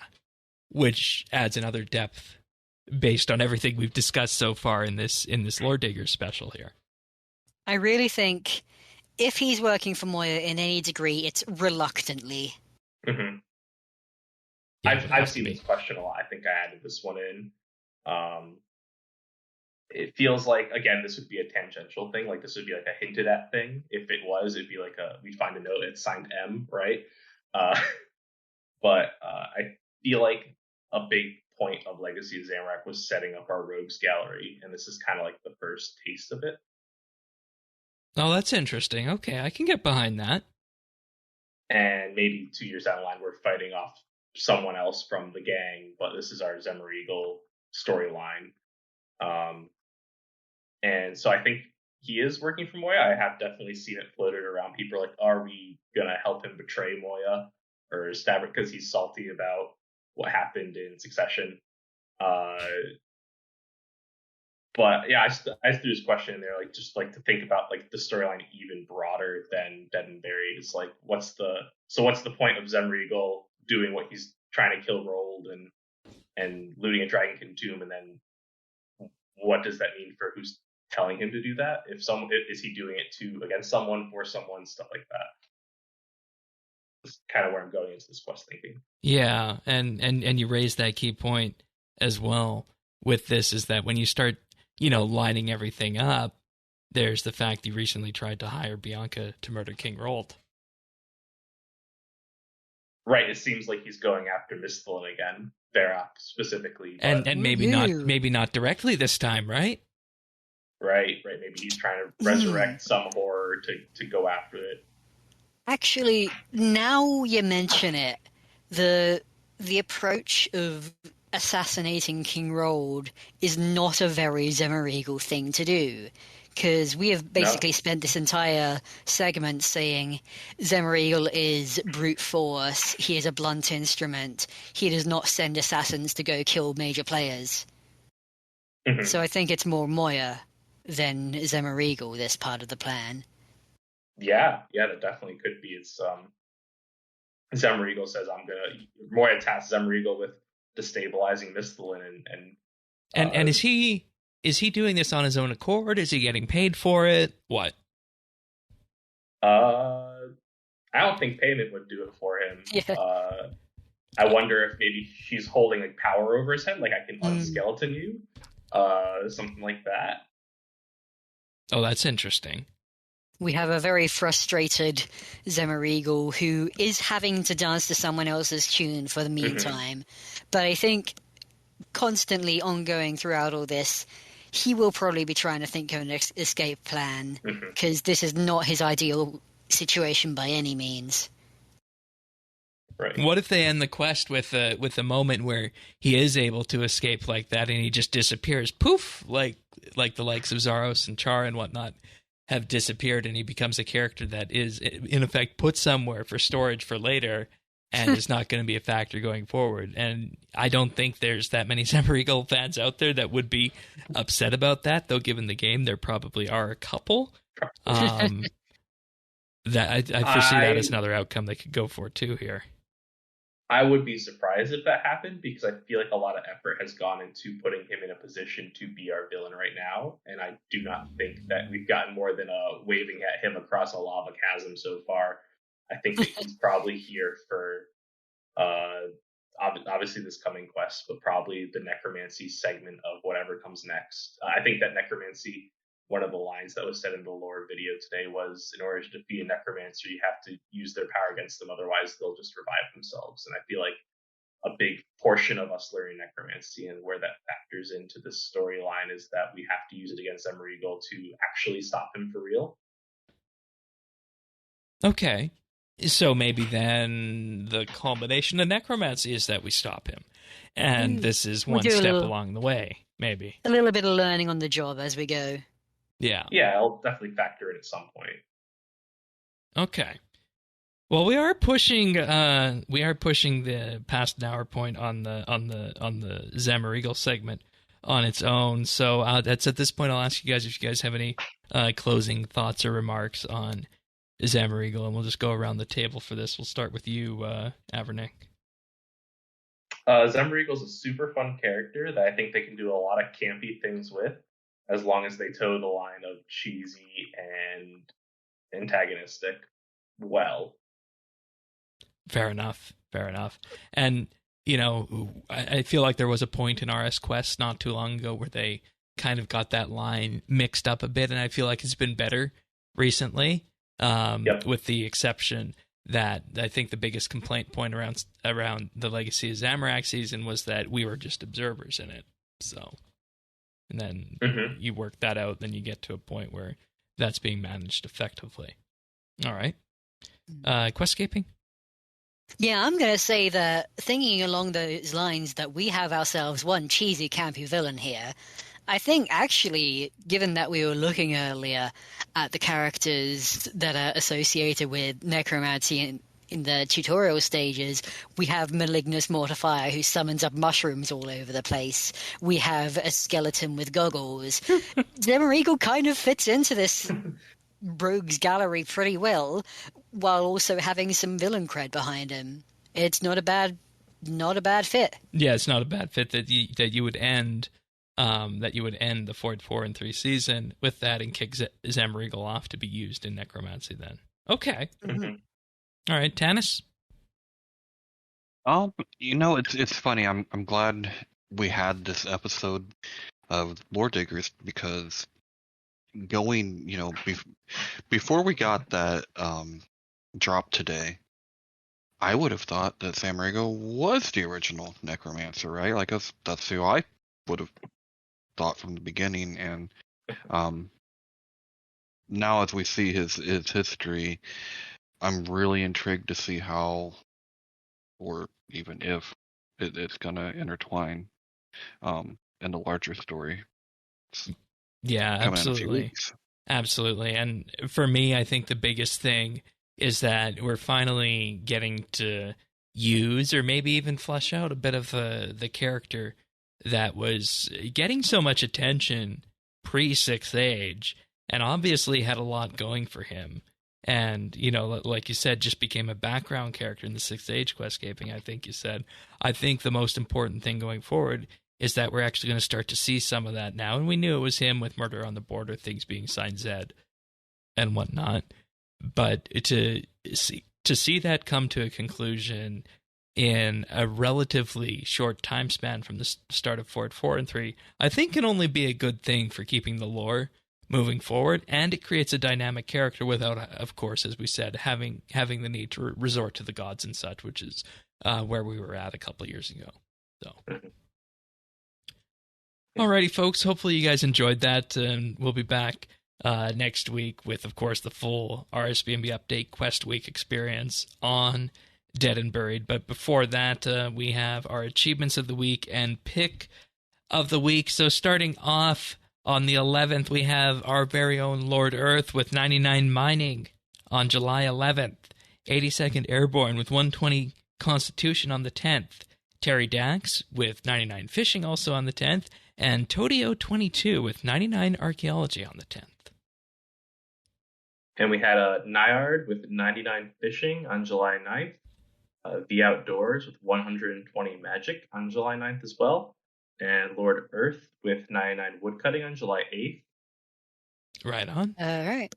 which adds another depth based on everything we've discussed so far in this Lore Diggers special here. I really think if he's working for Moya in any degree, it's reluctantly. Mm-hmm. Yeah, I've seen this question a lot. I think I added this one in. It feels like, again, this would be a tangential thing. Like, this would be like a hinted at thing. If it was, it'd be like we'd find a note, it's signed M, right? But I feel like a big point of Legacy of Zamorak was setting up our rogues gallery, and this is kind of like the first taste of it. Oh, that's interesting. Okay, I can get behind that. And maybe 2 years down the line, we're fighting off someone else from the gang, but this is our Zemouregal storyline. And so I think he is working for Moya. I have definitely seen it floated around. People are like, are we going to help him betray Moya or stab it because he's salty about what happened in Succession? But yeah, I threw this question in there, like, just like to think about like the storyline even broader than Dead and Buried. It's like, what's the point of Zemouregal doing what he's trying to kill Rold and looting a Dragonkin tomb, and then what does that mean for who's telling him to do that? Is he doing it against someone, for someone, stuff like that? That's kind of where I'm going into this quest thinking. Yeah, and you raised that key point as well with this, is that when you start, lining everything up, there's the fact he recently tried to hire Bianca to murder King Rold. Right, it seems like he's going after Misthalin again, Varrock specifically. But... And maybe not directly this time, right? Right. Maybe he's trying to resurrect some horror to go after it. Actually, now you mention it, the approach of assassinating King Rold is not a very Zemouregal thing to do, because we have basically spent this entire segment saying Zemouregal is brute force, he is a blunt instrument, he does not send assassins to go kill major players. Mm-hmm. So I think it's more Moya than Zemouregal, this part of the plan. Yeah, that definitely could be. It's Zemouregal says, Moya tasks Zemouregal with destabilizing Misthalin and is he doing this on his own accord? Is he getting paid for it? What? I don't think payment would do it for him. Yeah. I wonder if maybe she's holding like power over his head, like, I can unskeleton you, something like that. Oh, that's interesting. We have a very frustrated Zemouregal who is having to dance to someone else's tune for the meantime. Mm-hmm. But I think constantly ongoing throughout all this, he will probably be trying to think of an escape plan, because this is not his ideal situation by any means. Right. What if they end the quest with a moment where he is able to escape like that, and he just disappears, poof, like the likes of Zaros and Char and whatnot have disappeared, and he becomes a character that is, in effect, put somewhere for storage for later, and is not going to be a factor going forward. And I don't think there's that many Zemouregal fans out there that would be upset about that, though given the game, there probably are a couple. That I foresee that as another outcome they could go for, too, here. I would be surprised if that happened, because I feel like a lot of effort has gone into putting him in a position to be our villain right now, and I do not think that we've gotten more than waving at him across a lava chasm so far. I think that he's probably here for obviously this coming quest, but probably the Necromancy segment of whatever comes next. I think that Necromancy, one of the lines that was said in the lore video today was, in order to defeat a Necromancer, you have to use their power against them, otherwise they'll just revive themselves. And I feel like a big portion of us learning Necromancy and where that factors into this storyline is that we have to use it against Zemouregal to actually stop him for real. Okay. So maybe then the culmination of Necromancy is that we stop him. And this is one step along the way, maybe. A little bit of learning on the job as we go. Yeah. Yeah, I'll definitely factor in at some point. Okay. Well, we are pushing the past an hour point on the Zemouregal segment on its own. So that's at this point. I'll ask you guys if you guys have any closing thoughts or remarks on Zemouregal, and we'll just go around the table for this. We'll start with you, Avernick. Zemouregal's a super fun character that I think they can do a lot of campy things with, as long as they toe the line of cheesy and antagonistic well. Fair enough. Fair enough. And, you know, I feel like there was a point in RS Quest not too long ago where they kind of got that line mixed up a bit, and I feel like it's been better recently, with the exception that I think the biggest complaint point around the Legacy of Zamorak season was that we were just observers in it. So, and then you work that out, then you get to a point where that's being managed effectively. All right. Questscaping? Yeah, I'm going to say that thinking along those lines that we have ourselves one cheesy, campy villain here, I think actually, given that we were looking earlier at the characters that are associated with Necromancy in the tutorial stages, we have Malignus Mortifier who summons up mushrooms all over the place. We have a skeleton with goggles. Zemouregal kind of fits into this rogues gallery pretty well, while also having some villain cred behind him. It's not a bad fit. Yeah, it's not a bad fit that you would end the 4 and 3 season with that and kick Zemouregal off to be used in Necromancy then. Okay. All right, Tanis? It's funny. I'm glad we had this episode of Lore Diggers, because going, before we got that drop today, I would have thought that Zemouregal was the original Necromancer, right? Like that's who I would have thought from the beginning. And now as we see his history, I'm really intrigued to see how, or even if, it's going to intertwine in the larger story. Yeah, absolutely. Absolutely. And for me, I think the biggest thing is that we're finally getting to use, or maybe even flesh out, a bit of the character that was getting so much attention pre-Sixth Age, and obviously had a lot going for him. And, like you said, just became a background character in the Sixth Age Questscaping, I think you said. I think the most important thing going forward is that we're actually going to start to see some of that now. And we knew it was him with Murder on the Border, things being signed Zed and whatnot. But to see that come to a conclusion in a relatively short time span from the start of 4 and 3, I think can only be a good thing for keeping the lore moving forward. And it creates a dynamic character without, of course, as we said, having the need to resort to the gods and such, which is where we were at a couple of years ago. So... Alrighty, folks. Hopefully you guys enjoyed that, and we'll be back next week with, of course, the full RSBANDB update Quest Week experience on Dead and Buried. But before that, we have our achievements of the week and pick of the week. So starting off on the 11th, we have our very own Lord Earth with 99 mining on July 11th, 82nd Airborne with 120 Constitution on the 10th, Terry Dax with 99 fishing also on the 10th, and Todio22 with 99 archaeology on the 10th. And we had a Nyard with 99 fishing on July 9th, The Outdoors with 120 magic on July 9th as well, and Lord Earth with 99 woodcutting on July 8th. Right on. All right.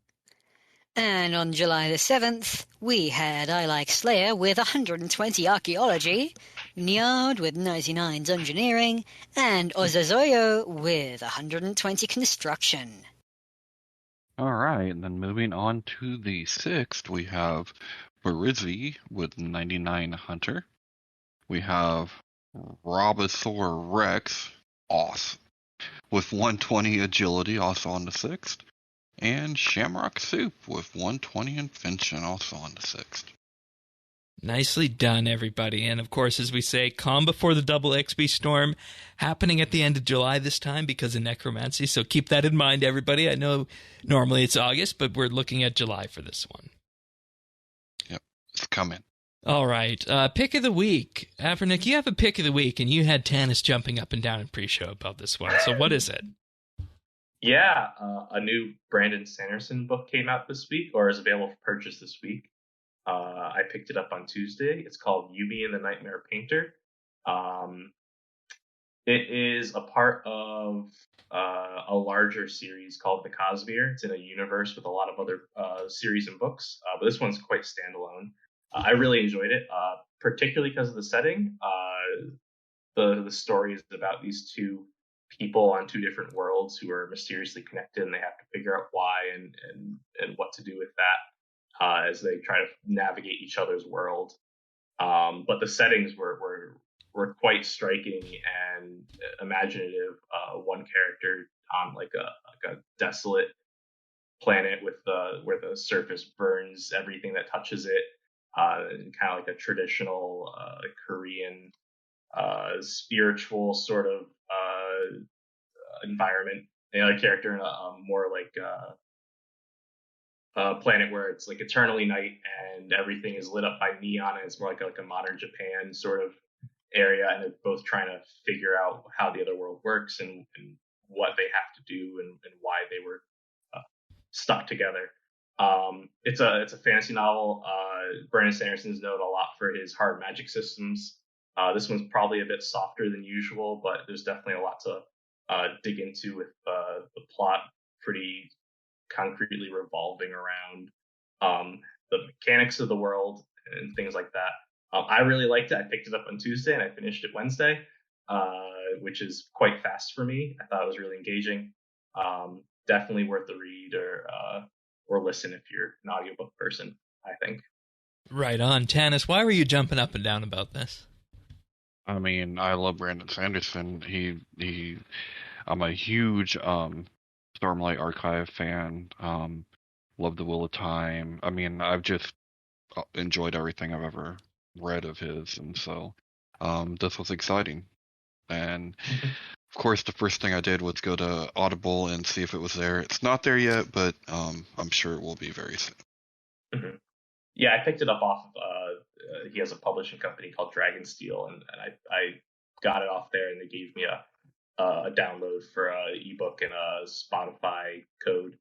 And on July the 7th, we had I Like Slayer with 120 archaeology, Nyard with 99 engineering, and Ozazoyo with 120 construction. All right, and then moving on to the 6th, we have Barizzi with 99 hunter. We have Robosaur Rex, awesome, with 120 agility, also on the 6th. And Shamrock Soup with 120 invention, also on the 6th. Nicely done, everybody. And of course, as we say, calm before the double XP storm, happening at the end of July this time because of Necromancy. So keep that in mind, everybody. I know normally it's August, but we're looking at July for this one. Yep, it's coming. All right. Pick of the week. Avernick, you have a pick of the week, and you had Tanis jumping up and down in pre-show about this one. So what is it? Yeah, a new Brandon Sanderson book came out this week, or is available for purchase this week. I picked it up on Tuesday. It's called Yubi and the Nightmare Painter. It is a part of a larger series called the Cosmere. It's in a universe with a lot of other series and books, but this one's quite standalone. I really enjoyed it, particularly because of the setting. The story is about these two people on two different worlds who are mysteriously connected, and they have to figure out why and what to do with that as they try to navigate each other's world. But the settings were quite striking and imaginative. One character on like a desolate planet with where the surface burns everything that touches it, kind of like a traditional Korean spiritual sort of environment. The other character in a more like planet where it's like eternally night and everything is lit up by neon, and it's more like a modern Japan sort of area, and they're both trying to figure out how the other world works and what they have to do and why they were stuck together. It's a fantasy novel. Brandon Sanderson's known a lot for his hard magic systems. This one's probably a bit softer than usual, but there's definitely a lot to dig into with the plot pretty concretely revolving around the mechanics of the world and things like that. I really liked it. I picked it up on Tuesday and I finished it Wednesday, which is quite fast for me. I thought it was really engaging. Definitely worth the read or listen if you're an audiobook person, I think. Right on. Tanis, why were you jumping up and down about this? I mean, I love Brandon Sanderson. I'm a huge Stormlight Archive fan. Love The Wheel of Time. I mean, I've just enjoyed everything I've ever read of his, and so this was exciting. And of course, the first thing I did was go to Audible and see if it was there. It's not there yet, but I'm sure it will be very soon. Mm-hmm. Yeah, I picked it up off of. He has a publishing company called Dragonsteel, and I got it off there, and they gave me a download for a ebook and a Spotify code.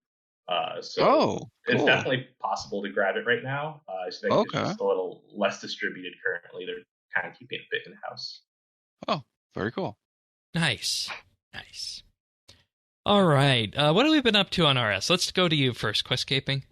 So it's definitely possible to grab it right now. I think it's just a little less distributed currently. They're kind of keeping it a bit in-house. Oh, very cool. Nice. All right. What have we been up to on RS? Let's go to you first, Questscaping.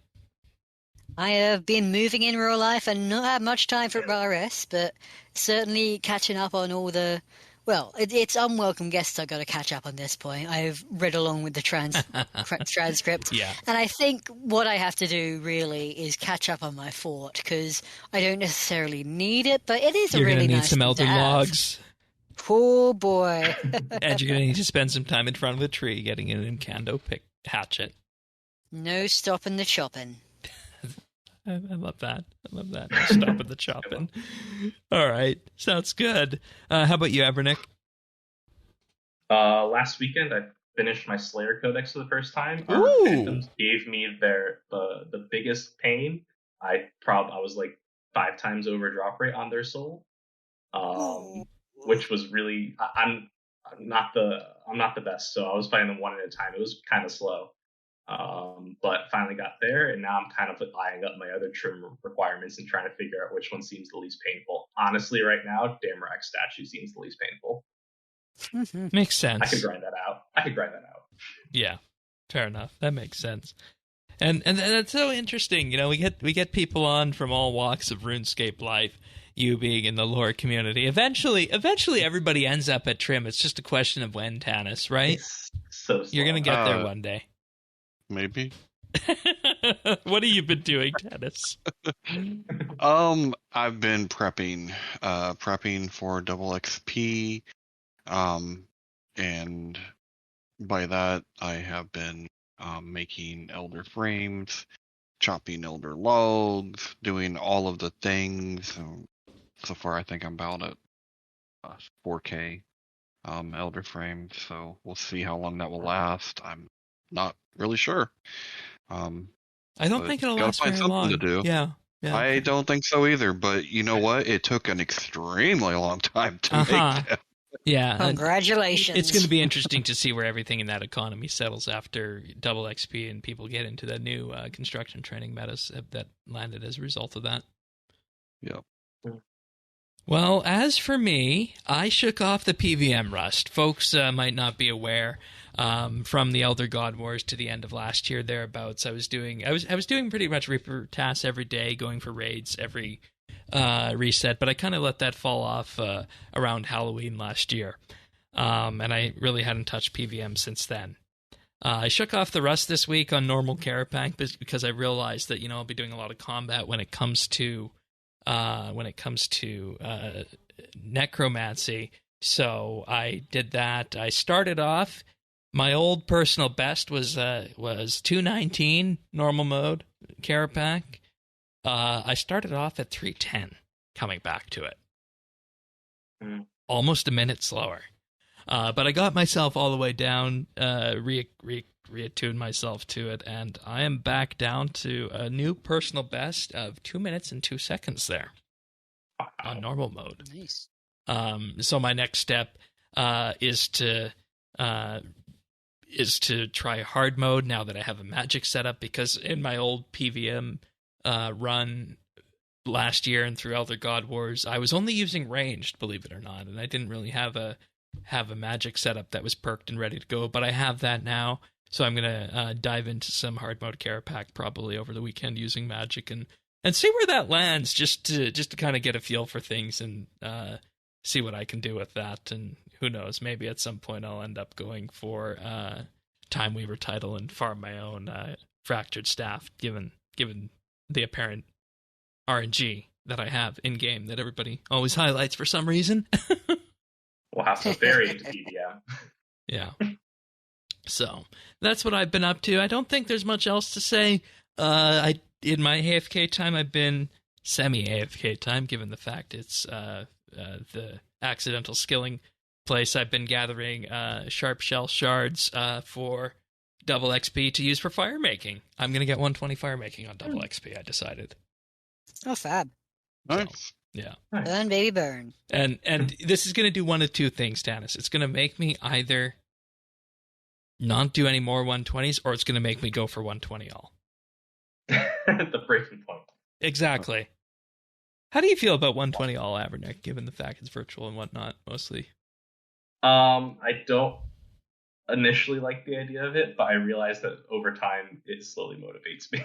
I have been moving in real life and not had much time for RS, but certainly catching up on all the... Well, it's unwelcome guests I've got to catch up on this point. I've read along with the transcript. Yeah. And I think what I have to do really is catch up on my fort, because I don't necessarily need it, but it is a really nice thing to have. You're going to need some elder logs. Oh, boy. And you're going to need to spend some time in front of the tree getting an Incando hatchet. No stopping the chopping. I love that. No stopping the chopping. All right. Sounds good. How about you, Abernick? Last weekend, I finished my Slayer Codex for the first time. Phantoms gave me the biggest pain. I was like 5 times over drop rate on their soul, which was really I'm not the best, so I was fighting them one at a time. It was kind of slow, but finally got there, and now I'm kind of eyeing up my other trim requirements and trying to figure out which one seems the least painful. Honestly, right now, Damrak statue seems the least painful. Makes sense. I could grind that out. Yeah, fair enough. That makes sense. And that's so interesting. You know, we get people on from all walks of RuneScape life. You being in the lore community. Eventually, everybody ends up at trim. It's just a question of when, Tanis, right? It's so slow. You're gonna get there one day. Maybe. What have you been doing, Tanis? I've been prepping for double XP, and by that I have been making elder frames, chopping elder logs, doing all of the things. So far, I think I'm about at 4K elder frames, so we'll see how long that will last. I'm not really sure. I don't think it'll last very long. To do. Yeah. I don't think so either, but you know what? It took an extremely long time to make that. Yeah. Congratulations. It's going to be interesting to see where everything in that economy settles after double XP and people get into the new construction training metas that landed as a result of that. Yeah. Well, as for me, I shook off the PVM rust. Folks might not be aware. From the Elder God Wars to the end of last year, thereabouts, I was doing pretty much Reaper tasks every day, going for raids every reset. But I kind of let that fall off around Halloween last year, and I really hadn't touched PVM since then. I shook off the rust this week on normal Carapac because I realized that I'll be doing a lot of combat when it comes to Necromancy. So I did that. I started off. My old personal best was 219 normal mode Carapac. I started off at 310. Coming back to it, almost a minute slower. But I got myself all the way down, reattuned myself to it, and I am back down to a new personal best of 2 minutes and 2 seconds there on normal mode. Nice. So my next step is to try hard mode now that I have a magic setup, because in my old PVM run last year and through Elder God Wars, I was only using ranged, believe it or not, and I didn't really have a magic setup that was perked and ready to go, but I have that now. So I'm gonna dive into some hard mode Carapac probably over the weekend using magic and see where that lands, just to kind of get a feel for things and see what I can do with that. And who knows, maybe at some point I'll end up going for Time Weaver title and farm my own fractured staff, given the apparent RNG that I have in game that everybody always highlights for some reason. We'll have to vary into PVM. Yeah. So that's what I've been up to. I don't think there's much else to say. In my AFK time, I've been semi-AFK time, given the fact it's the accidental skilling place. I've been gathering sharp shell shards for double XP to use for fire making. I'm going to get 120 fire making on double XP, I decided. Oh, fab. Nice. So, yeah. Burn, baby, burn. And this is going to do one of two things, Tanis. It's going to make me either not do any more 120s, or it's going to make me go for 120 all. The breaking point. Exactly. How do you feel about 120 all, Avernick, given the fact it's virtual and whatnot, mostly? I don't initially like the idea of it, but I realize that over time it slowly motivates me.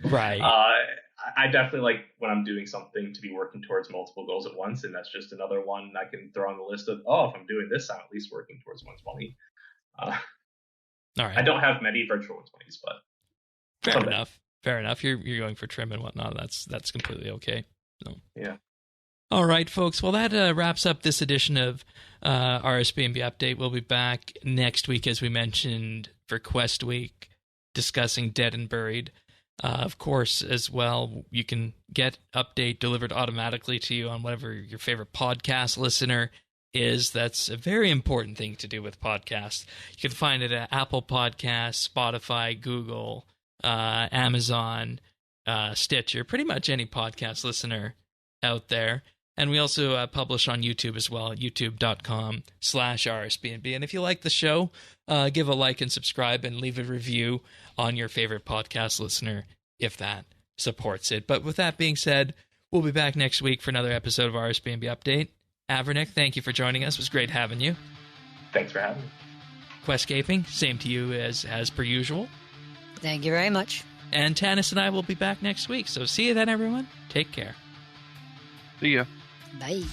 Right. I definitely like when I'm doing something to be working towards multiple goals at once, and that's just another one I can throw on the list of, if I'm doing this, I'm at least working towards 120. All right. I don't have many virtual 120s, but Fair enough. You're going for trim and whatnot. That's completely okay. So. Yeah. All right, folks. Well, that wraps up this edition of RSBANDB Update. We'll be back next week, as we mentioned, for Quest Week, discussing Dead and Buried. Of course, as well, you can get update delivered automatically to you on whatever your favorite podcast listener is. That's a very important thing to do with podcasts. You can find it at Apple Podcasts, Spotify, Google, Amazon, Stitcher, pretty much any podcast listener out there. And we also publish on YouTube as well, at youtube.com/RSBANDB. And if you like the show, give a like and subscribe and leave a review on your favorite podcast listener if that supports it. But with that being said, we'll be back next week for another episode of RSBANDB Update. Avernick, thank you for joining us. It was great having you. Thanks for having me. Questscaping, same to you as per usual. Thank you very much. And Tanis and I will be back next week. So see you then, everyone. Take care. See ya. Bye.